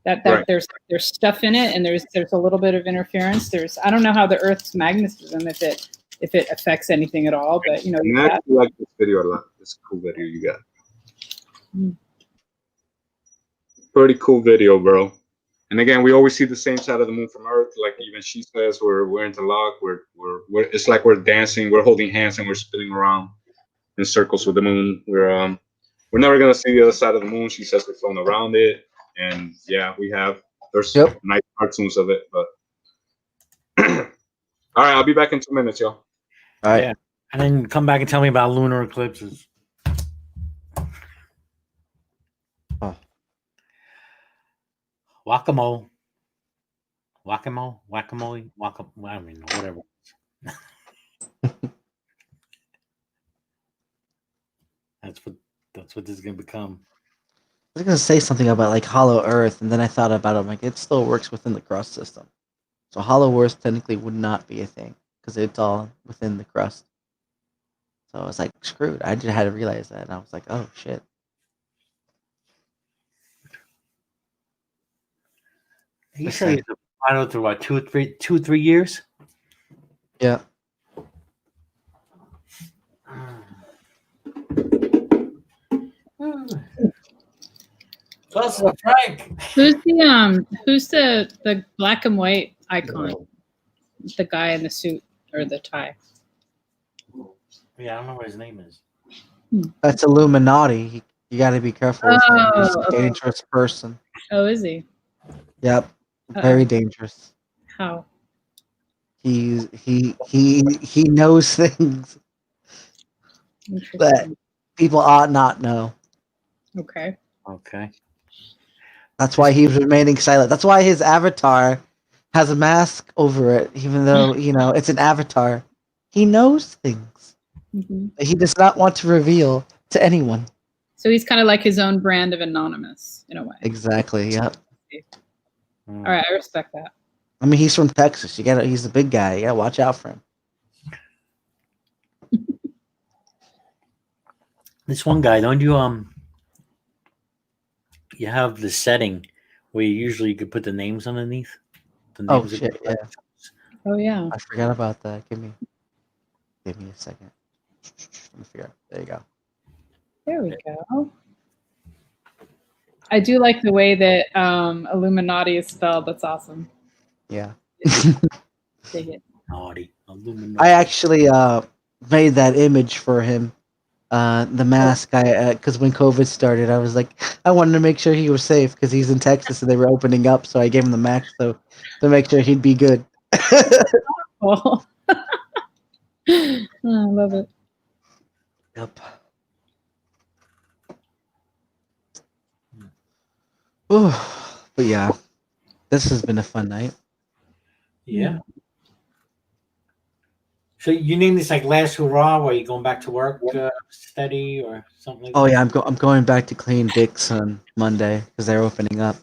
There's stuff in it, and there's a little bit of interference. I don't know how the Earth's magnetism, if it affects anything at all, but I actually like this video a lot. This cool video you got. Pretty cool video, bro. And again, we always see the same side of the moon from Earth. Like even she says, we're interlocked. We're it's like we're dancing. We're holding hands and we're spinning around in circles with the moon. We're never gonna see the other side of the moon. She says we're flown around it. And yeah, there's nice cartoons of it, but all right, I'll be back in 2 minutes, y'all. All right. Yeah. And then come back and tell me about lunar eclipses. Whack-a-mole. Whack-a-mole. Whack-a-mole. Whack-a-mole. I don't even know. Whatever. That's what this is gonna become. I was gonna say something about like Hollow Earth, and then I thought about it. I'm like, it still works within the crust system, so Hollow Earth technically would not be a thing because it's all within the crust. So I was like, screwed. I just had to realize that, and I was like, oh shit. You say it's a pilot through what, 2 or 3 years? Yeah. Frank. Who's the black and white icon? The guy in the suit or the tie? Yeah, I don't know what his name is. That's Illuminati. You got to be careful with him. He's a Oh. dangerous person. Oh, is he? Yep, very dangerous. How? He knows things that people ought not know. Okay. Okay. That's why he's remaining silent. That's why his avatar has a mask over it, even though it's an avatar. He knows things that he does not want to reveal to anyone. So he's kind of like his own brand of anonymous in a way. Exactly. Yep. All right, I respect that. I mean, he's from Texas. He's the big guy. You gotta watch out for him. This one guy, don't you you have the setting where you usually could put the names underneath? The Oh names of shit! Yeah. Oh yeah. I forgot about that. Give me a second. Let me figure out. There you go. There we go. I do like the way that Illuminati is spelled. That's awesome. Yeah. Dig it. Naughty. I actually made that image for him. The mask. Because when COVID started, I was like, I wanted to make sure he was safe because he's in Texas and they were opening up. So I gave him the mask to make sure he'd be good. Oh. I love it. Yep. Ooh, but yeah, this has been a fun night. Yeah. So you name this like last hurrah, where you going back to work steady or something like that? Oh yeah, I'm going back to clean Dick's on Monday because they're opening up.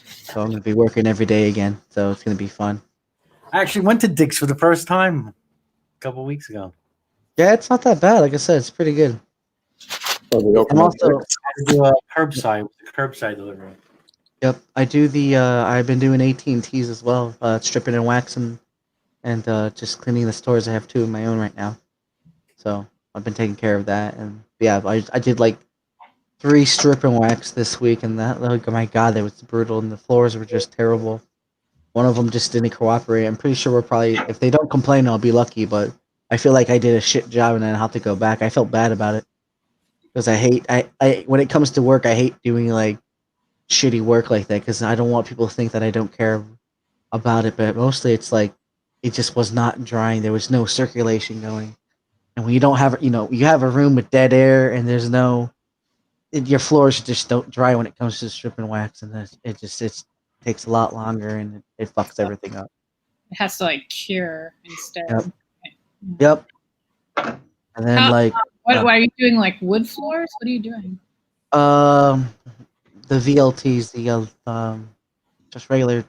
So I'm gonna be working every day again. So it's gonna be fun. I actually went to Dick's for the first time a couple of weeks ago. Yeah, it's not that bad. Like I said, it's pretty good. I'm also do a curbside delivery. Yep, I do the. I've been doing AT&Ts as well, stripping and waxing, and just cleaning the stores. I have 2 of my own right now, so I've been taking care of that. And yeah, I did like 3 strip and wax this week, and that, like, oh my god, that was brutal, and the floors were just terrible. One of them just didn't cooperate. I'm pretty sure we're probably, if they don't complain, I'll be lucky. But I feel like I did a shit job, and then I'll have to go back. I felt bad about it because I when it comes to work, I hate doing like shitty work like that because I don't want people to think that I don't care about it. But mostly it's like it just was not drying. There was no circulation going, and when you don't have, you have a room with dead air and there's no, your floors just don't dry when it comes to strip and wax, and it takes a lot longer and it fucks everything up. It has to like cure instead. Yep. And then what are you doing? Like wood floors? What are you doing? The VLTs, just regular,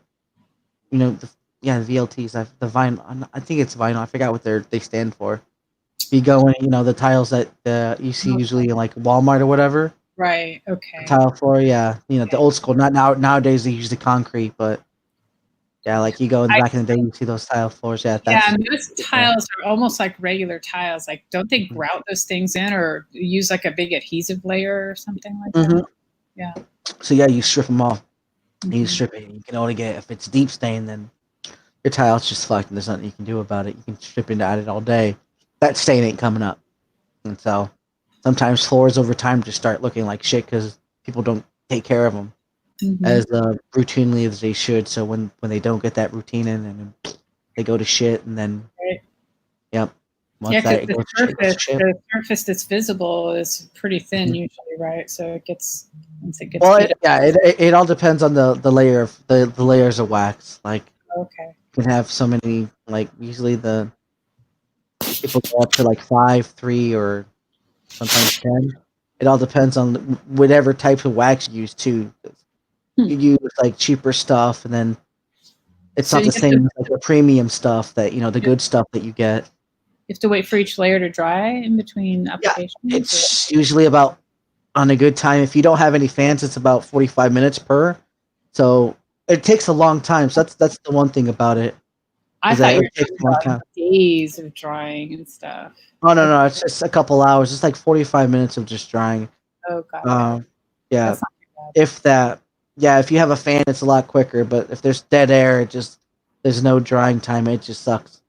the VLTs. The vinyl. I think it's vinyl. I forgot what they stand for. You go in, the tiles that you see usually in like Walmart or whatever. Right. Okay. The tile floor, yeah. The old school. Not nowadays they use the concrete, but yeah, like you go in back in the day, you see those tile floors. Yeah. And those tiles are almost like regular tiles. Like, don't they grout those things in or use like a big adhesive layer or something like that? Yeah. So yeah, you strip them off. You strip it. You can only get, if it's deep stain, then your tile's just fucked and there's nothing you can do about it. You can strip into it all day. That stain ain't coming up. And so sometimes floors over time just start looking like shit because people don't take care of them as routinely as they should. So when they don't get that routine in, and they go to shit, and then yep. The surface that's visible is pretty thin usually, right? So it gets once it gets Well, beat up. it all depends on the layer of the layers of wax. Like, Okay. you can have so many. Like, usually the people go up to like 5, 3, or sometimes 10. It all depends on whatever type of wax you use too. You use like cheaper stuff, and then it's So not you the have same to, as like the premium stuff that the good stuff that you get. you have to wait for each layer to dry in between Yeah, applications. it's usually about, on a good time, if you don't have any fans, it's about 45 minutes per. So it takes a long time. So that's the one thing about it. I Is thought that you it were takes talking a long about time. days of drying and stuff. Oh no, it's just a couple hours. It's like 45 minutes of just drying. Oh god. Yeah, That's not too bad. if that. Yeah, if you have a fan, it's a lot quicker. But if there's dead air, there's no drying time. It just sucks.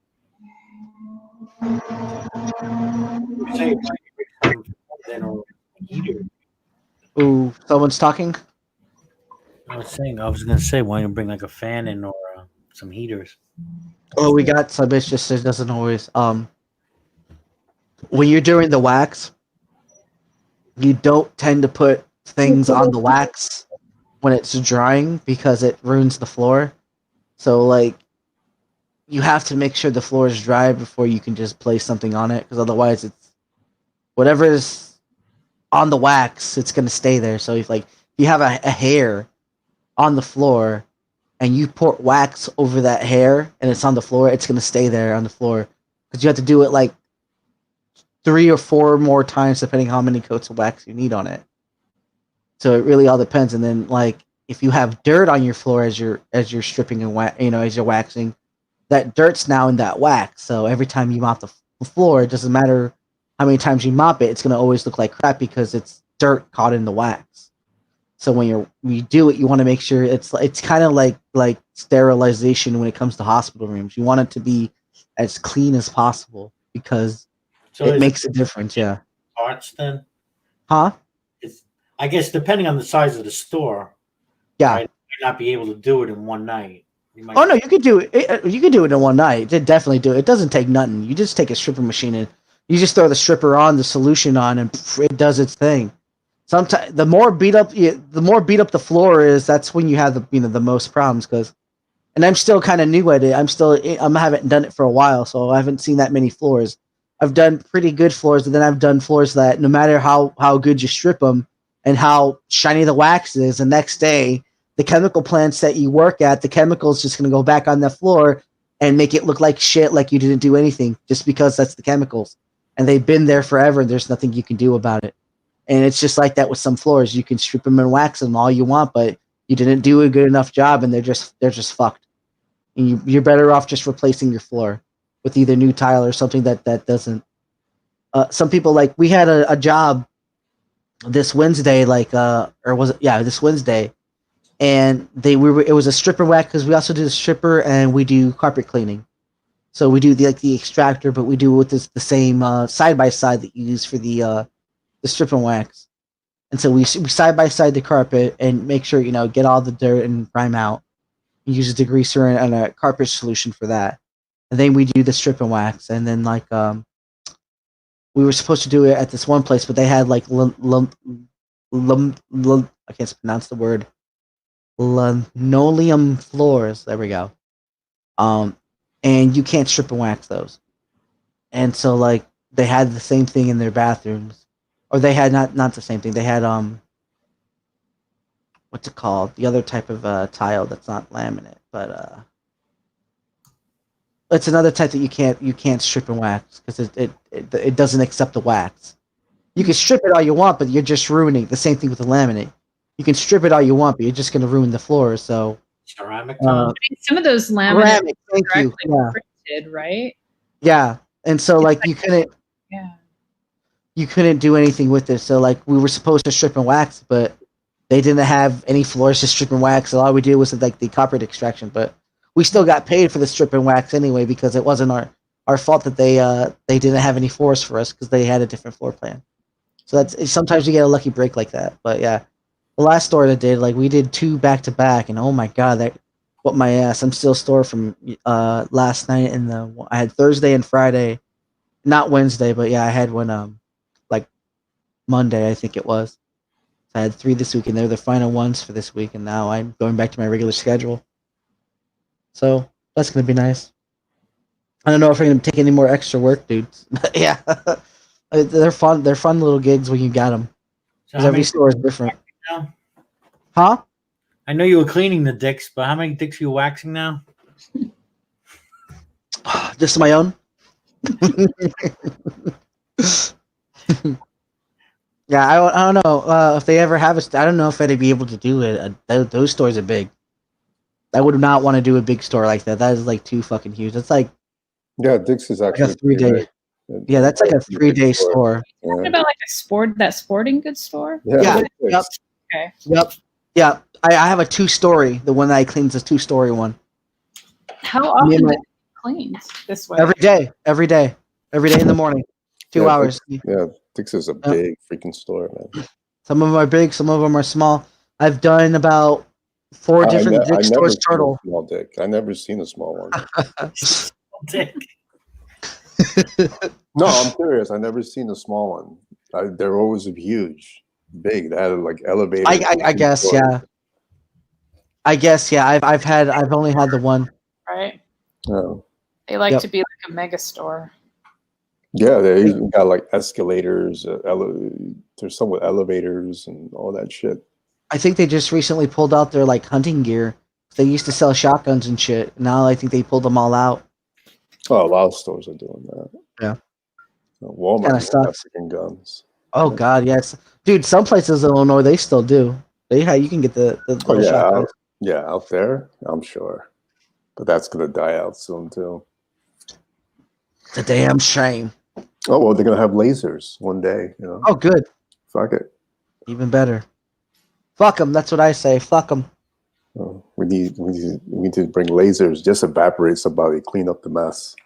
Ooh, someone's talking. I was gonna say, why don't you bring like a fan in or some heaters? Oh, we got some. It's just it doesn't always. When you're doing the wax, you don't tend to put things on the wax when it's drying because it ruins the floor. So like, you have to make sure the floor is dry before you can just place something on it, because otherwise it's whatever is on the wax, it's gonna stay there. So if you have a hair on the floor and you pour wax over that hair and it's on the floor, it's gonna stay there on the floor, because you have to do it like 3 or 4 more times depending how many coats of wax you need on it. So it really all depends. And then like, if you have dirt on your floor as you're stripping and as you're waxing, that dirt's now in that wax. So every time you mop the floor, it doesn't matter how many times you mop it, it's gonna always look like crap because it's dirt caught in the wax. So when you do it, you want to make sure it's kind of like sterilization when it comes to hospital rooms. You want it to be as clean as possible because it makes a difference. Yeah. Parts then? Huh? I guess depending on the size of the store. Yeah. Right? You might not be able to do it in one night. Oh no, you could do it. You could do it in one night. Definitely do it. It doesn't take nothing. You just take a stripper machine and you just throw the stripper on, the solution on, and it does its thing. Sometimes the more beat up the floor is, that's when you have the most problems. And I'm still kind of new at it. I haven't done it for a while, so I haven't seen that many floors. I've done pretty good floors, but then I've done floors that no matter how good you strip them and how shiny the wax is, the next day the chemical plants that you work at, the chemical's just going to go back on the floor and make it look like shit, like you didn't do anything, just because that's the chemicals. And they've been there forever, and there's nothing you can do about it. And it's just like that with some floors. You can strip them and wax them all you want, but you didn't do a good enough job, and they're just fucked. And you're better off just replacing your floor with either new tile or something that doesn't. Some people, like, we had a job this Wednesday, this Wednesday, and it was a stripper wax, because we also do the stripper and we do carpet cleaning. So we do the extractor, but we do it with the same side by side that you use for the strip and wax. And so we side by side the carpet and make sure get all the dirt and grime out. We use a degreaser and a carpet solution for that. And then we do the strip and wax. And then we were supposed to do it at this one place, but they had like I can't pronounce the word, linoleum floors. There we go. And you can't strip and wax those. And so like, they had the same thing in their bathrooms, or they had not the same thing. They had what's it called? The other type of tile that's not laminate, but it's another type that you can't strip and wax because it doesn't accept the wax. You can strip it all you want, but you're just ruining. The same thing with the laminate. You can strip it all you want, but you're just going to ruin the floor. So ceramic. Some of those laminates ceramic, thank you. Yeah. printed, right? Yeah, and so like you couldn't. Yeah. You couldn't do anything with it. So like, we were supposed to strip and wax, but they didn't have any floors to strip and wax. So all we did was like the carpet extraction, but we still got paid for the strip and wax anyway, because it wasn't our fault that they didn't have any floors for us, because they had a different floor plan. So sometimes you get a lucky break like that. But yeah, the last store that did, like, we did 2 back to back, and oh my god, that what my ass. I'm still sore from last night, and I had Thursday and Friday, not Wednesday, but yeah, I had one like Monday, I think it was. I had 3 this week, and they're the final ones for this week, and now I'm going back to my regular schedule. So that's gonna be nice. I don't know if I'm gonna take any more extra work, dudes. But yeah, they're fun. They're fun little gigs when you got them. So Because how every many store is different. now? Huh? I know you were cleaning the dicks, but how many dicks are you waxing now? Just my own. Yeah, I don't know if they ever have I don't know if they'd be able to do it. Those stores are big. I would not want to do a big store like that. That is like too fucking huge. That's like Dick's is a actually 3-day. Yeah, that's like a 3-day store. Talking about like that sporting goods store. Yeah. Yep. Okay. Yep. Yeah. I have a 2-story. The one that I clean's a 2-story one. How often do it cleans this way? Every day in the morning, 2 hours. Dick's is a big freaking store, man. Some of them are big, some of them are small. I've done about 4 different Dick stores total. Small dick. I never seen a small one. Dick. No, I'm serious. I never seen a small one. They're always huge, big. They had like elevators. I guess, yeah. I've only had the one. Right. Oh. They like to be like a mega store. Yeah, they even got like escalators. There's some with elevators and all that shit. I think they just recently pulled out their like hunting gear. They used to sell shotguns and shit. Now I think they pulled them all out. Oh, a lot of stores are doing that. Yeah. Walmart Kinda sucks. freaking guns. Oh God, yes, dude. Some places in Illinois they still do. You can get the shotguns. Out there, I'm sure, but that's gonna die out soon too. It's a damn shame. Oh well, they're gonna have lasers one day. You know. Oh, good. Fuck it. Even better. Fuck them. That's what I say. Fuck them. Oh, we need to bring lasers. Just evaporate somebody, clean up the mess.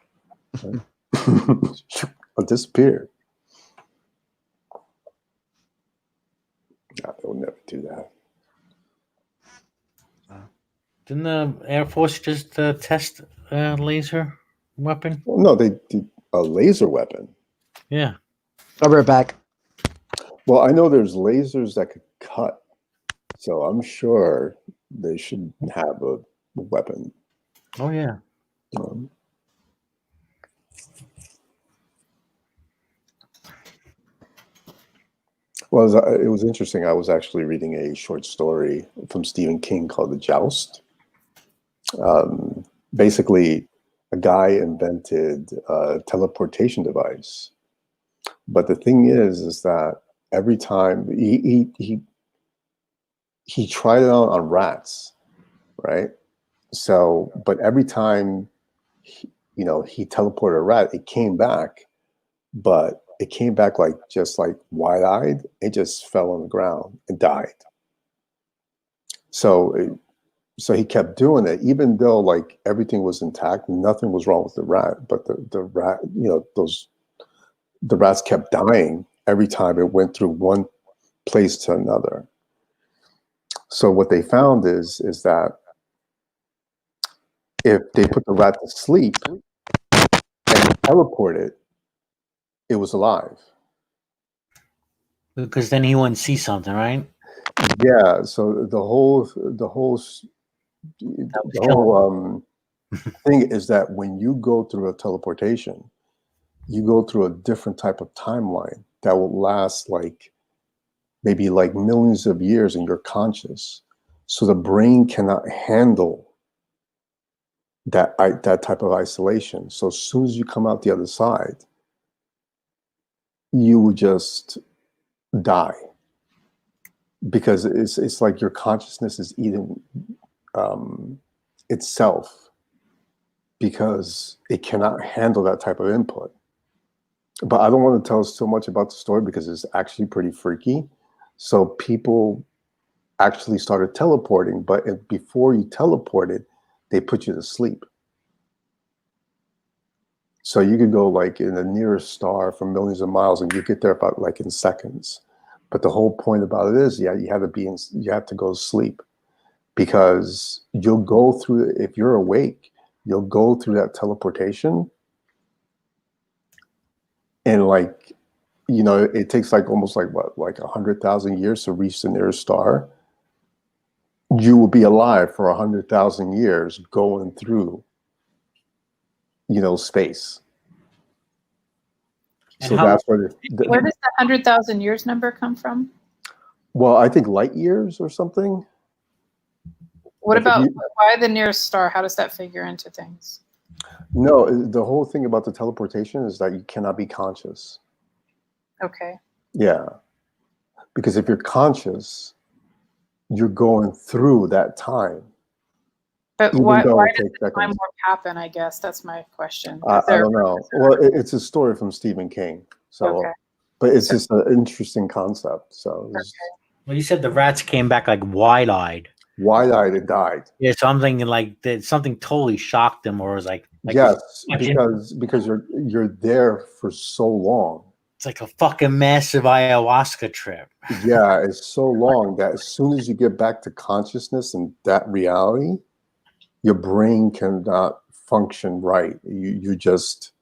I'll disappear. No, they'll never do that. Didn't the Air Force just test a laser weapon? Well, no, they did a laser weapon. Yeah. I'll be right back. Well, I know there's lasers that could cut, so I'm sure they should have a weapon. Oh yeah. Well, it was interesting. I was actually reading a short story from Stephen King called The Joust. Basically, a guy invented a teleportation device. But the thing is that every time he tried it on rats, right? So, but every time he teleported a rat, it came back, but it came back just wide-eyed. It just fell on the ground and died. So he kept doing it, even though like everything was intact, nothing was wrong with the rat. But the rat, the rats kept dying every time it went through one place to another. So what they found is that if they put the rat to sleep and teleport it, it was alive. Because then he wouldn't see something, right? Yeah. So the whole thing is that when you go through a teleportation, you go through a different type of timeline that will last maybe millions of years, and you're conscious. So the brain cannot handle that type of isolation. So as soon as you come out the other side, you would just die, because it's like your consciousness is eating itself, because it cannot handle that type of input. But I don't want to tell so much about the story because it's actually pretty freaky. So people actually started teleporting, but before you teleported, they put you to sleep. So you could go in the nearest star for millions of miles, and you get there about in seconds. But the whole point about it is, you have to go to sleep, because you'll go through, if you're awake, you'll go through that teleportation, and you know, it takes like almost like what, like 100,000 years to reach the nearest star. You will be alive for 100,000 years going through, you know, space. And So how- that's where Where does the 100,000 years number come from? well, I think light years or something. What Like if about you- why the nearest star? How does that figure into things? No, the whole thing about the teleportation is that you cannot be conscious. Okay. Yeah. Because if you're conscious, you're going through that time. But Even why though it does takes the time seconds. warp happen, I guess? That's my question. I Is there don't know. Well, it's a story from Stephen King. So, Okay. but it's just an interesting concept. So, it's Well, you said the rats came back like wide-eyed. wide-eyed and died. Yeah, so I'm thinking like that something totally shocked them, or was like Yes, it's because you're there for so long. like a fucking massive ayahuasca trip. Yeah, it's so long that as soon as you get back to consciousness and that reality, your brain cannot function right. You just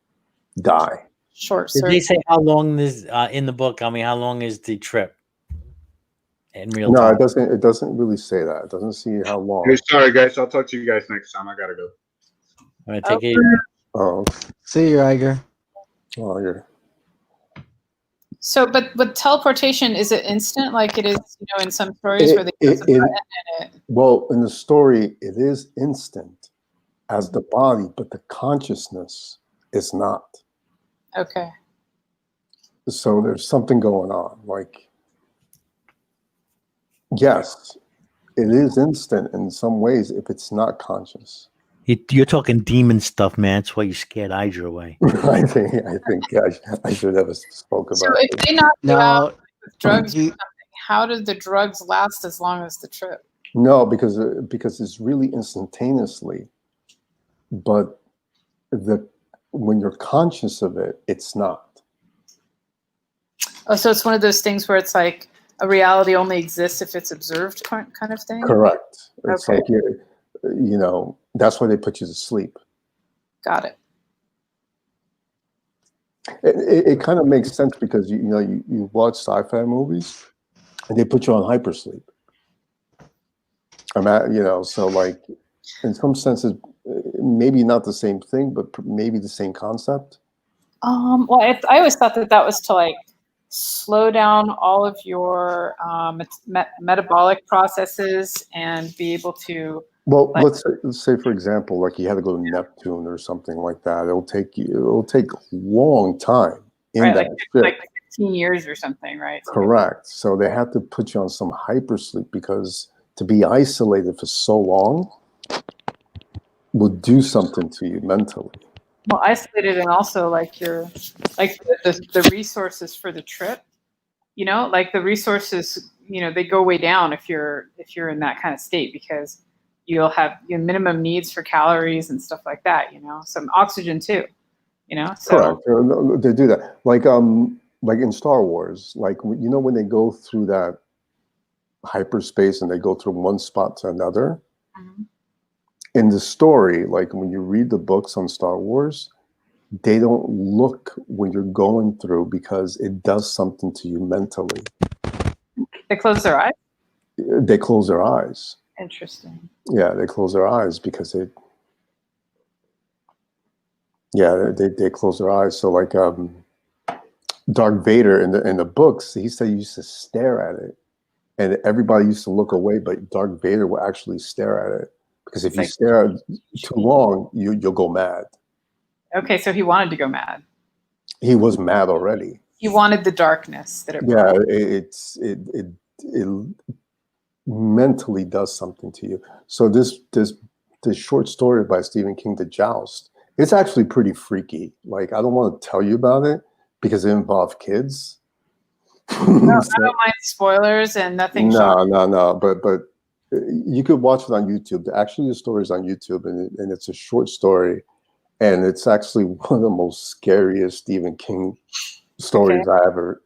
die. short Did they circuit? say how long this in the book? I mean, how long is the trip in real No, time? it doesn't really say that. It doesn't see how long. Hey, sorry guys. I'll talk to you guys next time. I gotta go. All right, take it. Oh, See you, Iger. oh, you're So, but with teleportation, is it instant like it is, you know, in some stories where they press a button and it? well, in the story, it is instant as the body, but the consciousness is not. Okay. So there's something going on. Like, yes, it is instant in some ways if it's not conscious. You're talking demon stuff, man. That's why you scared Hydra away. I think I should have spoke So about if it. they knock you Now, out with drugs or you- something, how do the drugs last as long as the trip? No, because it's really instantaneously, but when you're conscious of it, it's not. Oh, so it's one of those things where it's like a reality only exists if it's observed kind of thing? Correct. It's Okay. like you know, that's why they put you to sleep. Got it. It kind of makes sense because you know you watch sci-fi movies and they put you on hypersleep. You know, so like in some senses, maybe not the same thing, but maybe the same concept. Well, I always thought that was to like slow down all of your metabolic processes and be able to. Well, like, let's say for example, like you had to go to Neptune or something like that. It'll take a long time in right, that ship. like 15 years or something, right? Correct. So they have to put you on some hypersleep because to be isolated for so long will do something to you mentally. Well, isolated and also like your like the resources for the trip, you know, like the resources, you know, they go way down if you're in that kind of state because you'll have your minimum needs for calories and stuff like that, you know, some oxygen too, you know. So Correct. They do that. Like in Star Wars, like you know when they go through that hyperspace and they go from one spot to another. Mhm. In the story, like when you read the books on Star Wars, they don't look when you're going through because it does something to you mentally. they close their eyes. They close their eyes. Interesting. Yeah, they close their eyes because they close their eyes. So like Darth Vader in the books, he said he used to stare at it, and everybody used to look away, but Darth Vader will actually stare at it because if you stare at it too long, you'll go mad. Okay, so he wanted to go mad. He was mad already. He wanted the darkness that it Yeah, brought. it mentally does something to you. So this short story by Stephen King, The Joust, it's actually pretty freaky. Like I don't want to tell you about it because it involves kids. No, I don't mind spoilers and nothing. No. But you could watch it on YouTube. Actually, the story is on YouTube, and it's a short story, and it's actually one of the most scariest Stephen King stories I ever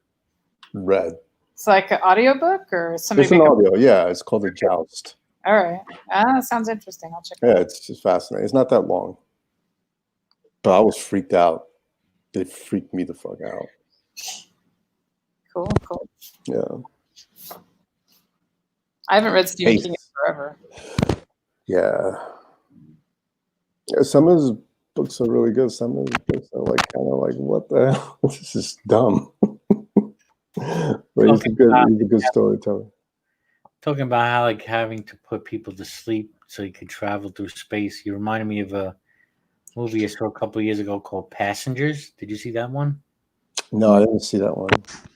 read. It's like an audiobook or somebody. It's an audio, yeah. It's called The Joust. All right. That sounds interesting. I'll check it Yeah, out. it's just fascinating. It's not that long. But I was freaked out. It freaked me the fuck out. Cool. Yeah. I haven't read Stephen Ace. King in forever. Yeah. Some of his books are really good. Some of his books are like kind of like, what the hell? This is dumb. But he's a good storyteller. Talking about how like having to put people to sleep so you could travel through space. You reminded me of a movie I saw a couple of years ago called Passengers. Did you see that one? No, I didn't see that one.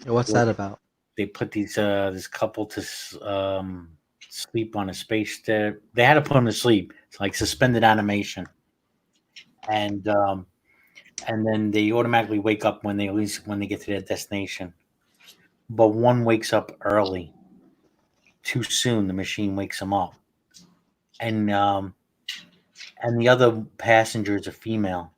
What's that about? They put this couple to sleep on a space. They had to put them to sleep. It's like suspended animation, and then they automatically wake up when they get to their destination. But one wakes up early. Too soon, the machine wakes him up, and the other passenger is a female.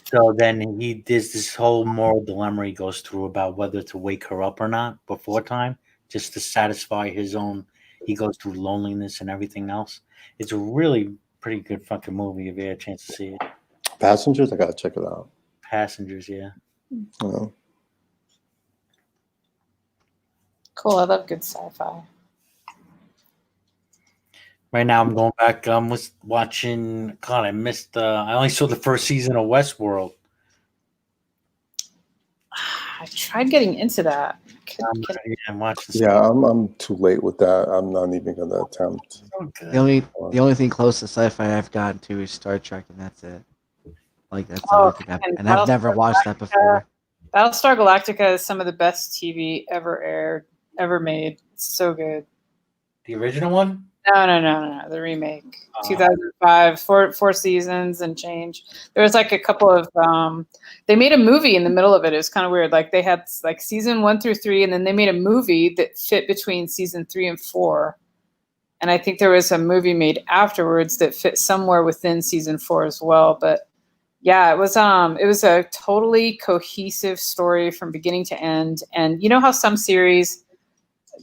So then there's this whole moral dilemma he goes through about whether to wake her up or not before time, just to satisfy his own. He goes through loneliness and everything else. It's a really pretty good fucking movie if you had a chance to see it. Passengers, I gotta check it out. Passengers, yeah. Oh. Cool. I love good sci-fi. Right now, I'm going back. Was watching. God, I missed. I only saw the first season of Westworld. I tried getting into that. I'm too late with that. I'm not even gonna attempt. The only thing close to sci-fi I've gotten to is Star Trek, and that's it. Like that's everything. I've never watched that before. Battlestar Galactica is some of the best TV ever made. It's so good. The original one? No. The remake. 2005, four seasons and change. There was like a couple of they made a movie in the middle of it. It was kind of weird. Like they had like season 1 through 3, and then they made a movie that fit between season 3 and 4. And I think there was a movie made afterwards that fit somewhere within season 4 as well. But yeah, it was a totally cohesive story from beginning to end. And you know how some series,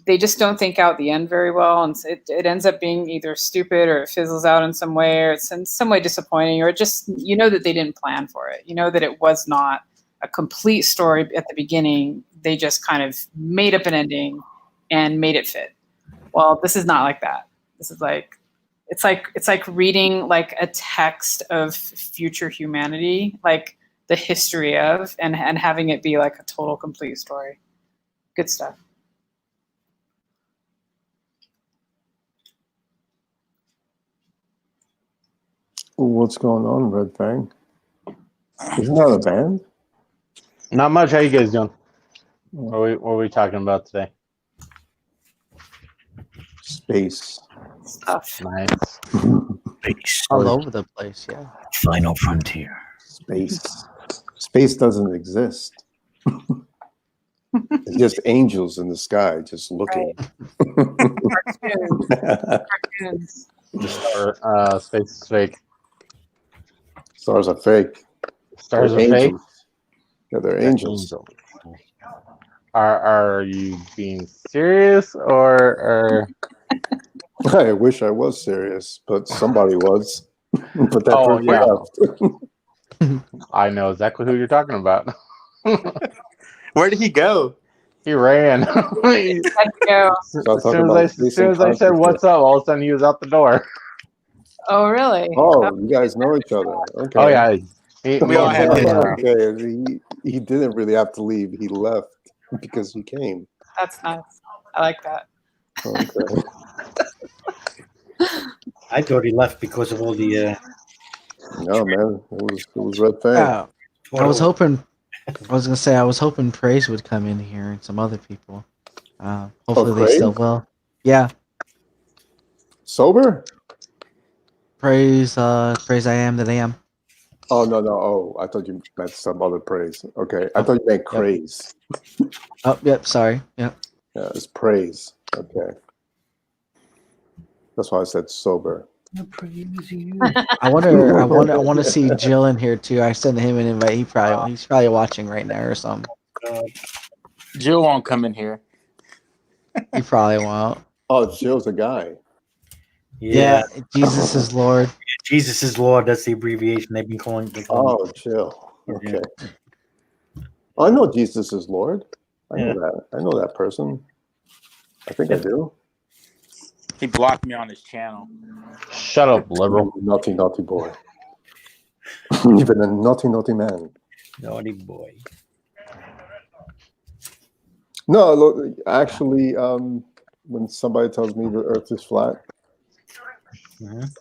they just don't think out the end very well, and it ends up being either stupid or it fizzles out in some way, or it's in some way disappointing, or it just, you know that they didn't plan for it. You know that it was not a complete story at the beginning. They just kind of made up an ending and made it fit. Well, this is not like that. This is like it's like reading like a text of future humanity, like the history of, and having it be like a total complete story. Good stuff. What's going on, Red Fang? Isn't that a band? Not much. How you guys doing? What are we talking about today? Space. Stuff. Nice. Space. All over the place, yeah. Final frontier. Space. Space doesn't exist. It's just angels in the sky just looking. Cartoons. Space is fake. Stars are fake. Stars They're are fake. angels. Yeah, they're angels. Are you being serious or? I wish I was serious, but somebody was. But that Oh, person left. I know exactly who you're talking about. Where did he go? He ran. As soon as I said what's up, all of a sudden he was out the door. Oh, really? Oh, you guys know each other. Okay. Oh yeah. We all had Okay. He didn't really have to leave. He left because he came. That's nice. I like that. Okay. I thought he left because of all the. No, man. It was Red Fang. Yeah. I was hoping Praise would come in here and some other people. Hopefully they still will. Yeah. Sober? Praise I am that I am. Oh, no. Oh, I thought you meant some other praise. Okay. I thought you meant craze. Oh, yep. Sorry. Yep. Yeah, it's praise. Okay. That's why I said sober. I want to see Jill in here too. I sent him an invite. He's probably watching right now or something. Jill won't come in here. He probably won't. Oh, Jill's a guy. Yeah, Jesus is Lord. Jesus is Lord. That's the abbreviation they've been calling. Oh, Jill. Okay. I know Jesus is Lord. I know that. I know that person. I think I do. He blocked me on his channel. Shut up, liberal. Naughty, naughty boy. Even a naughty, naughty man. Naughty boy. No, look, actually, when somebody tells me the Earth is flat,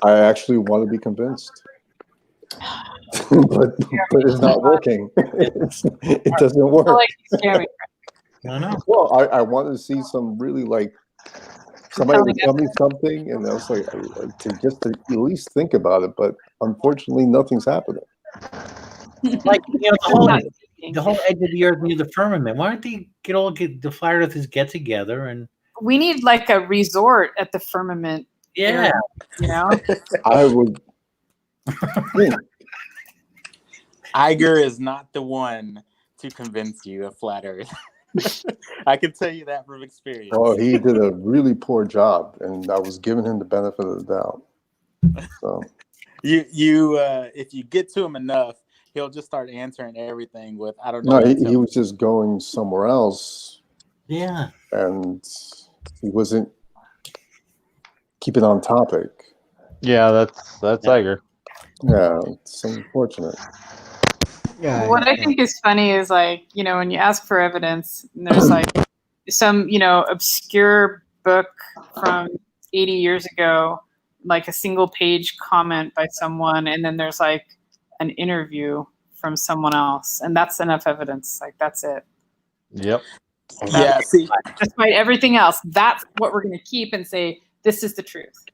I actually want to be convinced. but it's not working. It doesn't work. I know. Well, I wanted to see some really like somebody would tell me something, and I was like, to at least think about it. But unfortunately, nothing's happening. Like the whole edge of the Earth near the firmament. Why don't they get the flat earthers get together and we need like a resort at the firmament. Yeah, area, I would. Iger is not the one to convince you of flat Earth. I can tell you that from experience. Oh, he did a really poor job, and I was giving him the benefit of the doubt. So you if you get to him enough, he'll just start answering everything with I don't know. no, he was just going somewhere else. Yeah, and he wasn't keeping on topic. Yeah, that's Iger. Yeah, it's unfortunate. Yeah. What I think is funny is like, when you ask for evidence, and there's like some, obscure book from 80 years ago, like a single page comment by someone, and then there's like an interview from someone else, and that's enough evidence. Like that's it. Yep. Yeah, see, despite everything else, that's what we're going to keep and say this is the truth.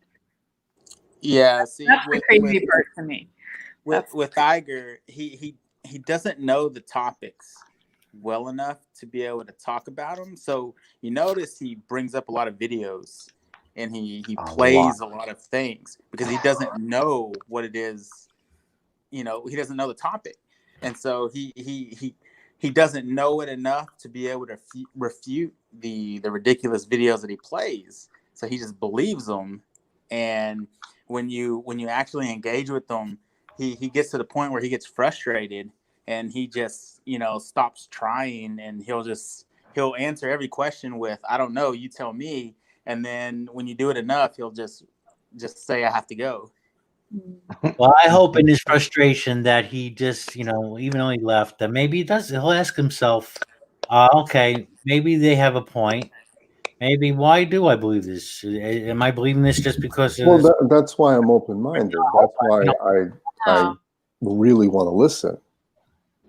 Yeah, see, that's the crazy part to me. With Iger, he doesn't know the topics well enough to be able to talk about them. So you notice he brings up a lot of videos and he plays a lot of things because he doesn't know what it is. He doesn't know the topic, and so he doesn't know it enough to be able to refute the ridiculous videos that he plays. So he just believes them, and when you actually engage with them, he gets to the point where he gets frustrated and he just stops trying, and he'll answer every question with I don't know, you tell me, and then when you do it enough, he'll just say I have to go. Well, I hope in his frustration that he just, even though he left, that maybe he'll ask himself, okay, maybe they have a point. Maybe why do I believe this? Am I believing this just because? Well, that's why I'm open-minded. That's why I really want to listen.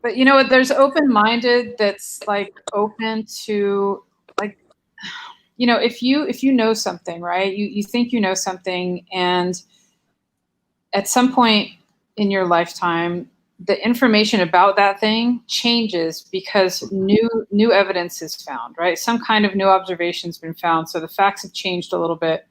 But there's open-minded that's like open to like, if you know something, right? You think you know something, and at some point in your lifetime, the information about that thing changes because new evidence is found, right? Some kind of new observation's been found. So the facts have changed a little bit.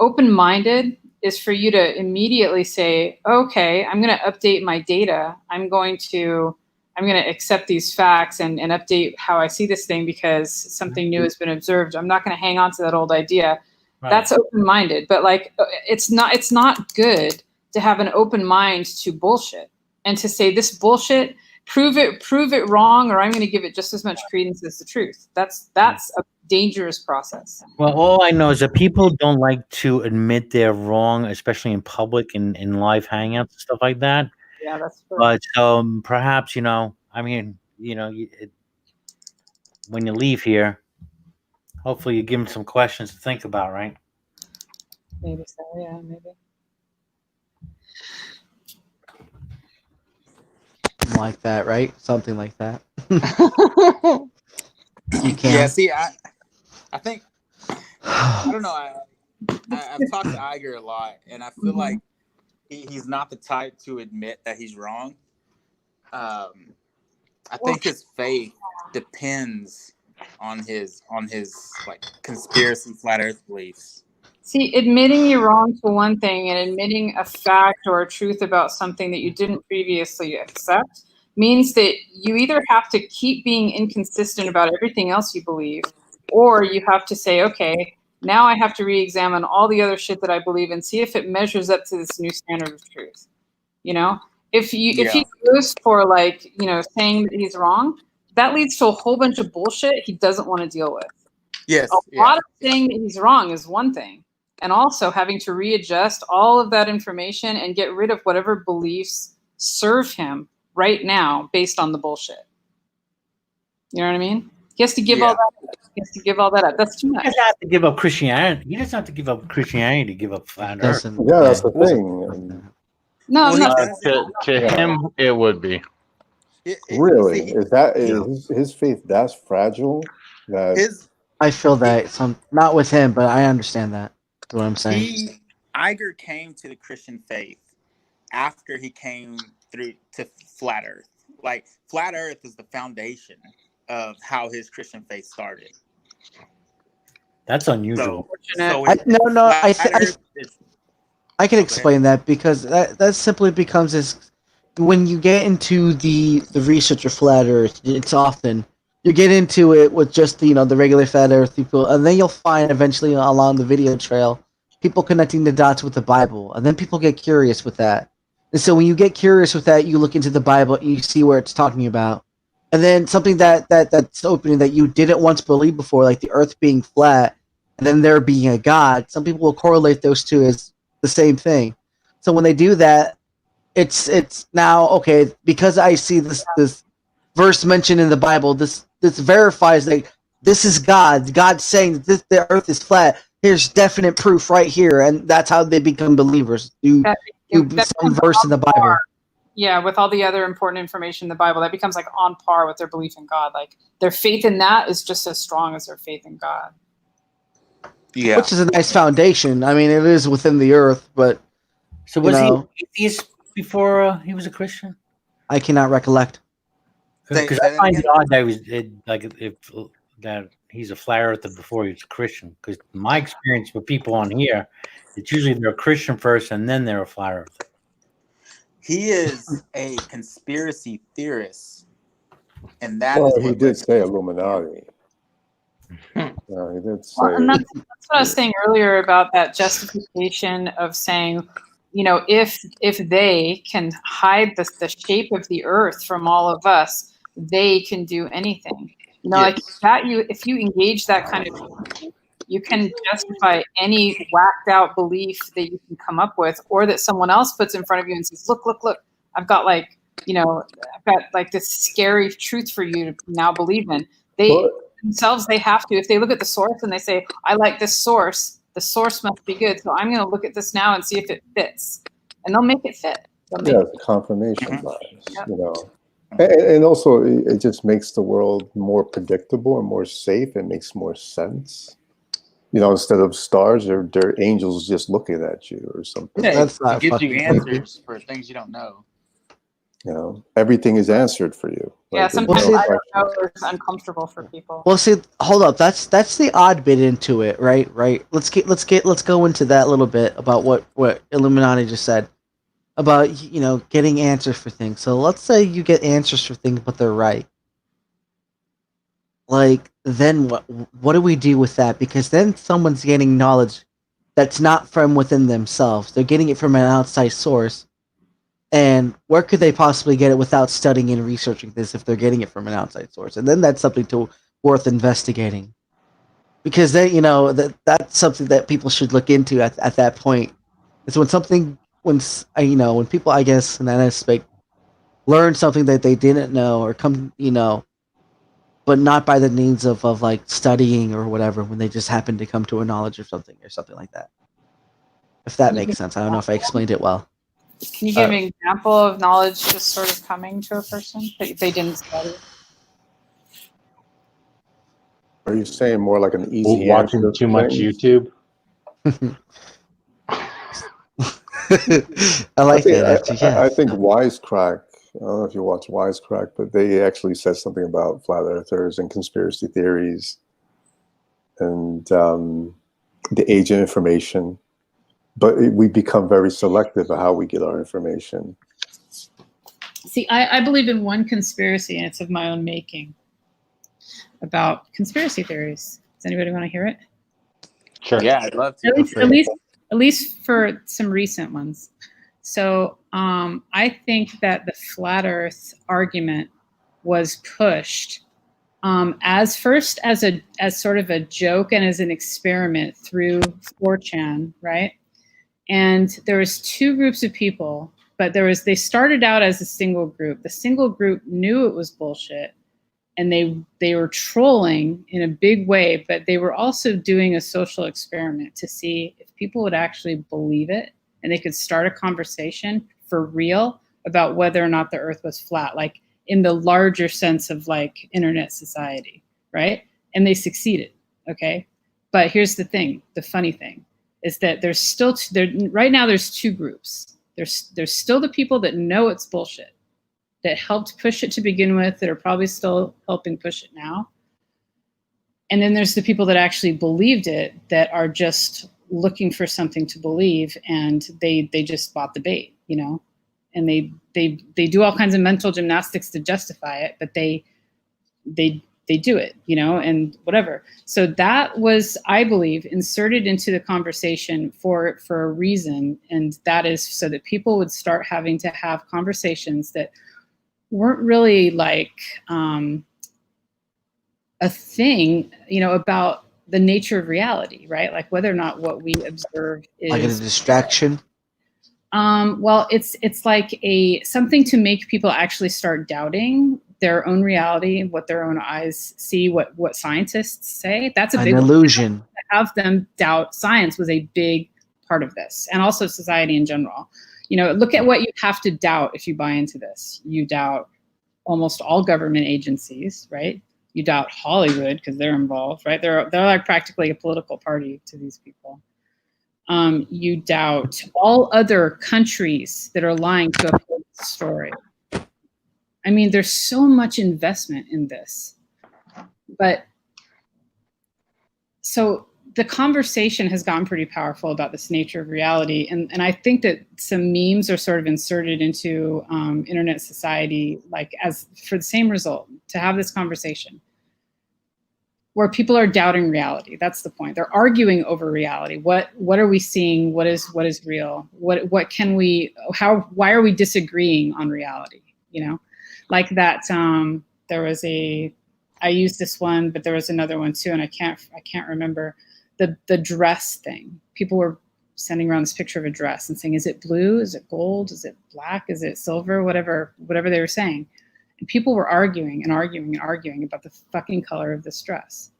Open-minded is for you to immediately say, okay, I'm going to update my data. I'm going to accept these facts and update how I see this thing because something new has been observed. I'm not going to hang on to that old idea. Right. That's open-minded, but like it's not good to have an open mind to bullshit and to say this bullshit, prove it wrong, or I'm going to give it just as much credence as the truth. That's a dangerous process. Well, all I know is that people don't like to admit they're wrong, especially in public and in live hangouts and stuff like that. Yeah, that's true. But perhaps when you leave here, hopefully you give them some questions to think about, right? Maybe so. Yeah, maybe. Like that, right? Something like that. You can. Yeah, see, I think I don't know. I've talked to Iger a lot, and I feel like he's not the type to admit that he's wrong. I think his faith depends on his like conspiracy flat Earth beliefs. See, admitting you're wrong to one thing and admitting a fact or a truth about something that you didn't previously accept means that you either have to keep being inconsistent about everything else you believe, or you have to say, okay, now I have to re-examine all the other shit that I believe and see if it measures up to this new standard of truth. If he goes for like, saying that he's wrong, that leads to a whole bunch of bullshit he doesn't want to deal with. Yes. A lot of saying that he's wrong is one thing, and also having to readjust all of that information and get rid of whatever beliefs serve him right now based on the bullshit. You know what I mean? He has to give all that up. He has to give all that up. That's too much. He doesn't have to give up Christianity. He doesn't have to give up Christianity to give up flat Earth. Yeah, that's the thing. No, I'm not. To him, it would be. Really? Is that his faith that's fragile? That I feel that not with him, but I understand that. That's what I'm saying. Iger came to the Christian faith after he came through to flat Earth. Like flat Earth is the foundation of how his Christian faith started. That's unusual. I can explain that because that simply becomes as when you get into the research of flat Earth, it's often you get into it with just the regular flat Earth people, and then you'll find eventually along the video trail people connecting the dots with the Bible, and then people get curious with that. And so when you get curious with that, you look into the Bible and you see where it's talking about, and then something that's opening that you didn't once believe before, like the Earth being flat, and then there being a God. Some people will correlate those two as the same thing. So when they do that, it's now okay because I see this verse mentioned in the Bible. This verifies that this is God. God's saying that the Earth is flat. Here's definite proof right here, and that's how they become believers. Some verse in the Bible. Yeah, with all the other important information in the Bible, that becomes like on par with their belief in God. Like their faith in that is just as strong as their faith in God. Yeah, which is a nice foundation. I mean, it is within the Earth, but so was he atheist before he was a Christian? I cannot recollect. Because I find it odd that that he's a flat earther before he was a Christian. Because my experience with people on here, it's usually they're a Christian first and then they're a flat earther. He is a conspiracy theorist, and that he did say Illuminati. Yeah, he did say. Well, and that's what I was saying earlier about that justification of saying, if they can hide the shape of the Earth from all of us, they can do anything. Like that. If you engage that kind of thinking, you can justify any whacked out belief that you can come up with, or that someone else puts in front of you and says, "Look! I've got this scary truth for you to now believe in." Themselves, they have to. If they look at the source and they say, "I like this source. The source must be good. So I'm going to look at this now and see if it fits," and they'll make it fit. It's confirmation bias, and also it just makes the world more predictable and more safe. It makes more sense. Instead of stars, they're angels just looking at you or something. Yeah, it gives you answers for things you don't know. Everything is answered for you. Yeah, sometimes I don't know it's uncomfortable for people. Well, see, hold up. That's the odd bit into it, right? Let's go into that a little bit about what Illuminati just said about getting answers for things. So let's say you get answers for things, but they're right. Like then what do we do with that? Because then someone's getting knowledge that's not from within themselves. They're getting it from an outside source. And where could they possibly get it without studying and researching this if they're getting it from an outside source? And then that's something worth investigating. Because then, that's something that people should look into at that point. It's when people, I guess, in that aspect, learn something that they didn't know or come, but not by the means of like studying or whatever, when they just happen to come to a knowledge of something or something like that. If that makes sense. I don't know if I explained it well. Can you give me an example of knowledge just sort of coming to a person that they didn't study? Are you saying more like an easy watching too much YouTube? I like that. I think Wisecrack. I don't know if you watch Wisecrack, but they actually said something about flat earthers and conspiracy theories and the age of information. But we become very selective of how we get our information. See, I believe in one conspiracy, and it's of my own making, about conspiracy theories. Does anybody want to hear it? Sure. Yeah, I'd love to. At least for some recent ones. So I think that the flat Earth argument was pushed as sort of a joke and as an experiment through 4chan, right? And there was two groups of people, but they started out as a single group. The single group knew it was bullshit, and they were trolling in a big way, but they were also doing a social experiment to see if people would actually believe it, and they could start a conversation for real about whether or not the earth was flat, like in the larger sense of like internet society, right? And they succeeded, okay? But here's the thing, the funny thing is that there's still, right now there's two groups. There's still the people that know it's bullshit, that helped push it to begin with, that are probably still helping push it now. And then there's the people that actually believed it, that are just looking for something to believe, and they just bought the bait, you know? And they do all kinds of mental gymnastics to justify it, but they do it, you know, and whatever. So that was, I believe, inserted into the conversation for a reason, and that is so that people would start having to have conversations that weren't really like a thing, you know, about the nature of reality, right? Like whether or not what we observe is like a distraction. Well, it's like something to make people actually start doubting their own reality, what their own eyes see, what scientists say. That's a big illusion. To have them doubt science was a big part of this, and also society in general. You know, look at what you have to doubt if you buy into this. You doubt almost all government agencies, right? You doubt Hollywood because they're involved, right? They're like practically a political party to these people. You doubt all other countries that are lying to uphold the story. I mean, there's so much investment in this. But so the conversation has gotten pretty powerful about this nature of reality. And I think that some memes are sort of inserted into internet society, like as for the same result, to have this conversation where people are doubting reality. That's the point. They're arguing over reality. What are we seeing? What is real? What can we, why are we disagreeing on reality? You know, like that, there was I used this one, but there was another one too, and I can't remember the dress thing. People were sending around this picture of a dress and saying, is it blue? Is it gold? Is it black? Is it silver? Whatever they were saying. And people were arguing and arguing and arguing about the fucking color of this dress.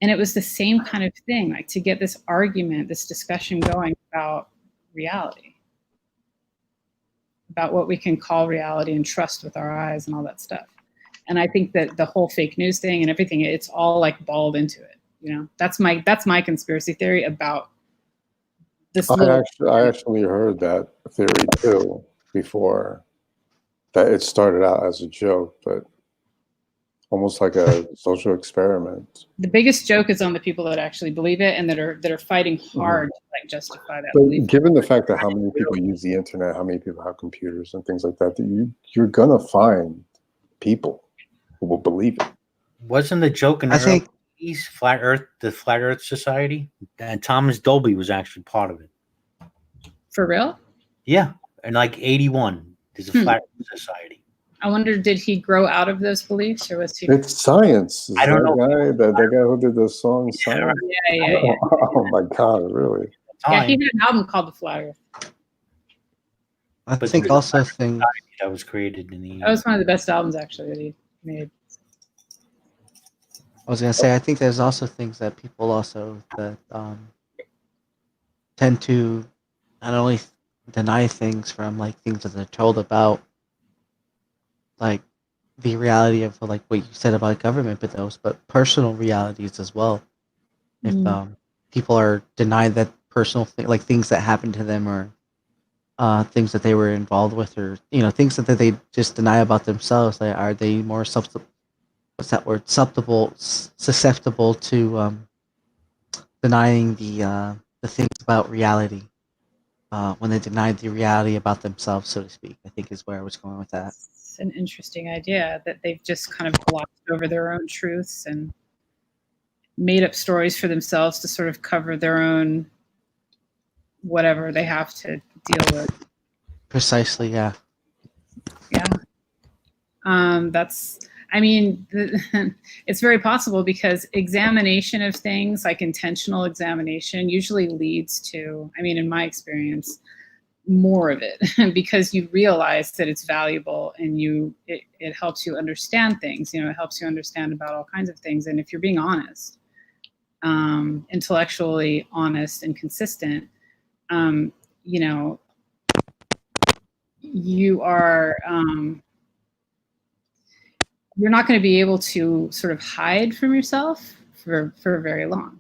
And it was the same kind of thing, like to get this argument, this discussion going about reality, about what we can call reality and trust with our eyes and all that stuff. And I think that the whole fake news thing and everything, it's all like balled into it. You know, that's my conspiracy theory about this. I actually heard that theory too before, that it started out as a joke, but almost like a social experiment. The biggest joke is on the people that actually believe it and that are fighting hard to like justify that But belief. given the fact that how many people use the internet, how many people have computers and things like that, you're gonna find people who will believe it. Wasn't the joke in I think the Flat Earth Society? And Thomas Dolby was actually part of it. For real? Yeah, in like 81, there's a Flat Earth Society. I wonder, did he grow out of those beliefs, or was he? It's science. I don't know. That guy who did the song Science. Yeah. Oh my God, really? Yeah, he did an album called The Flat Earth. I think also a thing that was created in the. That was one of the best albums actually that he made. I was gonna say, I think there's also things that people also that tend to not only deny things from like things that they're told about, like the reality of like what you said about government, but personal realities as well. If people are denied that personal thing, like things that happened to them, or things that they were involved with, or things that they just deny about themselves, like, are they more susceptible to denying the things about reality when they denied the reality about themselves, so to speak, I think is where I was going with that. It's an interesting idea that they've just kind of glossed over their own truths and made up stories for themselves to sort of cover their own whatever they have to deal with. Precisely, yeah. Yeah. I mean, it's very possible because examination of things, like intentional examination, usually leads to, I mean, in my experience, more of it because you realize that it's valuable and it helps you understand things. You know, it helps you understand about all kinds of things. And if you're being honest, intellectually honest and consistent, you know, you are, you're not going to be able to sort of hide from yourself for very long,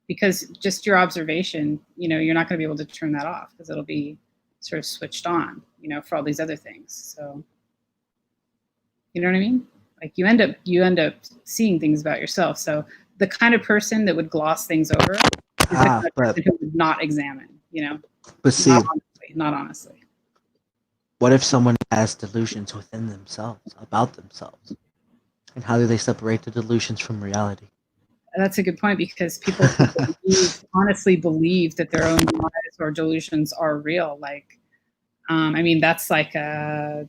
because just your observation, you know, you're not going to be able to turn that off because it'll be sort of switched on, you know, for all these other things. So, you know what I mean? Like you end up seeing things about yourself. So the kind of person that would gloss things over is the kind of person who would not examine, you know, but see, not honestly. What if someone has delusions within themselves, about themselves? And how do they separate the delusions from reality? That's a good point, because people honestly believe that their own lies or delusions are real. Like, I mean, that's like a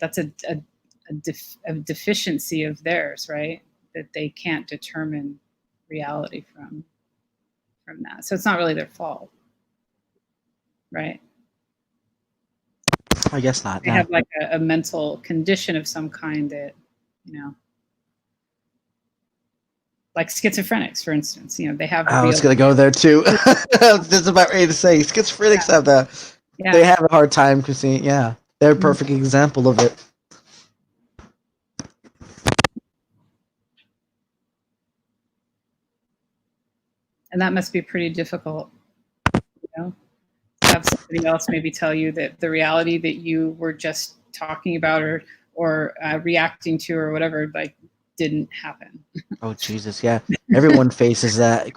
deficiency of theirs, right? That they can't determine reality from that. So it's not really their fault, right? I guess not. They have like a mental condition of some kind that, you know, like schizophrenics, for instance, you know, they have. I was going to go there too. That's about ready to say. Schizophrenics have that. Yeah. They have a hard time because, yeah, they're a perfect example of it. And that must be pretty difficult, you know, to have somebody else maybe tell you that the reality that you were just talking about or reacting to or whatever, like, didn't happen. Oh, Jesus, yeah. Everyone faces that.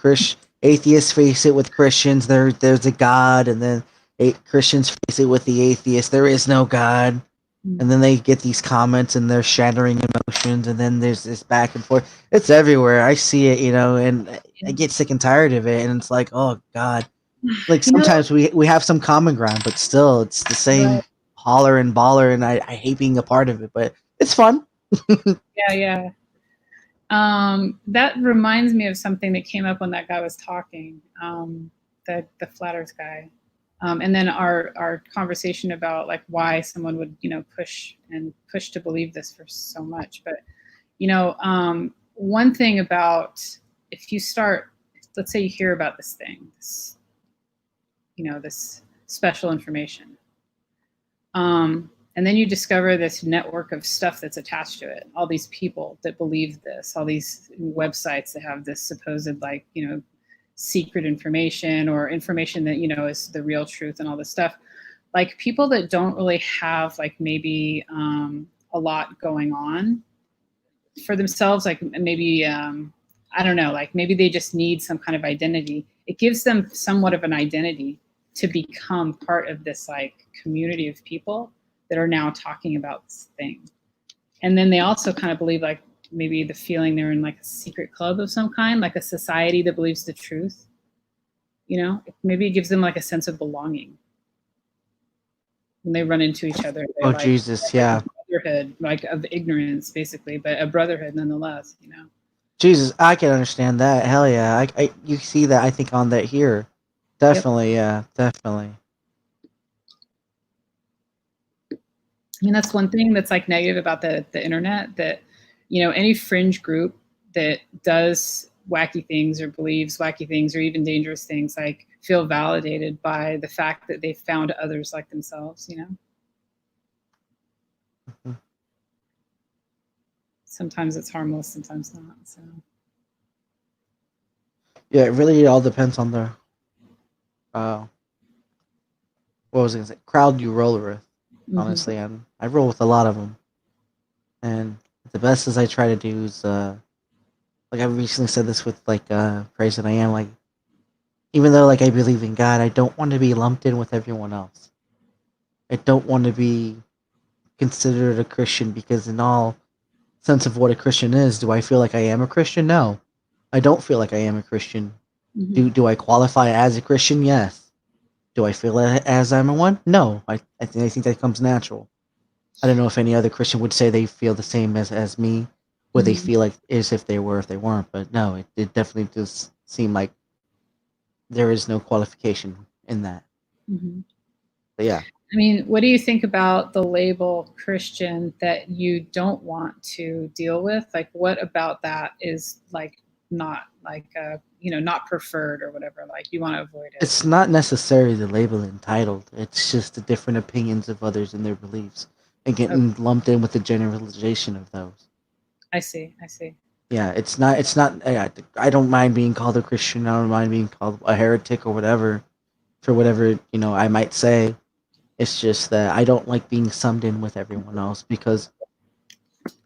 Atheists face it with Christians. There's a God, and then Christians face it with the atheists. There is no God. And then they get these comments, and they're shattering emotions, and then there's this back and forth. It's everywhere. I see it, you know, and I get sick and tired of it, and it's like, oh, God. Like, sometimes we have some common ground, but still, it's the same holler and baller, and I hate being a part of it, but it's fun. Yeah. That reminds me of something that came up when that guy was talking, the flat earth guy. And then our conversation about like why someone would, you know, push to believe this for so much. But, you know, one thing about, if you start, let's say you hear about this thing, you know, this special information, and then you discover this network of stuff that's attached to it, all these people that believe this, all these websites that have this supposed, like, you know, secret information or information that, you know, is the real truth and all this stuff. Like, people that don't really have like maybe a lot going on for themselves, like maybe I don't know, like maybe they just need some kind of identity. It gives them somewhat of an identity to become part of this like community of people that are now talking about this thing. And then they also kind of believe, like, maybe the feeling they're in like a secret club of some kind, like a society that believes the truth. You know, maybe it gives them like a sense of belonging when they run into each other. Oh, like, Jesus, yeah. Brotherhood, like, of ignorance, basically, but a brotherhood nonetheless, you know. Jesus, I can understand that. Hell yeah. You see that, I think, on that here. Definitely, yeah, definitely. I mean, that's one thing that's like negative about the internet, that, you know, any fringe group that does wacky things or believes wacky things or even dangerous things, like, feel validated by the fact that they found others like themselves, you know? Mm-hmm. Sometimes it's harmless, sometimes not, so. Yeah, it really all depends on the, what was I going to say, crowd you roll with, honestly. Mm-hmm. And I roll with a lot of them. And the best is I try to do is, like I recently said this with, like, Praise That I Am, like, even though, like, I believe in God, I don't want to be lumped in with everyone else. I don't want to be considered a Christian, because in all sense of what a Christian is, do I feel like I am a Christian? No. I don't feel like I am a Christian. Mm-hmm. Do I qualify as a Christian? Yes. Do I feel as I'm a one? No. I think that comes natural. I don't know if any other Christian would say they feel the same as me, what they feel like is if they were, if they weren't. But no, it definitely does seem like there is no qualification in that. Mm-hmm. But yeah. I mean, what do you think about the label Christian that you don't want to deal with? Like, what about that is like not like not preferred or whatever? Like, you want to avoid it. It's not necessarily the label entitled. It's just the different opinions of others and their beliefs, and getting lumped in with the generalization of those. I see. Yeah, it's not. I don't mind being called a Christian. I don't mind being called a heretic or whatever, for whatever I might say. It's just that I don't like being summed in with everyone else, because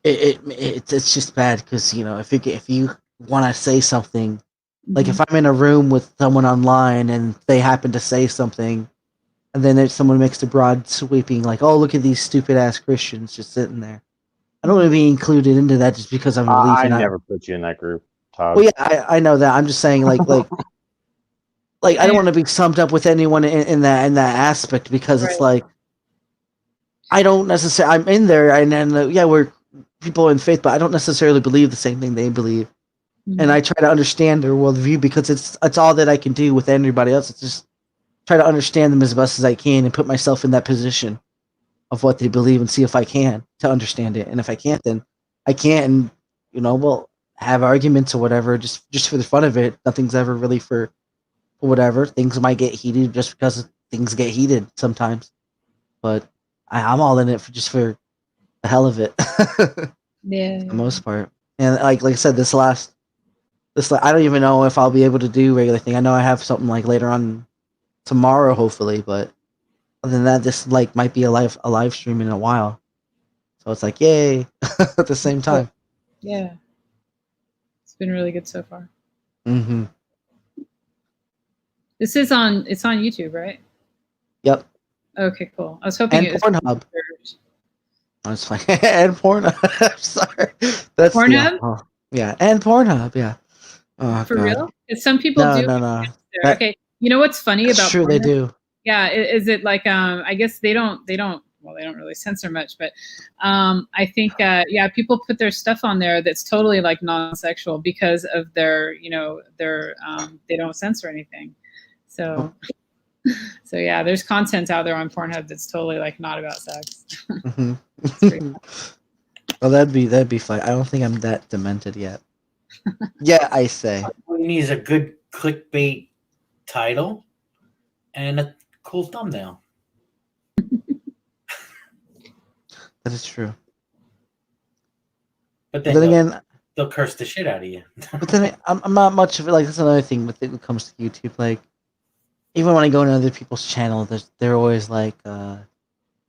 it's just bad. Because if you want to say something, like if I'm in a room with someone online and they happen to say something, and then there's someone makes the broad sweeping like, "Oh, look at these stupid ass Christians just sitting there." I don't want to be included into that just because I'm I believing. never put you in that group, Todd. Well, yeah, I know that. I'm just saying, like I don't want to be summed up with anyone in that aspect, because it's like I don't necessarily. I'm in there, and yeah, we're people in faith, but I don't necessarily believe the same thing they believe, and I try to understand their worldview, because it's all that I can do with anybody else. It's just try to understand them as best as I can and put myself in that position of what they believe and see if I can to understand it, and if I can't, then I can't, and we'll have arguments or whatever, just for the fun of it. Nothing's ever really for whatever. Things might get heated just because things get heated sometimes, but I'm all in it for the hell of it. Yeah. For the most part. And like I said, this I don't even know if I'll be able to do regular thing. I know I have something like later on tomorrow, hopefully, but other than that, this might be a live stream in a while. So it's like, yay, at the same time. Yeah. It's been really good so far. Mm-hmm. It's on YouTube, right? Yep. Okay, cool. I was hoping and Pornhub. I was like, and Pornhub. Sorry. That's Pornhub? yeah, and Pornhub, yeah. Oh, For God. real? Some people do. No. Okay. You know what's funny about Sure, Pornhub? they do. Yeah, is it like I guess they don't well, they don't really censor much, but I think people put their stuff on there that's totally like non-sexual because of their they don't censor anything. So so yeah, there's content out there on Pornhub that's totally like not about sex. Well, that'd be fun. I don't think I'm that demented yet. Yeah, I say. All you need is a good clickbait title and a cool thumbnail. That is true. But then again, they'll curse the shit out of you. But then I'm not much of it. Like, that's another thing with it when it comes to YouTube. Like, even when I go into other people's channel, they're always like, tell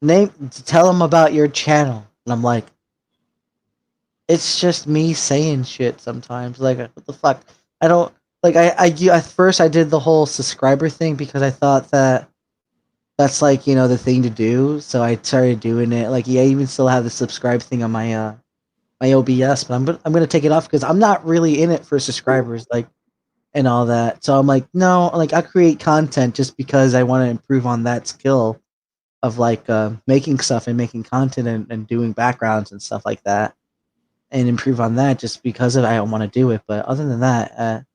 them about your channel. And I'm like, it's just me saying shit sometimes. Like, what the fuck? I don't, like, at first I did the whole subscriber thing because I thought that's like, the thing to do. So I started doing it. Like, yeah, I even still have the subscribe thing on my, my OBS, but I'm gonna take it off because I'm not really in it for subscribers, like, and all that. So I'm like, no, like, I create content just because I want to improve on that skill of like making stuff and making content and doing backgrounds and stuff like that, and improve on that just because I want to do it. But other than that,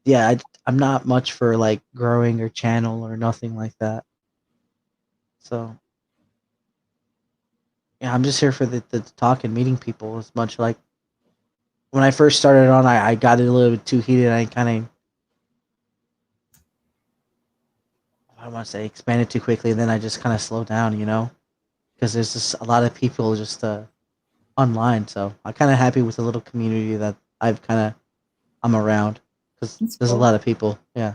yeah, I'm not much for like growing or channel or nothing like that. So yeah, I'm just here for the talk and meeting people as much. Like, when I first started on, I got it a little bit too heated. I kind of, I don't want to say expanded too quickly, and then I just kind of slowed down, because there's just a lot of people just online. So I'm kind of happy with the little community that I'm around, because there's a lot of people. Yeah.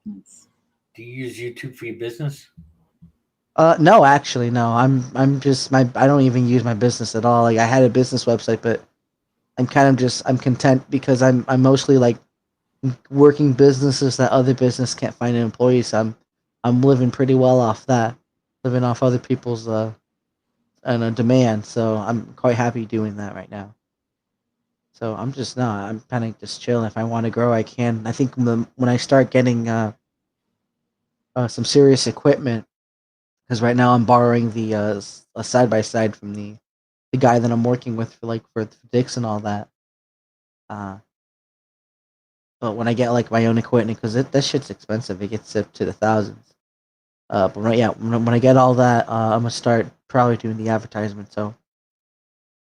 Do you use YouTube for your business? No, actually, no. I'm just I don't even use my business at all. Like, I had a business website, but I'm content because I'm mostly like working businesses that other business can't find employees. I'm living pretty well off that, living off other people's demand. So I'm quite happy doing that right now. So I'm kind of just chilling. If I want to grow, I can. I think when I start getting some serious equipment, because right now I'm borrowing the a side by side from the the guy that I'm working with for Dix and all that. But when I get like my own equipment, because that shit's expensive, it gets up to the thousands. But when I get all that, I'm gonna start probably doing the advertisement. So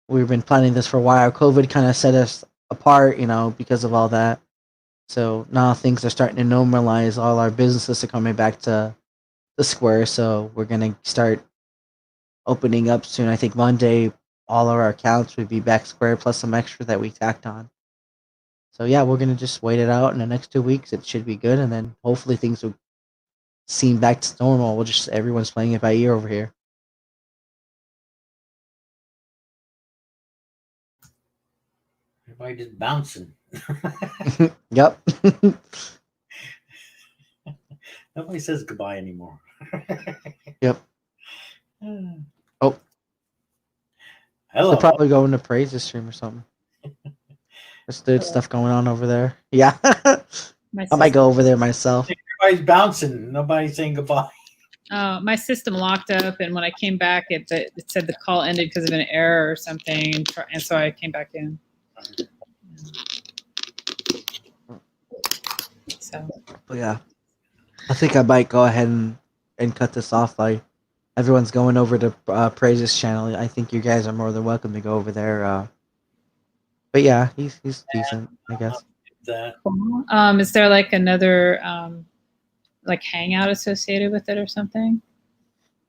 we've been planning this for a while. COVID kind of set us apart, because of all that. So now things are starting to normalize. All our businesses are coming back to the square. So we're gonna start opening up soon. I think Monday, all of our accounts would be back square plus some extra that we tacked on. So yeah, we're gonna just wait it out in the next 2 weeks. It should be good, and then hopefully things will seem back to normal. Everyone's playing it by ear over here. Everybody just bouncing. Yep. Nobody says goodbye anymore. Yep. Oh. Hello. They're probably going to praise the stream or something. There's stuff going on over there. Yeah. I might go over there myself. Everybody's bouncing. Nobody's saying goodbye. My system locked up, and when I came back, it said the call ended because of an error or something, and so I came back in. So. But yeah, I think I might go ahead and cut this off. Everyone's going over to Praise's channel. I think you guys are more than welcome to go over there. But yeah, he's decent, I guess. Cool. Is there like another like hangout associated with it or something?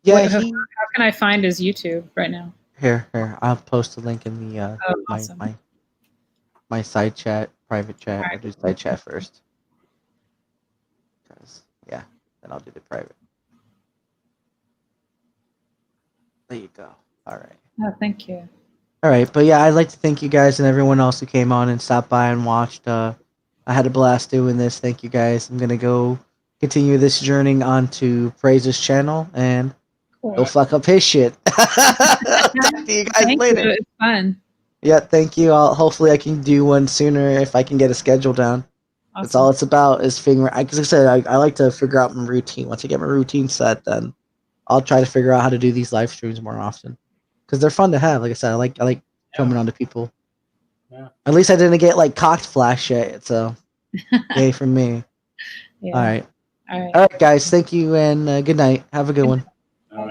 Yeah. How can I find his YouTube right now? Here. I'll post a link in the awesome. my side chat, private chat. Right. I'll do side chat first. Yeah, then I'll do the private. There you go. All right. Oh, thank you. All right, but yeah, I'd like to thank you guys and everyone else who came on and stopped by and watched. I had a blast doing this. Thank you guys. I'm gonna go continue this journey onto Praise's channel and go fuck up his shit. Talk to you guys later. It's fun. Yeah, thank you. Hopefully I can do one sooner if I can get a schedule down. Awesome. That's all it's about is figuring. Because I said I like to figure out my routine. Once I get my routine set, then I'll try to figure out how to do these live streams more often. Because they're fun to have. Like I said, I like coming on to people. Yeah. At least I didn't get cocked flash yet, so yay for me. Yeah. All right, guys. Thank you and good night. Have a good one.